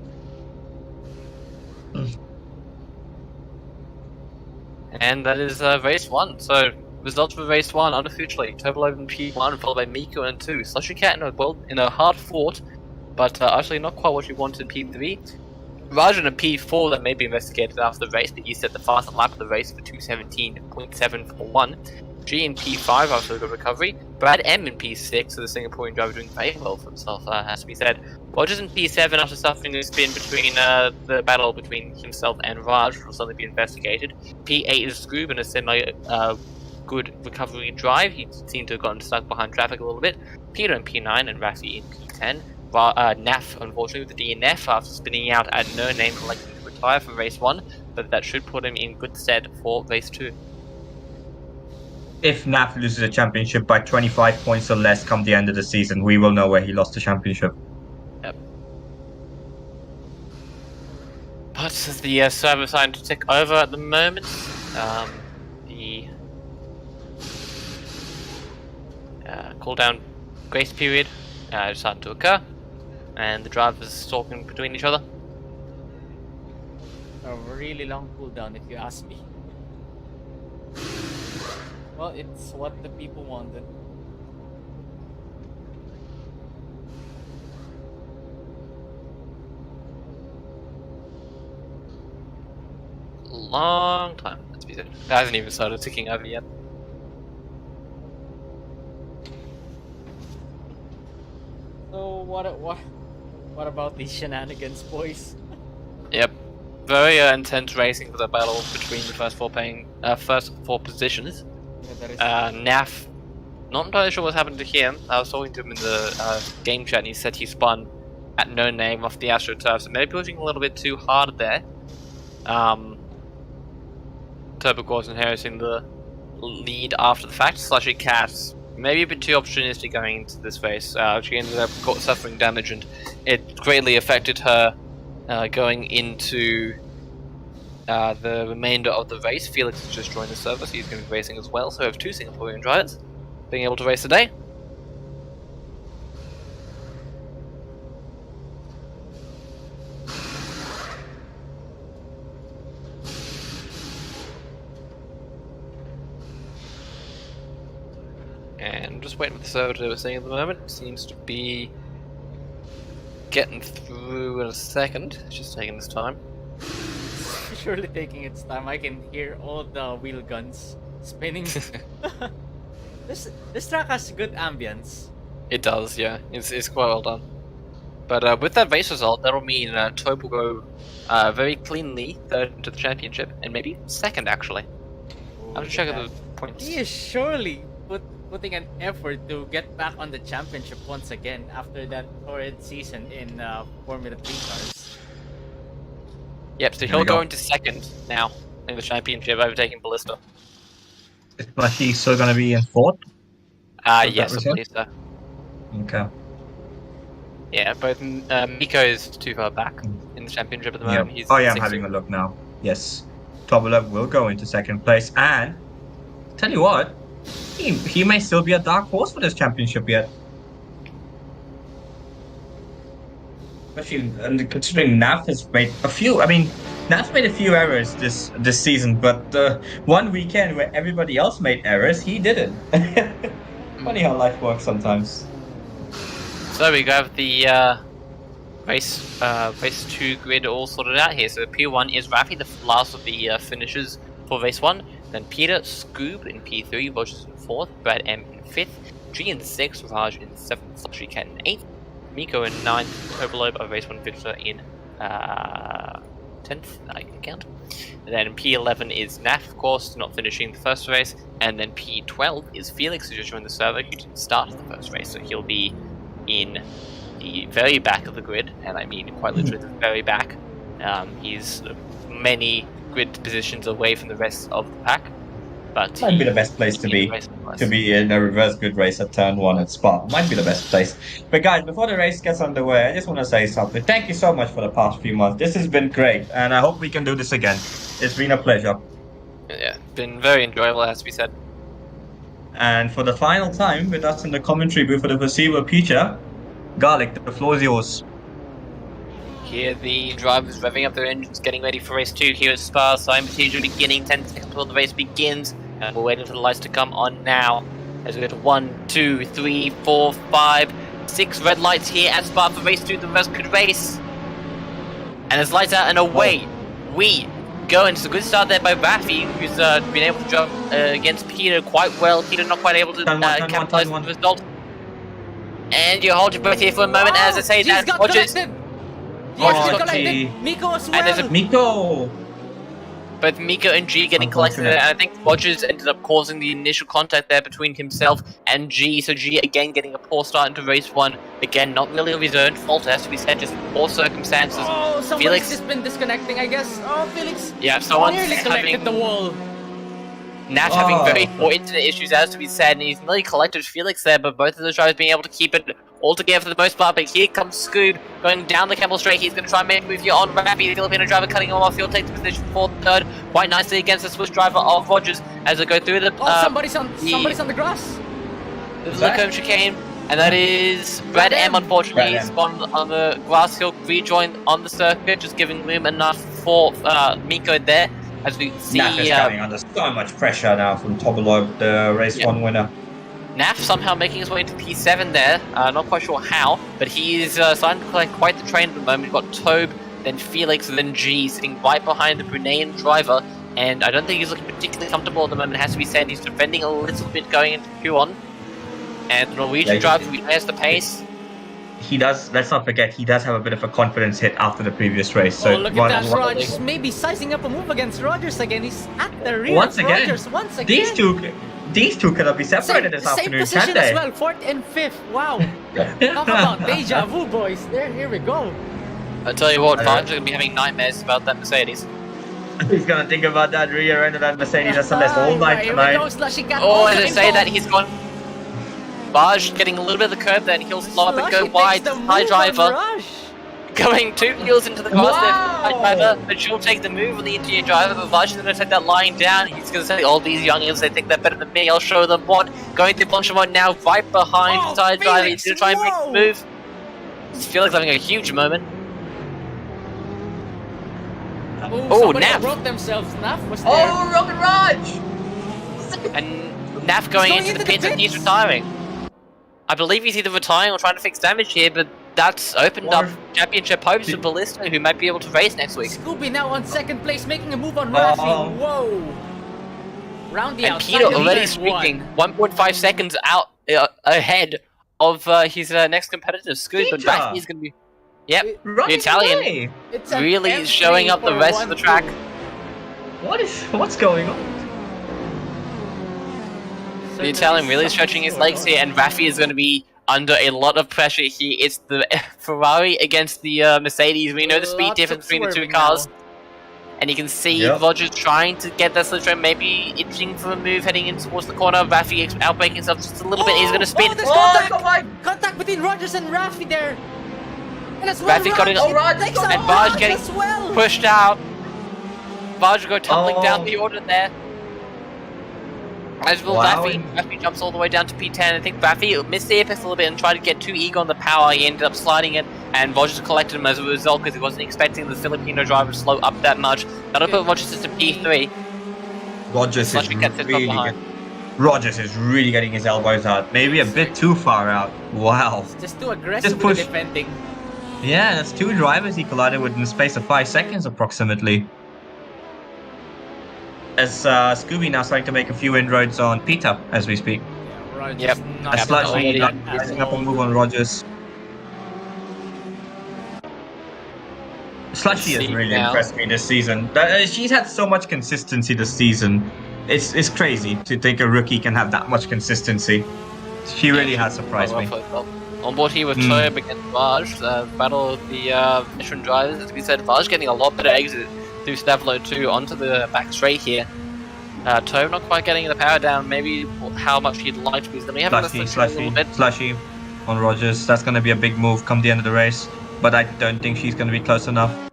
And that is race 1. So, results for race 1 unofficially. Tobolo in P1, followed by Miko in 2. Slushy Cat in a hard fought, but actually not quite what she wanted in P3. Raj in a P4 that may be investigated after the race, but he set the fastest lap of the race for 2:17.741. G in P5 after a good recovery. Brad M in P6, so the Singaporean driver doing very well for himself, has to be said. Rogers in P7 after suffering a spin between the battle between himself and Raj, which will suddenly be investigated. P8 is Scoob in a semi-good recovery drive. He seemed to have gotten stuck behind traffic a little bit. Peter in P9 and Rafi in P10. Naf, unfortunately, with the DNF after spinning out at no name, electing to retire from race 1, but that should put him in good stead for race 2. If NAF loses the championship by 25 points or less come the end of the season, we will know where he lost the championship. Yep. But the server starting to tick over at the moment. The cooldown grace period is starting to occur, and the drivers talking between each other. A really long cooldown, if you ask me. Well, it's what the people wanted. Long time. Let's be said. It hasn't even started ticking over yet. So what about these shenanigans, boys? Yep. Very intense racing for the battle between the first four positions. Yeah, that is Naf, not entirely sure what's happened to him. I was talking to him in the game chat and he said he spun at no name off the AstroTurf, so maybe pushing a little bit too hard there. Turbo Gordon Harris in the lead after the fact. Slushy Cat, maybe a bit too opportunistic going into this race. She ended up suffering damage and it greatly affected her going into the remainder of the race. Felix has just joined the server, so he's going to be racing as well. So we have two Singaporean drivers being able to race today. And just waiting for the server to do a thing at the moment. Seems to be getting through in a second. It's just taking its time. surely taking its time. I can hear all the wheel guns spinning. This track has good ambience. It does, yeah. It's quite well done. But with that race result, that'll mean Tope will go very cleanly third to the championship, and maybe second actually. Oh, I'll have to check the points. He is surely putting an effort to get back on the championship once again after that horrid season in Formula 3 cars. Yep, so he'll go into second now in the championship, overtaking Ballista. But he's still going to be in fourth? Yes, I believe so. Okay. Yeah, both Miko is too far back in the championship at the moment. Yeah. He's Oh yeah, I'm 60. having a look now. Yes. Tobolov will go into second place, and tell you what, he may still be a dark horse for this championship yet. Especially considering Nav has made a few. I mean, Nav's made a few errors this season, but one weekend where everybody else made errors, he didn't. Funny how life works sometimes. So we have the race 2 grid all sorted out here. So P1 is Rafi, the last of the finishers for race 1. Then Peter, Scoob in P3, Rogers in 4th, Brad M in 5th, G in 6th, Raj in 7th, Slushy Cat in 8th, Miko in 9th, Tobolob of race 1 Victor in 10th, I can count. And then P11 is Naf, of course, not finishing the first race. And then P12 is Felix, who just joined the server, who didn't start the first race, so he'll be in the very back of the grid, and I mean quite literally the very back. He's many grid positions away from the rest of the pack, but Might be the best place to be in a reverse grid race at turn 1 at Spa. Might be the best place. But guys, before the race gets underway, I just want to say something. Thank you so much for the past few months. This has been great, and I hope we can do this again. It's been a pleasure. Yeah, been very enjoyable, as we said. And for the final time with us in the commentary booth for the foreseeable future, Garlic, the floor is yours. Here the drivers revving up their engines, getting ready for race 2 here at Spa. Sign procedure beginning, 10 seconds before the race begins. And we're waiting for the lights to come on now. As we go to 1, 2, 3, 4, 5, 6 red lights here at Spa for race 2, the reverse grid race. And there's lights out and away we going. It's a good start there by Rafi, who's been able to jump against Peter quite well. Peter not quite able to capitalize on the result. And you hold your breath here for a moment as I say G's that got Rogers. collected. Oh, G's got gee. collected. Miko as well. And there's a Miko! both Miko and G getting collected, and I think Rogers ended up causing the initial contact there between himself and G. So G again getting a poor start into race 1. Again, not really of his own fault, it has to be said, just poor circumstances. Oh, somebody's Felix, just been disconnecting, I guess. Oh, Felix. yeah, someone's nearly collected having the wall. Nat having very poor internet issues, as to be said, and he's nearly collected Felix there, but both of those drivers being able to keep it all together for the most part. But here comes Scoob going down the Campbell Straight. He's going to try and make a move here on Rafi, the Filipino driver cutting him off. He'll take the position for third quite nicely against the Swiss driver of Rogers as they go through the. Somebody's on the grass. The Lacombe chicane, and that is Brad M. Unfortunately, Brad he's M. gone on the grass. He'll rejoin on the circuit, just giving room enough for Miko there. As we see, Naf is coming under so much pressure now from Tobolov, the race 1 winner. Naf somehow making his way into P7 there. Not quite sure how, but he's starting to collect quite the train at the moment. We've got Tobe, then Felix, and then G sitting right behind the Bruneian driver. And I don't think he's looking particularly comfortable at the moment, it has to be said. He's defending a little bit going into Q1. And the Norwegian driver has the pace. He does, let's not forget, he does have a bit of a confidence hit after the previous race. So look at that, Rogers maybe sizing up a move against Rogers again. He's at the rear once of again, Rogers once again. These two cannot be separated this afternoon, same can position they? as well, 4th and 5th. Wow. Talk about deja vu, boys. Here we go. I tell you what, Varn's going to be having nightmares about that Mercedes. He's gonna think about that rear end of that Mercedes SLS all night tonight. And they say that he's gone. Barge getting a little bit of the curve, then he'll slow up and go wide. High driver going 2 wheels into the grass there. High driver, but she'll take the move on the Indian driver. But Barge is going to take that line down. He's going to say, all these youngins, they think they're better than me. I'll show them what. Going through Blanchimont now, right behind the side driver. He's going to try and make the move. Felix having a huge moment. Oh, Naf broke themselves. Naf was there. Oh, Roman Raj! And Naf going into the pits and he's retiring. I believe he's either retiring or trying to fix damage here, but that's opened up championship hopes for Ballista, who might be able to race next week. Scooby now on 2nd place, making a move on Rafi. Whoa! Roundy and outside Peter of already turn streaking 1. 1.5 seconds out ahead of his next competitor, Scoot, but Rafi's going to be... Yep, the Italian really showing up the rest of the track. What's going on? The Italian really stretching his legs here, and Rafi is going to be under a lot of pressure here. It's the Ferrari against the Mercedes. We know the speed difference between the two cars. And you can see Rogers trying to get that slip train, maybe itching for a move heading in towards the corner. Rafi outbraking himself just a little bit. He's going to spin. Contact between Rogers and Rafi there. And as well, Rafi got it, and Barge getting pushed out. Barge go tumbling down the order there. As well, Rafi jumps all the way down to P10. I think Rafi missed the apex a little bit and tried to get too eager on the power. He ended up sliding it, and Rogers collected him as a result because he wasn't expecting the Filipino driver to slow up that much. That'll put Rogers into P3. Rogers is really getting his elbows out. Maybe a bit too far out. Wow. It's just too aggressive with the defending. Yeah, that's 2 drivers he collided with in the space of 5 seconds approximately. As Scooby now starting to make a few inroads on Peter as we speak. Yep. Slushy rising up a move on Rogers. Slushy has really impressed me this season. She's had so much consistency this season. It's crazy to think a rookie can have that much consistency. She really has surprised me. On board here with Tobe against Vaj, battle of the Michelin drivers. As we said, Vaj getting a lot better exit through Stavlo 2 onto the back straight here. Tobe not quite getting the power down, maybe how much he'd like to be. Then we have Slushy on Rogers. That's going to be a big move come the end of the race, but I don't think she's going to be close enough.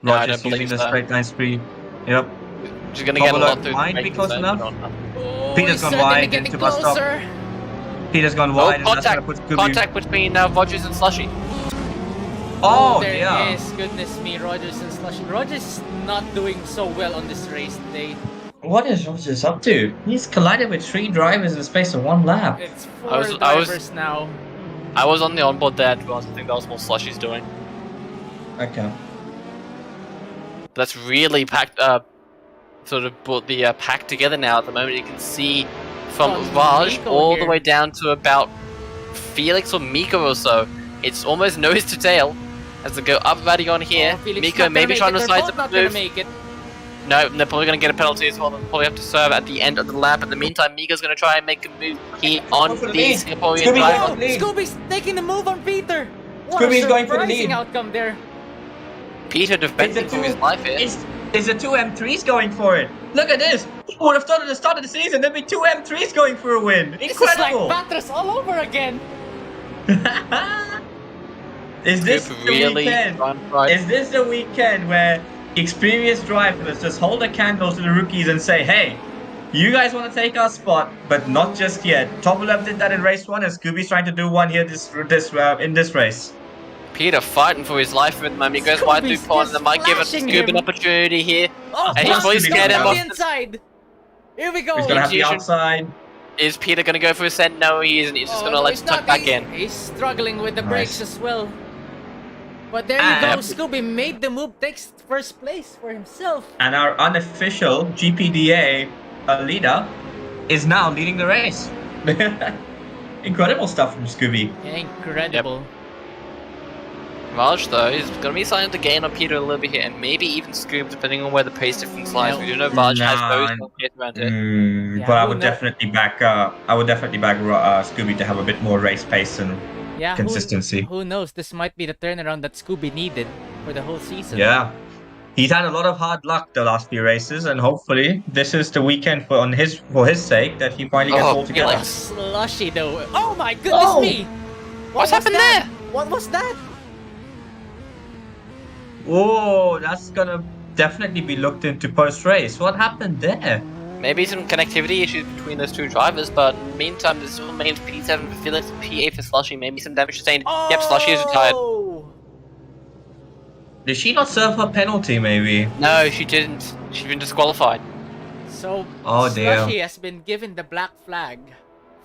Rogers using the straight line speed. Yep. She's going to get a lot through. Might be close enough. Peter's gone wide into bus stop. Peter's gone wide, and that's going to put Scooby. Contact between Rogers and Slushy. Oh, there is. Goodness me, Rogers and Slushy. Rogers is not doing so well on this race today. What is Rogers up to? He's collided with 3 drivers in the space of 1 lap. It's 4 drivers now. I was on the onboard there, to be honest. I think that was more Slushy's doing. Okay. That's really sort of brought the pack together now. At the moment, you can see from Oh, Raj Miko all the here. way down to about Felix or Miko or so. It's almost nose to tail as they go up Radion here. Oh, Felix Miko not gonna maybe make trying it. to They're decide both to not gonna move. make it. No, they're probably going to get a penalty as well. They'll probably have to serve at the end of the lap. In the meantime, Miko's going to try and make a move here on for the the lead. Singaporean Scooby, driver. go. Lead. Scooby's taking the move on Peter. What Scooby's a going for the surprising lead. outcome there. Peter defending for his life here. Is the two M3s going for it? Look at this. Who would have thought at the start of the season there'd be two M3s going for a win? This is like Incredible. Patras all over again. Is this Scoop the really weekend? right. Is this the weekend where experienced drivers just hold a candle to the rookies and say, hey, you guys want to take our spot, but not just yet. Topolev did that in race 1 and Scooby's trying to do one here in this race. Peter fighting for his life with the moment. He goes wide through Scooby's pawns just and might give it flashing Scoop an him. opportunity here. Oh, And he's probably Scooby scared him on off. the inside. Here we go. He's going to have the Infusion. outside. Is Peter going to go for a send? No, he isn't. He's just going to no, let he's it tuck not. back He's- in. He's struggling with the Nice. brakes as well. But there you And- go. Scooby made the move, takes first place for himself. And our unofficial GPDA leader is now leading the race. Incredible stuff from Scooby. Incredible. Raj, though, is going to be starting to gain on Peter a little bit here, and maybe even Scoop, depending on where the pace difference lies. We do know Raj has very strong pace around here. Yeah, But I who would knows? definitely back. Scooby to have a bit more race pace and Yeah. consistency. Who knows? This might be the turnaround that Scooby needed for the whole season. Yeah, he's had a lot of hard luck the last few races, and hopefully this is the weekend for his sake that he finally gets Oh, all together. Felix. Slushy though. Oh my goodness Oh! me! What's was happened that? there? What was that? Oh, that's gonna definitely be looked into post race. What happened there? Maybe some connectivity issues between those two drivers, but in the meantime, this still remains P7 for Felix and P8 for Slushy. Maybe some damage sustained. Yep, Slushy is retired. Oh! Did she not serve her penalty? Maybe. No, she didn't. She's been disqualified. So Oh, dear. Slushy has been given the black flag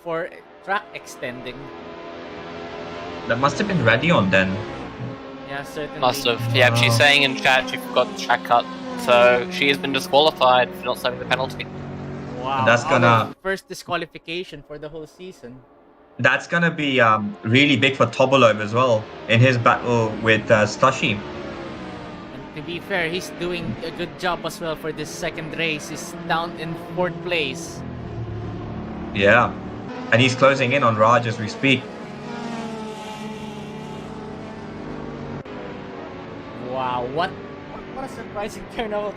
for track extending. That must have been Radion then. Yeah, certainly. Must have. Yeah, she's Wow. saying in chat she forgot the track cut. So she has been disqualified for not serving the penalty. Wow. That's our gonna- first disqualification for the whole season. That's gonna be really big for Tobolov as well in his battle with Slushy. And to be fair, he's doing a good job as well for this second race. He's down in 4th place. Yeah, and he's closing in on Raj as we speak. Wow, what a surprising turn of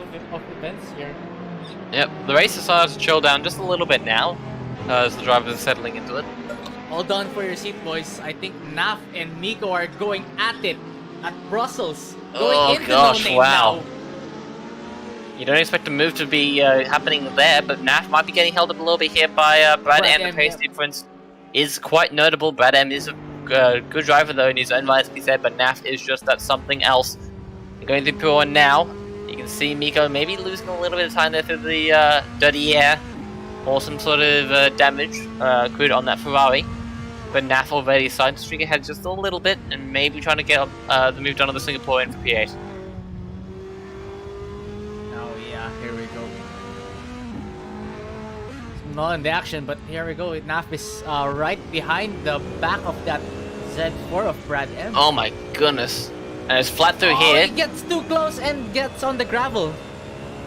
events here. Yep, the race has started to chill down just a little bit now as the drivers are settling into it. Hold on for your seat, boys. I think Naf and Miko are going at it at Brussels. Going Oh, into gosh, no name wow. now. You don't expect a move to be happening there, but NAF might be getting held up a little bit here by Brad M. The M, pace yeah. difference is quite notable. Brad M is a good driver though in his own right, as we said, but NAF is just that something else. You're going through Pure 1 now. You can see Miko maybe losing a little bit of time there through the dirty air or some sort of damage accrued on that Ferrari. But NAF already starting to streak ahead just a little bit and maybe trying to get the move done on the Singaporean for P8. Oh yeah, here we go. Not in the action, but here we go. Naf is right behind the back of that Z4 of Brad M. Oh my goodness. And it's flat through Oh, here. he gets too close and gets on the gravel.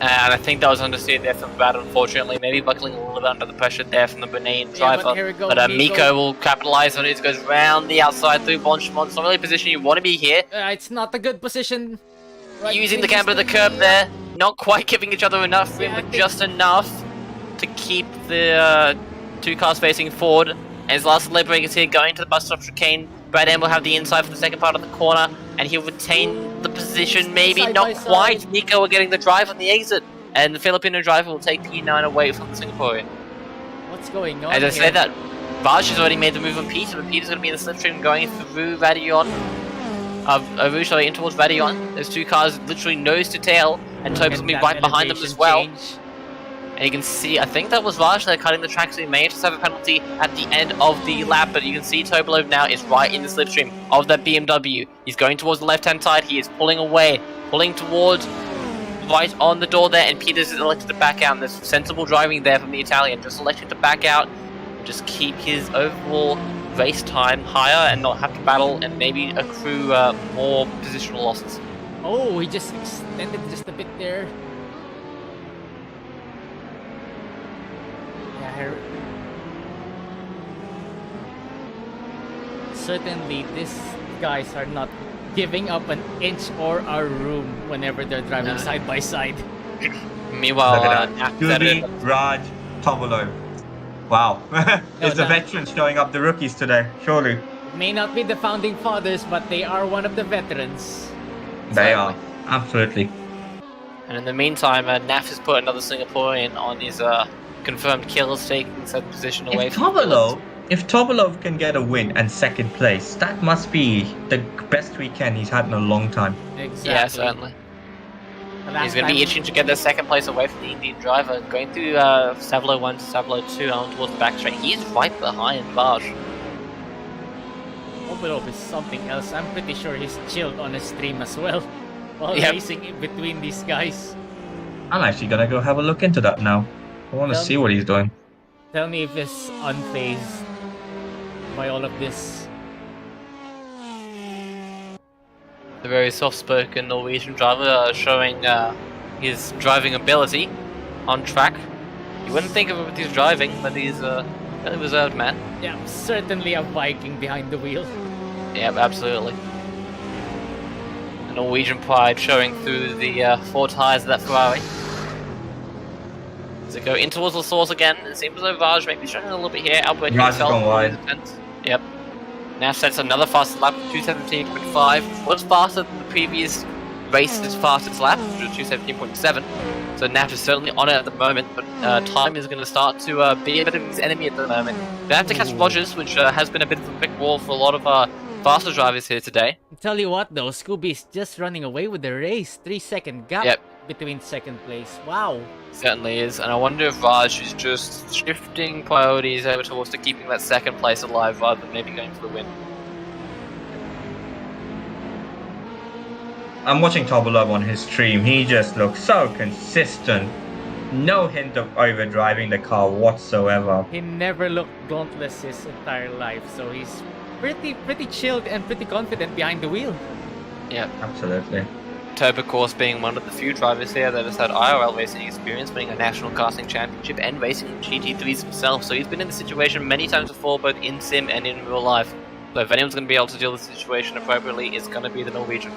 And I think that was understeered there from Brad, unfortunately. Maybe buckling a little bit under the pressure there from the Bruneian Yeah, driver. but here we go, But Miko. Miko will capitalize on it. It goes round the outside through Bonchmont. It's not really a position you want to be here. It's not a good position. Right Using the between camber of the these curb two. there. Not quite giving each other enough room, Yeah, I but think- just enough to keep the two cars facing forward. And his last leg break is here going to the bus stop chicane. Brad M will have the inside for the second part of the corner. And he'll retain the position, maybe Side not by quite. side. Miko are getting the drive on the exit. And the Filipino driver will take P9 away from the Singaporean. What's going on As I here? said that, Raj has already made the move on Peter, but Peter's going to be in the slipstream going through Radion. In towards Radion. There's two cars literally nose to tail, and Look Toby's at going to be that right behind them as elevation well. change. And you can see, I think that was Raj there cutting the track, so he may just have a penalty at the end of the lap, but you can see Tobolov now is right in the slipstream of that BMW. He's going towards the left-hand side, he is pulling away, pulling towards right on the door there, and Peters is elected to back out, and there's sensible driving there from the Italian, just elected to back out and just keep his overall race time higher and not have to battle and maybe accrue more positional losses. Oh, he just extended just a bit there. Yeah, certainly these guys are not giving up an inch or a room whenever they're driving side by side. Meanwhile, Look at that. Scooby, Raj, Tobolo. Wow. It's the veterans showing up the rookies today, surely. May not be the founding fathers, but they are one of the veterans. They are. Absolutely. And in the meantime, Naf has put another Singaporean on his confirmed kills, taking second position away from Felix. If Tobolov can get a win and second place, that must be the best weekend he's had in a long time. Exactly. Yeah, certainly. He's going to be itching to get the second place away from the Indian driver. Going through Savlo 1 to Savlo 2 on towards the back straight. He's right behind Vaj. Obolov is something else. I'm pretty sure he's chilled on his stream as well while racing in between these guys. I'm actually going to go have a look into that now. I want to see what he's doing. Tell me if he's unfazed by all of this. The very soft-spoken Norwegian driver showing his driving ability on track. You wouldn't think of it with his driving, but he's a really reserved man. Yeah, certainly a Viking behind the wheel. Yep, absolutely. The Norwegian pride showing through the four tyres of that Ferrari. As they go in towards the source again, it seems as though Vaj may be struggling a little bit here. Outbreaking himself. Gone wide. Yep. Now sets another fastest lap, 2:17.5. Was faster than the previous race's fastest lap, which was 2:17.7. So Naf is certainly on it at the moment, but time is going to start to be a bit of his enemy at the moment. They have to catch Rogers, which has been a bit of a brick wall for a lot of faster drivers here today. Tell you what though, Scooby's just running away with the race. 3-second gap between second place. Wow. Certainly is, and I wonder if Raj is just shifting priorities over towards to keeping that second place alive rather than maybe going for the win. I'm watching Tobolov on his stream. He just looks so consistent. No hint of overdriving the car whatsoever. He never looked dauntless his entire life, so he's pretty chilled and pretty confident behind the wheel. Yeah, absolutely. Toba, of course, being one of the few drivers here that has had IRL racing experience, winning a national karting championship and racing GT3s himself, so he's been in the situation many times before, both in sim and in real life. So if anyone's going to be able to deal with the situation appropriately, it's going to be the Norwegian.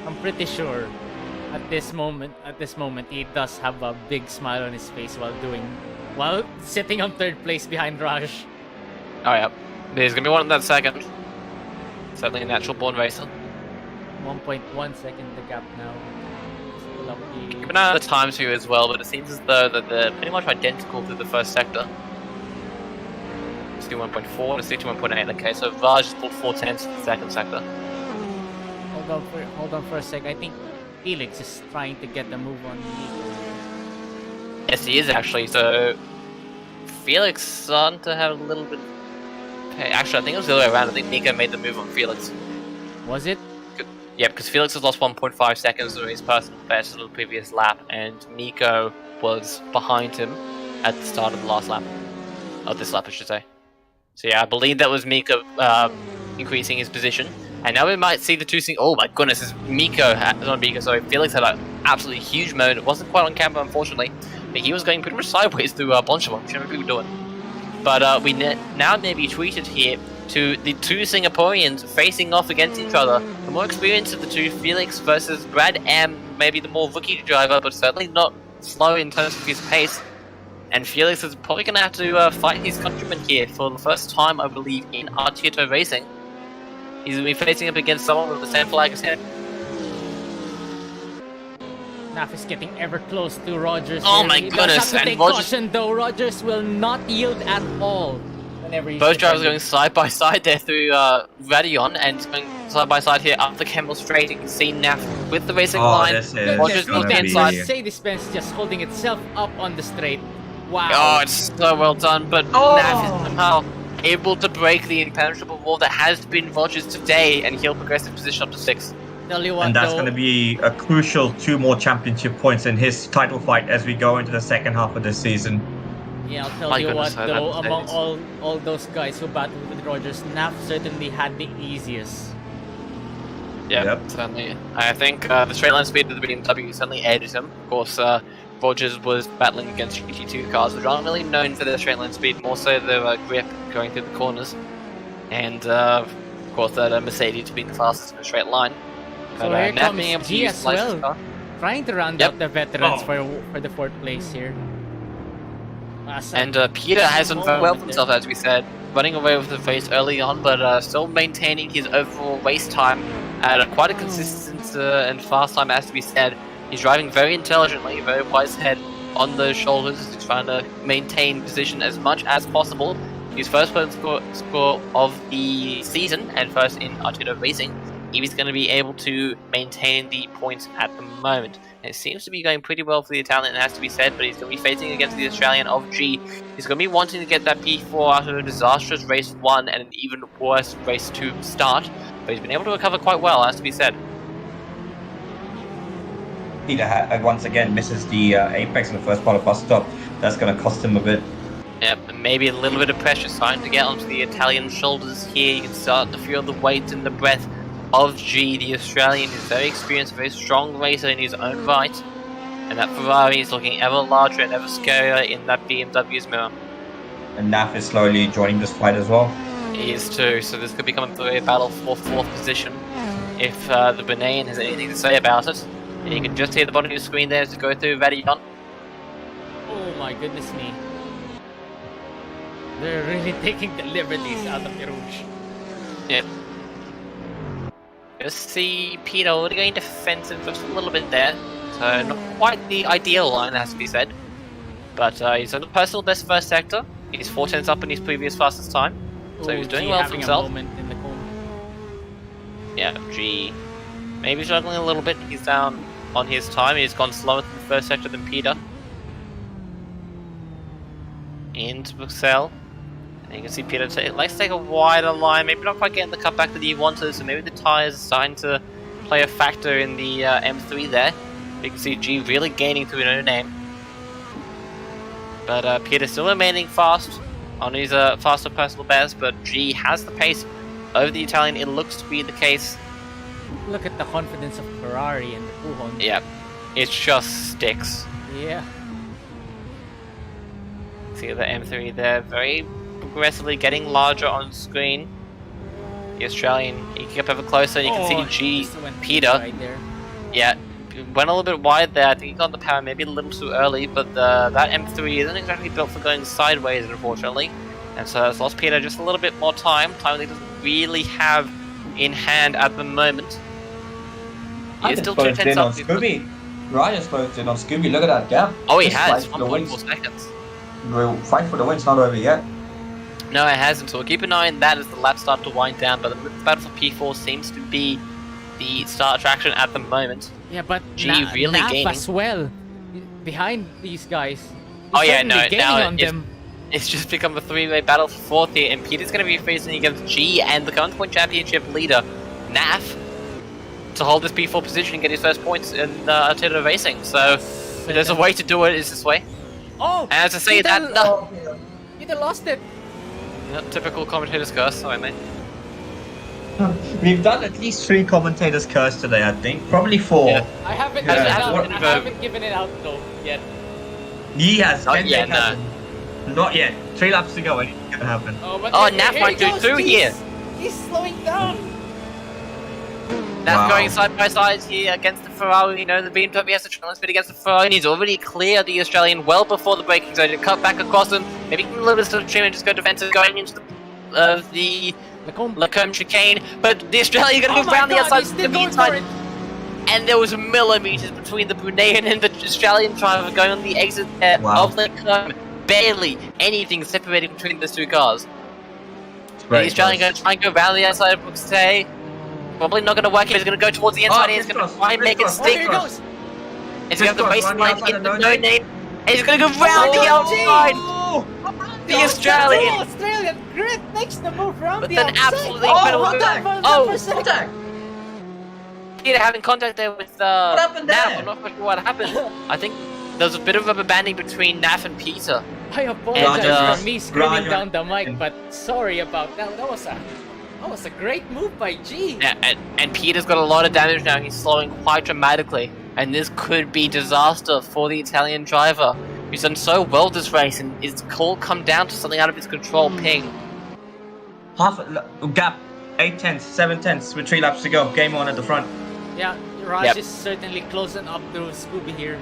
I'm pretty sure at this moment he does have a big smile on his face while sitting on third place behind Raj. Oh yeah, there's going to be one in that second. Certainly a natural born racer. 1.1 second the gap now. Keep an eye on the times here as well, but it seems as though that they're pretty much identical to the first sector. 61.4 to 61.8 okay, so Vaj has pulled 4/10 in the second sector. Hold on for a sec. I think Felix is trying to get the move on me. Yes, he is actually. So Felix starting to have a little bit. Actually, I think it was the other way around. I think Nico made the move on Felix. Was it? Yeah, because Felix has lost 1.5 seconds of his personal best in the previous lap, and Nico was behind him at the start of the last lap. Of this lap, I should say. So yeah, I believe that was Miko increasing his position. And now we might see the two things. Oh my goodness, it's sorry, Felix had an absolutely huge moment. It wasn't quite on camera, unfortunately, but he was going pretty much sideways through a bunch of them, whichever people were doing. But we now may be tweeted here to the two Singaporeans facing off against each other. The more experienced of the two, Felix versus Brad M, maybe the more rookie driver, but certainly not slow in terms of his pace. And Felix is probably going to have to fight his countryman here for the first time, I believe, in Artito racing. He's going to be facing up against someone with the same flag as him. Naf is getting ever close to Rogers. Oh my goodness! And caution though, Rogers will not yield at all. Both drivers are going side by side there through Radion and going side by side here up the Camel Straight. You can see Naf with the racing line. Rogers on the inside. Mercedes-Benz just holding itself up on the straight. Wow. Oh, it's so well done, but Naf is somehow able to break the impenetrable wall that has been Rogers today, and he'll progress his position up to 6th. Tell you what, And that's though, going to be a crucial 2 more championship points in his title fight as we go into the second half of the season. yeah, I'll tell My you goodness, what, that though, among Mercedes. all those guys who battled with Rogers, Naf certainly had the easiest. Yeah, Yep. certainly. I think the straight line speed of the BMW certainly edged him. Of course, Rogers was battling against GT2 cars, which aren't really known for their straight line speed, more so their grip going through the corners. And of course, that Mercedes being the fastest in a straight line. So But, here Nat comes being able to G use as the license well, car. trying to round Yep. out the veterans Oh. for the 4th place here. And Peter has done very well for himself, as we said, running away with the race early on, but still maintaining his overall race time at quite a consistent and fast time, as we said. He's driving very intelligently, very wise head on those shoulders. He's trying to maintain position as much as possible. His first point score of the season and first in Artito Racing. He's going to be able to maintain the points at the moment. And it seems to be going pretty well for the Italian, it has to be said, but he's going to be facing against the Australian of G. He's going to be wanting to get that P4 after a disastrous race 1 and an even worse race 2 start, but he's been able to recover quite well, has to be said. Peter once again misses the apex in the first part of bus stop. That's going to cost him a bit. Yep, and maybe a little bit of pressure starting to get onto the Italian shoulders here. You can start to feel the weight and the breath of G, the Australian. He's very experienced, very strong racer in his own right. And that Ferrari is looking ever larger and ever scarier in that BMW's mirror. And Naf is slowly joining this fight as well. He is too, so this could become a battle for 4th position if the Benin has anything to say about it. And you can just hear the bottom of your screen there as you go through Radillon. Oh my goodness me. They're really taking the liberties out of the Rouge. Yep. Just see Peter already going defensive just a little bit there. So not quite the ideal line, has to be said. But he's on the personal best first sector. He's 4 tenths up in his previous fastest time. So he's doing well for having himself. a moment in the cone. Yeah, G maybe struggling a little bit. He's down on his time. He's gone slower through the first sector than Peter. Into Bruxelles. And you can see Peter likes to take a wider line, maybe not quite getting the cutback that he wanted, so maybe the tyres are starting to play a factor in the M3 there. You can see G really gaining through no name. But Peter still remaining fast on his faster personal best, but G has the pace over the Italian. It looks to be the case. Look at the confidence of Ferrari and the Pujon. Yeah, it just sticks. Yeah. See the M3 there, very progressively getting larger on screen. The Australian, he kept ever closer, and you can see G, just went Peter, right there. yeah, went a little bit wide there. I think he got the power maybe a little too early, but that M3 isn't exactly built for going sideways, unfortunately. And so it's lost Peter just a little bit more time that he doesn't really have in hand at the moment. He is still 2 tenths up. Scooby. Ryan's closed in on Scooby. Look at that gap. Oh, he Just has, fight for the wins. 1.4 seconds. We'll fight for the wins, not over yet. No, it hasn't, so we'll keep an eye on that as the laps start to wind down, but the battle for P4 seems to be the star attraction at the moment. Yeah, but G really Naf gaining. as well. Behind these guys. He's Oh yeah, certainly no, gaining now on them. it's just become a 3-way battle for 4th here, and Peter's going to be facing against G and the current point championship leader, Naf, to hold this P4 position and get his first points in Artito Racing. So there's a way to do it, is this way. Oh! And as I say Peter, that, no. Peter lost it. Typical commentator's curse, sorry mate. We've done at least 3 commentators' curse today, I think. Probably 4. Yeah. I haven't Yeah. given it out. What- I haven't given it out though yet. He has. Not Hendrik yet, no. hasn't. Not yet. 3 laps to go. Anything can happen. Oh, but Oh, here Naf he might do goes. 2 here. He's slowing down. Now Wow. going side by side here against the Ferrari. You know, the BMW has to try and spin against the Ferrari, and he's already cleared the Australian well before the braking zone to cut back across him. Maybe give him a little bit of trim and just go defensive going into the Lacombe chicane. But the Australian going to go round the outside in the meantime. And there was millimeters between the Bruneian and the Australian driver going on the exit there Wow. of Lacombe. Barely anything separating between those 2 cars. It's The very Australian close. going to try and go round the outside of Bruxelles. Probably not going to work. He's going to go towards the inside. He's going to try and make it Chris stick. Here he goes. He's going to have the race Chris, line run the in the outside of no name. And he's going to go round the outside. The Australian. Australian grit makes the move round But the then outside. absolutely oh, incredible hold move. on, hold on Oh. for a second. Peter having contact there with happened Naf. there? I'm not quite sure what happened. I think there was a bit of rubber banding between Naf and Peter. I apologize for me screaming Roger. down the mic, but sorry about that. That was a great move by G. Yeah, and Peter's got a lot of damage now. He's slowing quite dramatically, and this could be disaster for the Italian driver, who's done so well this race, and it's all come down to something out of his control. Ping. Half a gap, 8 tenths, 7 tenths with 3 laps to go. Game on at the front. Yeah, Raj Yep. is certainly closing up to Scooby here.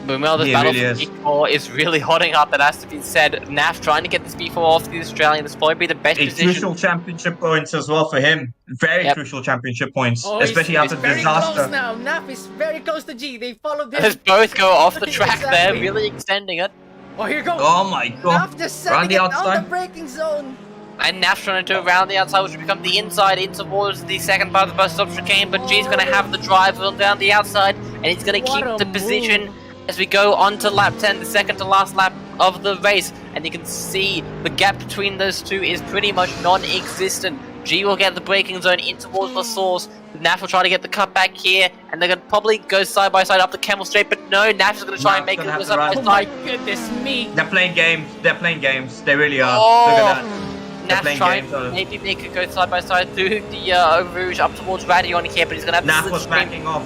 Meanwhile, this He battle really for is. B4 is really hotting up, that has to be said. Naf trying to get this B4 off the Australian. This probably be the best It's position. crucial championship points as well for him. Very Yep. crucial championship points, Oh, especially he's after the very disaster. close now. Naf is very close to G. They followed him. Let's both go off the track there, Exactly. really extending it. Oh, here goes. Oh my god. Naf just Around setting the it on outside. the braking zone. And Naf trying to do around the outside, which will become the inside in towards the second part of the bus stop chicane. But G's going to have the drive on down the outside, and he's going to What keep a the position as we go on to lap 10, the second to last lap of the race. And you can see the gap between those two is pretty much non-existent. G will get the braking zone in towards the source. Naf will try to get the cut back here, and they're going to probably go side by side up the Camel Straight. But no, Naf is going to try and Naf's make it gonna have this to up ride. this Oh my time. goodness me. They're playing games. They're playing games. They really are. Oh. Look at that. They're Naf playing trying games. to maybe make it go side by side through the Rouge up towards Radion here, but he's going to have Naf the was slipstream. backing off.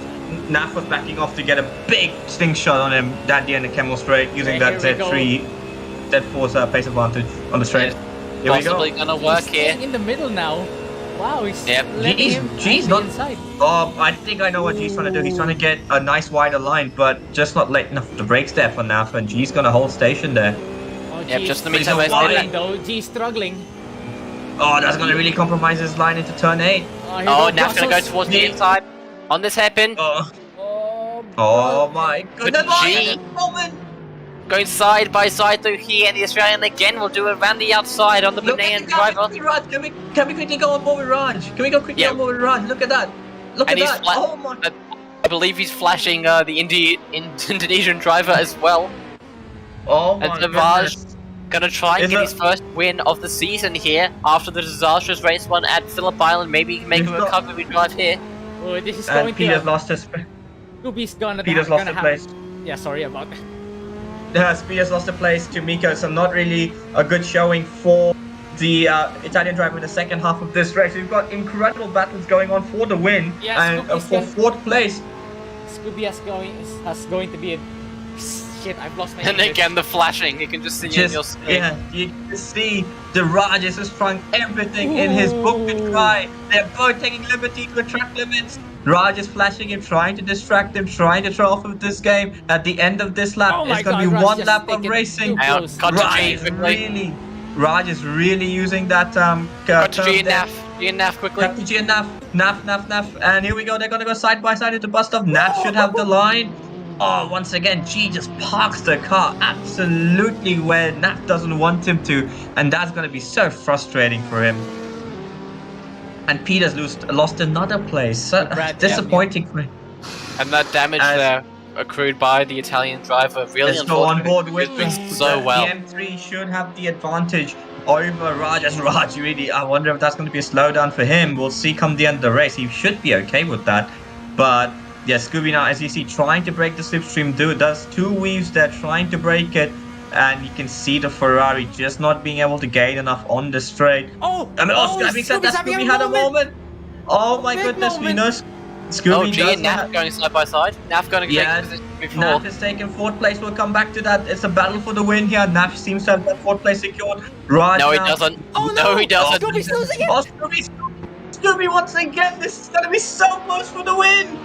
Naf was backing off to get a big slingshot on him at the end of Camel Straight using Okay, that here we go. Z3, Z4's pace advantage on the straight. Here we go. Possibly going to work He's here. staying in the middle now. Wow, he's Yep. letting G's- him G's be not- inside. I think I know what G's trying to do. He's trying to get a nice wider line, but just not late enough to brakes there for Naf, and G's gonna hold station there. Oh, Yep, G's just in the meantime, I say struggling that- though. G's struggling. Oh, that's gonna really compromise his line into turn 8. Here Oh, goes Naf's going to go Brussels. towards the inside on this hairpin. Oh, Oh, my Good goodness. G. Moment. Going side by side through here, and the Australian again will do it around the outside on the Look at Ghanaian the driver. Raj. Can we quickly go on board with Raj? Can we go quickly Yeah. on board with Raj? Look at that. Look And at he's that. flat- Oh my. I believe he's flashing the Indonesian driver as well. Oh my And Savage goodness. gonna try and Is get it- his first win of the season here after the disastrous race won at Phillip Island. Maybe he can make He's a not- recovery drive here. oh, this is going And Peter's to. lost his. Scooby's gonna. Peter's lost gonna his have- place. Yeah, sorry about that. Spears lost the place to Miko, so not really a good showing for the Italian driver in the second half of this race. We've got incredible battles going on for the win Yeah, and Scoopy's for gonna- 4th place. Scooby has going to be a. Shit, I've lost my. And English. again, the flashing. You can just see it in your Just screen. yeah, you can see the Raj is just trying everything in his book to Ooh. try. They're both taking liberties with track limits. Raj is flashing him, trying to distract him, trying to throw off of this game. At the end of this lap, Oh my it's going to God, be Raj one just lap of taken racing. too Out, close. cut to Raj G is quickly. Raj is really using that Cut to G and there. Naf. G and Naf quickly. Cut to G and Naf, and here we go. They're gonna go side by side into bus stop. Naf should have the line. Oh, once again, G just parks the car absolutely where Naf doesn't want him to, and that's gonna be so frustrating for him. And Peter's lost another place. So Brad, disappointing for him. And that damage As- there accrued by the Italian driver really Let's go on board with He's doing so well. The M3 should have the advantage over Raj. As Raj really, I wonder if that's going to be a slowdown for him. We'll see come the end of the race. He should be okay with that. But yeah, Scooby now, as you see, trying to break the slipstream. Does 2 weaves there, trying to break it. And you can see the Ferrari just not being able to gain enough on the straight. Oh, I mean, having said that, having Scooby a had a moment. Oh my Big goodness, we moment. know Scooby Oh, G does and Naf have- going side by side. Naf going to Yeah, take position before. Naf is taking 4th place. We'll come back to that. It's a battle for the win here. Naf seems to have that 4th place secured. Raj No, he now- doesn't. Oh, no, no. he doesn't. Scooby's losing it. Oh, Scooby once again. This is gonna be so close for the win.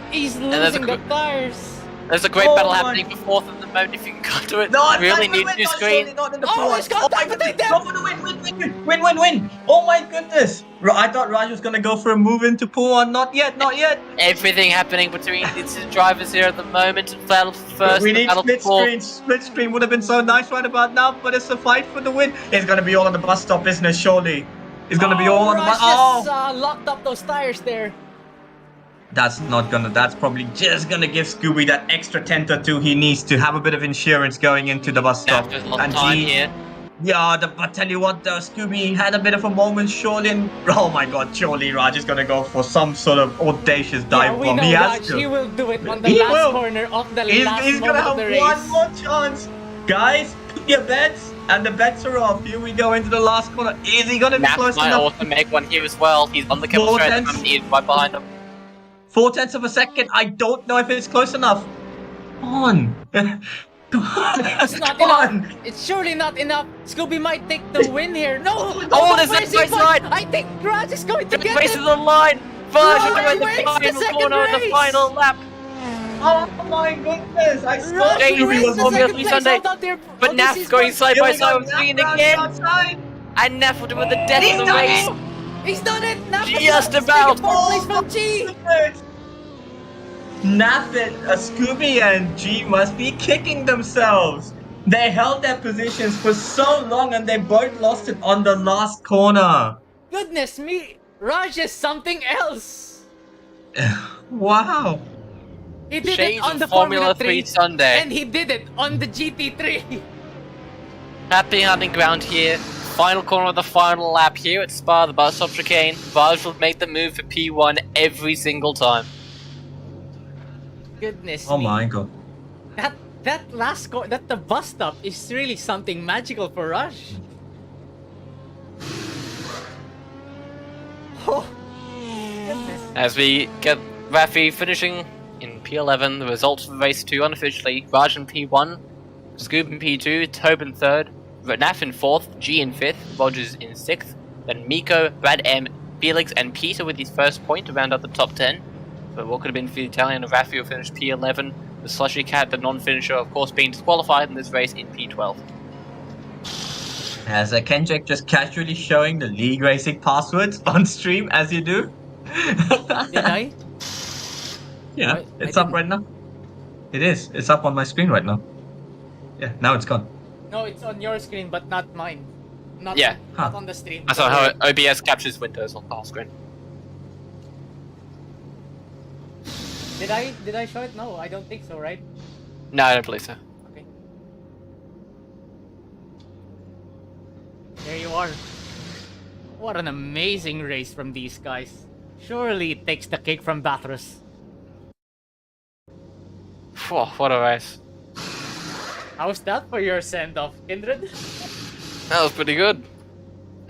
He's there's a losing the tires. There's a great Oh battle my- happening for 4th at the moment. If you can cut to it, No, I really win, need win, new no, screen. surely not in the Oh, pool. he's got time to take that. Go for the win. Oh my goodness. I thought Raj was gonna go for a move into pool one. Not yet. Everything happening between these two drivers here at the moment. Battle for first, We the need battle split for fourth. screen. Split screen would have been so nice right about now, but it's a fight for the win. It's gonna be all on the bus stop, isn't it? Surely. It's gonna be all on the bus. Raj just locked up those tires there. That's probably just gonna give Scooby that extra tenth or two he needs to have a bit of insurance going into the bus stop. Naf just lost And time G, here. Yeah, but tell you what, Scooby had a bit of a moment, surely. Oh my god, surely Raj is gonna go for some sort of audacious Yeah, dive we bomb. know He has Raj. to. He will do it on the He last will. corner of the He's last gonna moment of have the race. one more chance. Guys, put your bets, and the bets are off. Here we go into the last corner. Is he gonna be Naf close might enough? also make one here as well. He's on the chemical straight at the moment. He's right behind him. 4/10 of a second. I don't know if it's close enough. Come on. Come on. It's not Come enough. on. It's surely not enough. Scooby might take the win here. No! Oh, the there's that racing race point. line. I think Raj is going to The get race it. is on line. Version Raj at the wins the final second corner of the race. final lap. Oh my goodness. I Raj thought Jay Scooby wins was the Formula second 3 place. Sunday. Hold on there. But Oh, this Naf is going what- side Here by we go. side with Green again. Outside. And Naf will do with the death He's of the done race. it. He's done it. Naf Just is about. taking fourth place from G. Naffit, Scooby and G must be kicking themselves. They held their positions for so long and they both lost it on the last corner. Goodness me. Raj is something else. Wow. He did Shades it on of the Formula 3 Sunday. and he did it on the GT3. Happy hunting ground here. Final corner of the final lap here at Spa, the bus stop chicane. Vaj will make the move for P1 every single time. Goodness Oh me. my god. That last that the bus stop is really something magical for Rush. Oh, goodness. As we get Rafi finishing in P11, the results of race 2 unofficially. Raj in P1, Scoop in P2, Tobe in 3rd, Naf in 4th, G in 5th, Rogers in 6th, then Miko, Brad M, Felix and Peter with his first point to round out the top 10. But what could have been for the Italian, Rafi will finish P11, the Slushy Cat, the non-finisher, of course, being disqualified in this race in P12. As Kendrick just casually showing the league racing passwords on stream as you do. Did I? Yeah, I it's up didn't. right now. It is. It's up on my screen right now. Yeah, now it's gone. No, it's on your screen, but not mine. Not Yeah. not on the stream. I saw how OBS captures windows on the whole screen. Did I show it? No, I don't think so, right? No, I don't believe so. Okay. There you are. What an amazing race from these guys. Surely it takes the cake from Bathurst. Phew, what a race. How's that for your send-off, Kindred? That was pretty good,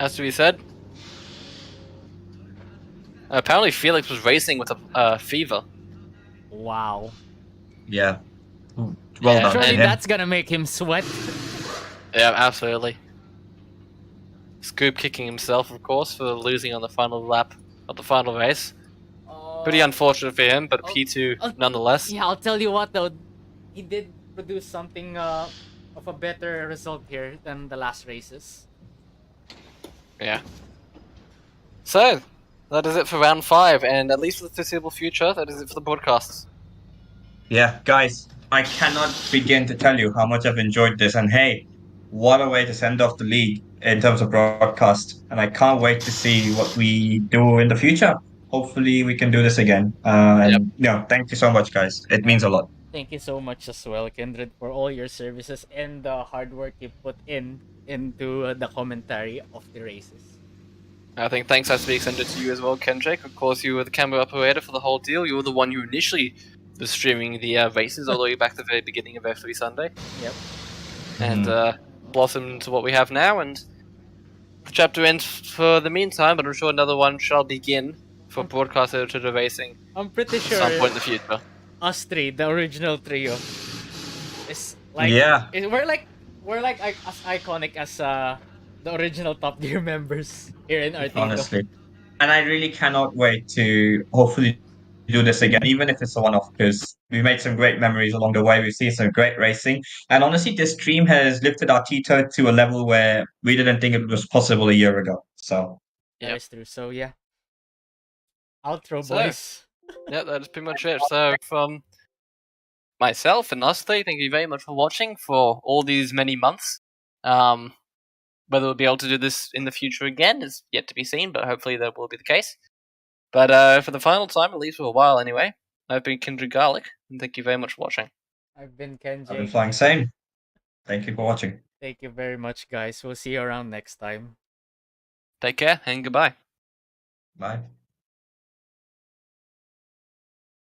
has to be said. Apparently Felix was racing with a fever. Wow. Yeah. Well Yeah, done. Surely and- Yeah. that's gonna make him sweat. Yeah, absolutely. Scoop kicking himself, of course, for losing on the final lap of the final race. Pretty unfortunate for him, but P2 nonetheless. Yeah, I'll tell you what though, he did produce something of a better result here than the last races. Yeah. So, that is it for round 5, and at least for the foreseeable future, that is it for the broadcasts. Yeah, guys, I cannot begin to tell you how much I've enjoyed this. And hey, what a way to send off the league in terms of broadcast. And I can't wait to see what we do in the future. Hopefully, we can do this again. And thank you so much, guys. It means a lot. Thank you so much as well, Kindred, for all your services and the hard work you put into the commentary of the races. I think thanks has to be extended to you as well, Kendrick. Of course, you were the camera operator for the whole deal. You were the one who initially was streaming the races all the way back to the very beginning of F3 Sunday. Yep. And blossomed into what we have now, and the chapter ends for the meantime, but I'm sure another one shall begin for broadcast editor to racing I'm pretty at sure some point in the future. us three, the original trio, is like we're like as iconic as the original Top Gear members here in Artito. Honestly. And I really cannot wait to hopefully do this again, even if it's a one-off, because we made some great memories along the way. We've seen some great racing. And honestly, this stream has lifted Artito to a level where we didn't think it was possible a year ago. So, That is true. So yeah. Outro, So, boys. Yeah, that is pretty much it. So, from myself and us three, thank you very much for watching for all these many months. Whether we'll be able to do this in the future again is yet to be seen, but hopefully that will be the case. But for the final time, at least for a while anyway, I've been Kindred Garlic, and thank you very much for watching. I've been Kenji. I've been flying same. Thank you for watching. Thank you very much, guys. We'll see you around next time. Take care and goodbye. Bye.